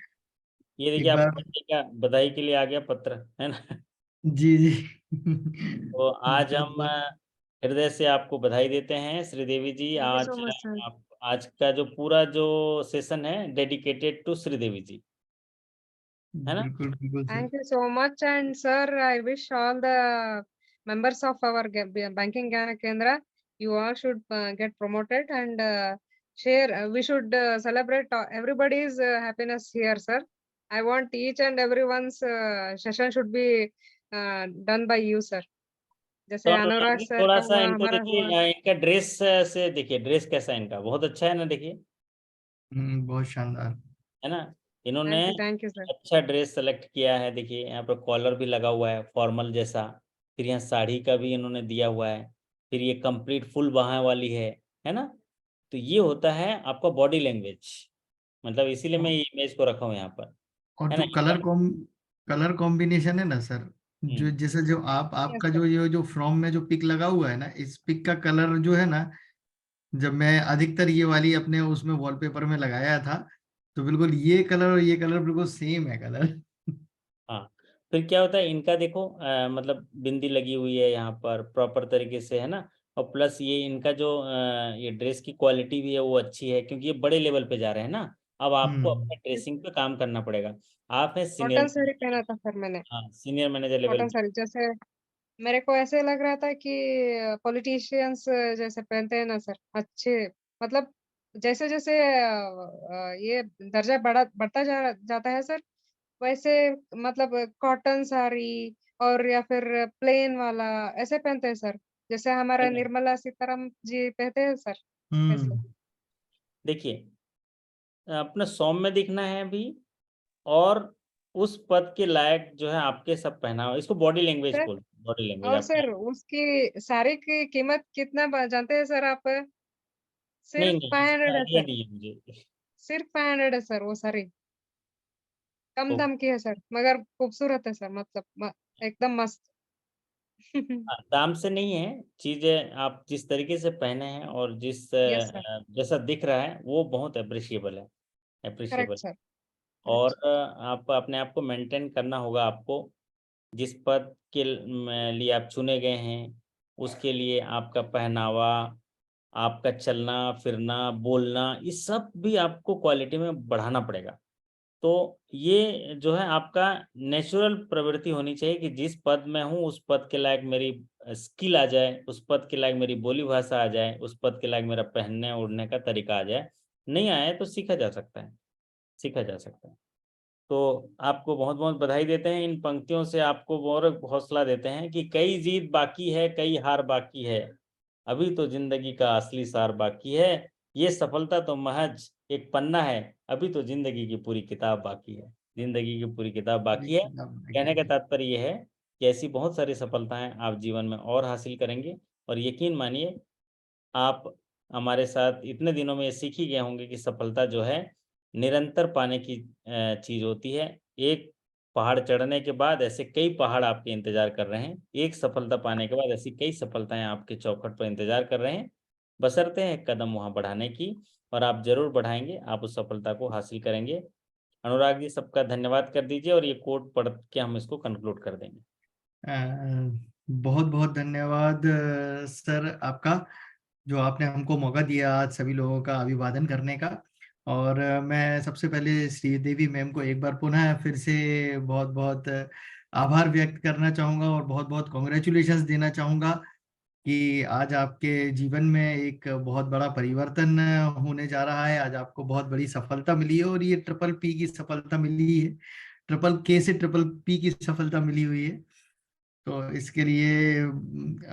Speaker 1: ये देखिए
Speaker 5: एक
Speaker 1: आपको
Speaker 5: बार।
Speaker 1: बर्थडे का बधाई के लिए आ गया पत्र, है ना।
Speaker 5: जी जी।
Speaker 1: तो आज
Speaker 5: बहुत
Speaker 1: हम
Speaker 5: बहुत
Speaker 1: हृदय से आपको बधाई देते हैं श्रीदेवी जी।
Speaker 2: थैंक यू सो
Speaker 1: आज
Speaker 2: मच सर।
Speaker 1: आप, आज का जो पूरा जो सेशन है डेडिकेटेड टू श्रीदेवी जी, है ना।
Speaker 5: बिल्कुल बिल्कुल sir.
Speaker 2: Thank you so much. And sir, I wish all the members of our Banking Gyana Kendra, you all should get promoted and share. We should celebrate everybody's happiness here, sir. I want each and everyone's session should be done by you, sir.
Speaker 1: तो
Speaker 2: जैसे अनुराग
Speaker 1: Anurag ji
Speaker 2: sir
Speaker 1: थोड़ा
Speaker 2: का
Speaker 1: सा
Speaker 2: हुआ,
Speaker 1: इनको
Speaker 2: हमारा हुआ।
Speaker 1: देखिए, इनका ड्रेस से देखिए, ड्रेस कैसा है इनका, बहुत अच्छा है ना, देखिए,
Speaker 5: बहुत शानदार।
Speaker 1: है ना। इन्होंने
Speaker 2: थैंक यू सर।
Speaker 1: अच्छा ड्रेस सेलेक्ट किया है, देखिए यहाँ पर कॉलर भी लगा हुआ है फॉर्मल जैसा, फिर यहाँ साड़ी का भी इन्होंने दिया हुआ है, फिर ये कंप्लीट फुल बाह वाली है ना। तो ये होता है आपका बॉडी लैंग्वेज, मतलब इसीलिए मैं ये इमेज को रखा हूँ यहाँ पर,
Speaker 5: और
Speaker 1: है
Speaker 5: जो
Speaker 1: ना।
Speaker 5: कलर कॉम्बिनेशन है ना सर, जो
Speaker 1: हम्म,
Speaker 5: जैसे जो
Speaker 2: यस
Speaker 5: आपका
Speaker 2: सर।
Speaker 5: जो ये जो फ्रॉम में जो पिक लगा हुआ है ना, इस पिक का कलर जो है ना, जब मैं अधिकतर ये वाली अपने उसमें वॉलपेपर में लगाया था, तो बिल्कुल ये कलर और ये कलर बिल्कुल सेम है कलर।
Speaker 1: हाँ। फिर क्या होता है इनका देखो, मतलब बिंदी लगी हुई है यहाँ पर प्रॉपर तरीके से, है ना। और प्लस ये इनका जो ये ड्रेस की क्वालिटी भी है वो अच्छी है, क्योंकि ये बड़े लेवल पे जा रहे हैं ना। अब आपको अपने ड्रेसिंग पे काम करना पड़ेगा। आप है
Speaker 2: कॉटन
Speaker 1: सीनियर,
Speaker 2: साड़ी पहना था सर मैंने।
Speaker 1: हाँ सीनियर मैनेजर लेवल
Speaker 2: कॉटन
Speaker 1: पे।
Speaker 2: साड़ी जैसे मेरे को ऐसे लग रहा था कि पॉलिटिशियंस जैसे पहनते हैं ना सर, अच्छे मतलब जैसे जैसे ये दर्जा बढ़ता जाता है सर, वैसे मतलब कॉटन साड़ी और या फिर प्लेन वाला ऐसे पहनते हैं सर, जैसे हमारा
Speaker 1: नहीं, नहीं,
Speaker 2: निर्मला सीताराम जी पहनते हैं सर ऐसे।
Speaker 5: हम्म।
Speaker 1: देखिए अपना सौम्य दिखना है अभी, और उस पद के लायक जो है आपके सब पहनावा, इसको बॉडी लैंग्वेज
Speaker 2: सर,
Speaker 1: बोल, बॉडी लैंग्वेज
Speaker 2: और
Speaker 1: आपका।
Speaker 2: सर उसकी साड़ी की कीमत कितना जानते हैं सर आप?
Speaker 1: नहीं
Speaker 2: सिर्फ
Speaker 1: नहीं, इसका
Speaker 2: 500 है
Speaker 1: आइडिया
Speaker 2: सर।
Speaker 1: नहीं है मुझे।
Speaker 2: सिर्फ 500 है सर वो साड़ी। कम
Speaker 1: तो
Speaker 2: दाम की है सर, मगर खूबसूरत है सर, मतलब एकदम मस्त।
Speaker 1: हाँ, दाम से नहीं है, चीजें आप जिस तरीके से पहने हैं और जिस
Speaker 2: यस सर।
Speaker 1: जैसा दिख रहा है वो बहुत अप्रिशिएबल है,
Speaker 2: करेक्ट
Speaker 1: अप्रिशिएबल।
Speaker 2: सर।
Speaker 1: और आप अपने आप को मेंटेन करना होगा आपको। जिस पद के लिए आप चुने गए हैं, उसके लिए आपका पहनावा, आपका चलना, फिरना, बोलना, ये सब भी आपको क्वालिटी में बढ़ाना पड़ेगा। तो ये जो है आपका नेचुरल प्रवृत्ति होनी चाहिए कि जिस पद में हूँ, उस पद के लायक मेरी स्किल आ जाए, उस पद के लायक मेरी बोली भाषा आ जाए, उस पद के लायक मेरा पहनने-ओढ़ने का तरीका आ जाए। नहीं आया तो सीखा जा सकता है, सीखा जा सकता है। तो आपको बहुत-बहुत बधाई देते हैं। इन पंक्तियों से आपको और हौसला देते हैं कि कई जीत बाकी है, कई हार बाकी है, अभी तो ज़िंदगी का असली सार बाकी है। ये सफलता तो महज़ एक पन्ना है, अभी तो ज़िंदगी की पूरी किताब बाकी है। ज़िंदगी की पूरी किताब बाकी है। कहने का तात्पर्य ये है कि ऐसी बहुत सारी सफलताएँ आप जीवन में और हासिल करेंगे और यकीन मानिए आप हमारे साथ इतने दिनों में ये सीख ही गए होंगे कि सफलता जो है निरंतर पाने की चीज़ होती है। एक पहाड़ चढ़ने के बाद ऐसे कई पहाड़ आपके इंतज़ार कर रहे हैं। एक सफलता पाने के बाद ऐसी कई सफलताएँ आपके चौखट पर इंतज़ार कर रहे हैं। बशर्ते एक कदम वहाँ बढ़ाने की और आप ज़रूर बढ़ाएँगे, आप उस सफलता को हासिल करेंगे। अनुराग जी सबका धन्यवाद कर दीजिए और ये कोट पढ़ के हम इसको कंक्लूड कर देंगे।
Speaker 5: बहुत बहुत धन्यवाद सर आपका, जो आपने हमको मौका दिया आज सभी लोगों का अभिवादन करने का। और मैं सबसे पहले श्रीदेवी मैम को एक बार पुनः फिर से बहुत बहुत आभार व्यक्त करना चाहूँगा और बहुत बहुत कॉन्ग्रेचुलेशंस देना चाहूँगा कि आज आपके जीवन में एक बहुत बड़ा परिवर्तन होने जा रहा है। आज आपको बहुत बड़ी सफलता मिली है और ये ट्रिपल पी की सफलता मिली है, ट्रिपल के से ट्रिपल पी की सफलता मिली हुई है। तो इसके लिए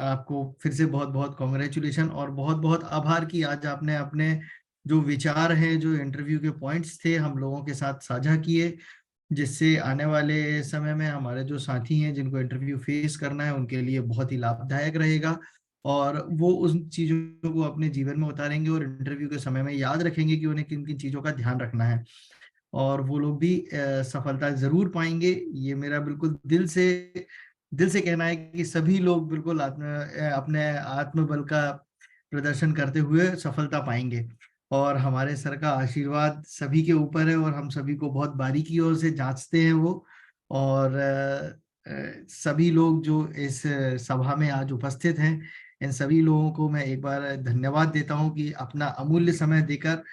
Speaker 5: आपको फिर से बहुत बहुत कॉन्ग्रेचुलेशन और बहुत बहुत आभार कि आज आपने अपने जो विचार हैं, जो इंटरव्यू के पॉइंट्स थे, हम लोगों के साथ साझा किए, जिससे आने वाले समय में हमारे जो साथी हैं जिनको इंटरव्यू फेस करना है उनके लिए बहुत ही लाभदायक रहेगा और वो उन चीज़ों को अपने जीवन में उतारेंगे और इंटरव्यू के समय में याद रखेंगे कि उन्हें किन किन चीज़ों का ध्यान रखना है और वो लोग भी सफलता जरूर पाएंगे। ये मेरा बिल्कुल दिल से कहना है कि सभी लोग बिल्कुल अपने आत्मबल का प्रदर्शन करते हुए सफलता पाएंगे और हमारे सर का आशीर्वाद सभी के ऊपर है और हम सभी को बहुत बारीकियों से जांचते हैं वो। और सभी लोग जो इस सभा में आज उपस्थित हैं, इन सभी लोगों को मैं एक बार धन्यवाद देता हूं कि अपना अमूल्य समय देकर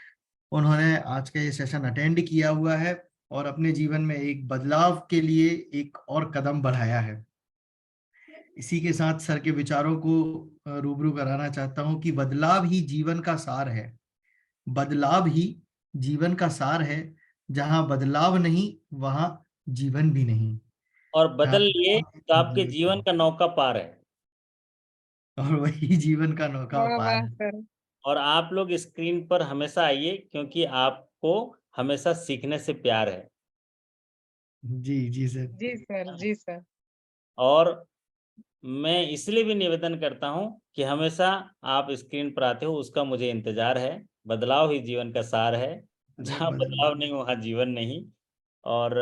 Speaker 5: उन्होंने आज का ये सेशन अटेंड किया हुआ है और अपने जीवन में एक बदलाव के लिए एक और कदम बढ़ाया है। इसी के साथ सर के विचारों को रूबरू कराना चाहता हूं कि बदलाव ही जीवन का सार है, बदलाव ही जीवन का सार है, जहां बदलाव नहीं वहां जीवन भी नहीं।
Speaker 1: और बदल लिए तो आपके
Speaker 5: जहाँ
Speaker 1: जीवन का नौका पार है।
Speaker 5: और वही जीवन का नौका
Speaker 2: वाह
Speaker 5: पार
Speaker 2: वाह
Speaker 5: है।
Speaker 2: सर।
Speaker 1: और आप लोग स्क्रीन पर हमेशा आइए क्योंकि आपको हमेशा सीखने से प्यार है।
Speaker 5: जी जी सर।
Speaker 2: जी सर, जी सर।
Speaker 1: और मैं इसलिए भी निवेदन करता हूं कि हमेशा आप स्क्रीन पर आते हो, उसका मुझे इंतजार है। बदलाव ही जीवन का सार है, जहां बदलाव नहीं वहां जीवन नहीं। और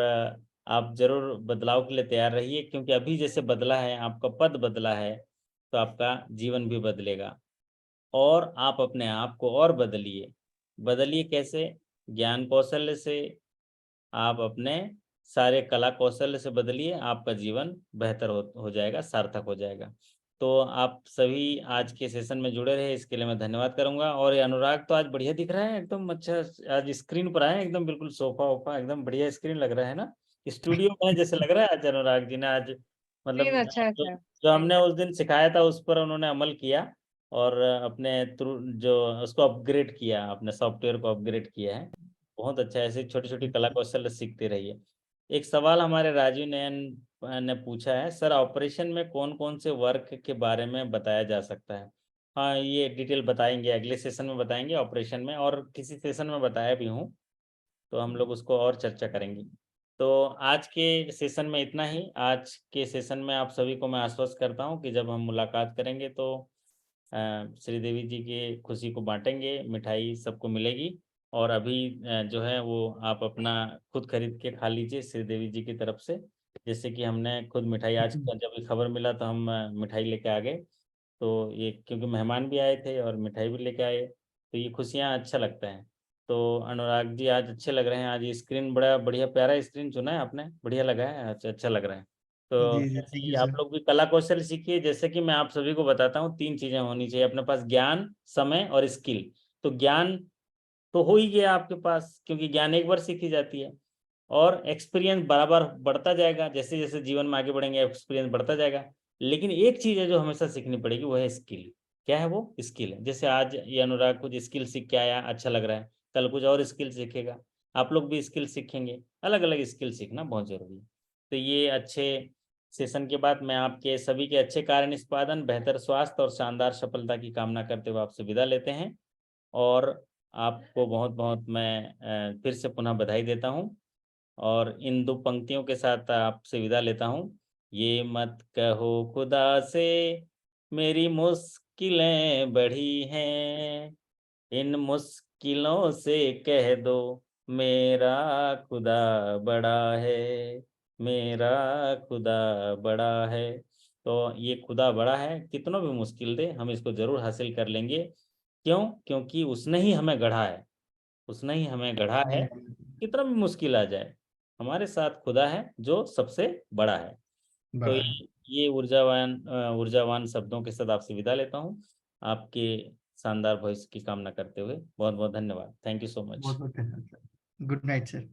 Speaker 1: आप जरूर बदलाव के लिए तैयार रहिए क्योंकि अभी जैसे बदला है, आपका पद बदला है, तो आपका जीवन भी बदलेगा। और आप अपने आप को और बदलिए। बदलिए कैसे? ज्ञान कौशल्य से, आप अपने सारे कला कौशल्य से बदलिए, आपका जीवन बेहतर हो जाएगा, सार्थक हो जाएगा। तो आप सभी आज के सेशन में जुड़े रहे, इसके लिए मैं धन्यवाद करूँगा। और ये अनुराग तो आज बढ़िया दिख रहा है, एकदम अच्छा आज स्क्रीन पर आए, एकदम बिल्कुल सोफ़ा-वोफ़ा एकदम बढ़िया स्क्रीन लग रहा है ना? स्टूडियो में जैसे लग रहा है आज अनुराग जी ने आज
Speaker 2: सीन
Speaker 1: मतलब
Speaker 2: अच्छा है
Speaker 1: जो
Speaker 2: सर।
Speaker 1: जो
Speaker 2: जी।
Speaker 1: हमने उस दिन सिखाया था उस पर उन्होंने अमल किया और अपने थ्रू जो उसको अपग्रेड किया, अपने सॉफ्टवेयर को अपग्रेड किया है। बहुत अच्छा है, ऐसे छोटी-छोटी कला कौशल सीखते रहिए। एक सवाल हमारे राजीव नयन ने पूछा है, सर ऑपरेशन में कौन-कौन से वर्क के बारे में बताया जा सकता है? हाँ, ये डिटेल बताएँगे, अगले सेशन में बताएँगे ऑपरेशन में और किसी सेशन में बताया भी हूँ, तो हम लोग उसको और चर्चा करेंगे। तो आज के सेशन में इतना ही। आज के सेशन में आप सभी को मैं आश्वस्त करता हूँ कि जब हम मुलाकात करेंगे तो श्रीदेवी जी की खुशी को बाँटेंगे, मिठाई सबको मिलेगी और अभी जो है वो आप अपना खुद खरीद के खा लीजिए श्रीदेवी जी की तरफ से। जैसे कि हमने खुद मिठाई आज जब ये खबर मिला तो हम मिठाई लेके आ गए। तो ये क्योंकि मेहमान भी आए थे और मिठाई भी लेके आए, तो ये खुशियाँ अच्छा लगता है। तो अनुराग जी आज अच्छे लग रहे हैं, आज स्क्रीन बड़ा बढ़िया प्यारा स्क्रीन चुना है आपने, बढ़िया लगा है, अच्छा लग रहा है। तो
Speaker 5: जी जी,
Speaker 1: ऐसे
Speaker 5: थैंक
Speaker 1: ही
Speaker 5: यू
Speaker 1: आप
Speaker 5: सर।
Speaker 1: लोग भी कला कौशल सीखिए। जैसे कि मैं आप सभी को बताता हूँ, 3 चीजें होनी चाहिए अपने पास, ज्ञान, समय और स्किल। तो ज्ञान तो हो ही गया आपके पास, क्योंकि ज्ञान एक बार सीखी जाती है, और एक्सपीरियंस बराबर बढ़ता जाएगा, जैसे जैसे जीवन में आगे बढ़ेंगे एक्सपीरियंस बढ़ता जाएगा। लेकिन एक चीज है जो हमेशा सीखनी पड़ेगी, वो है स्किल। क्या है वो? स्किल है। जैसे आज ये अनुराग कुछ स्किल सीख के आया, अच्छा लग रहा है, कल कुछ और स्किल सीखेगा, आप लोग भी स्किल सीखेंगे, अलग अलग स्किल सीखना बहुत जरूरी है। तो ये अच्छे सेशन के बाद मैं आपके सभी के अच्छे कार्य निष्पादन, बेहतर स्वास्थ्य और शानदार सफलता की कामना करते हुए आपसे विदा लेते हैं। और आपको बहुत बहुत मैं फिर से पुनः बधाई देता हूँ, और इन 2 पंक्तियों के साथ आपसे विदा लेता हूँ। ये मत कहो खुदा से मेरी मुश्किलें बढ़ी हैं, इन मुश्किलों से कह दो मेरा खुदा बड़ा है, मेरा खुदा बड़ा है। तो ये खुदा बड़ा है, कितना भी मुश्किल दे हम इसको जरूर हासिल कर लेंगे। क्यों? क्योंकि उसने ही हमें गढ़ा है, उसने ही हमें गढ़ा है। कितना भी मुश्किल आ जाए, हमारे साथ खुदा है जो सबसे बड़ा है। तो
Speaker 5: बड़ा है।
Speaker 1: ये ऊर्जावान शब्दों के साथ आपसे विदा लेता हूँ, आपके शानदार भविष्य की कामना करते हुए। बहुत बहुत धन्यवाद। थैंक यू सो
Speaker 5: बहुत
Speaker 1: मच।
Speaker 5: बहुत धन्यवाद सर। Good night sir.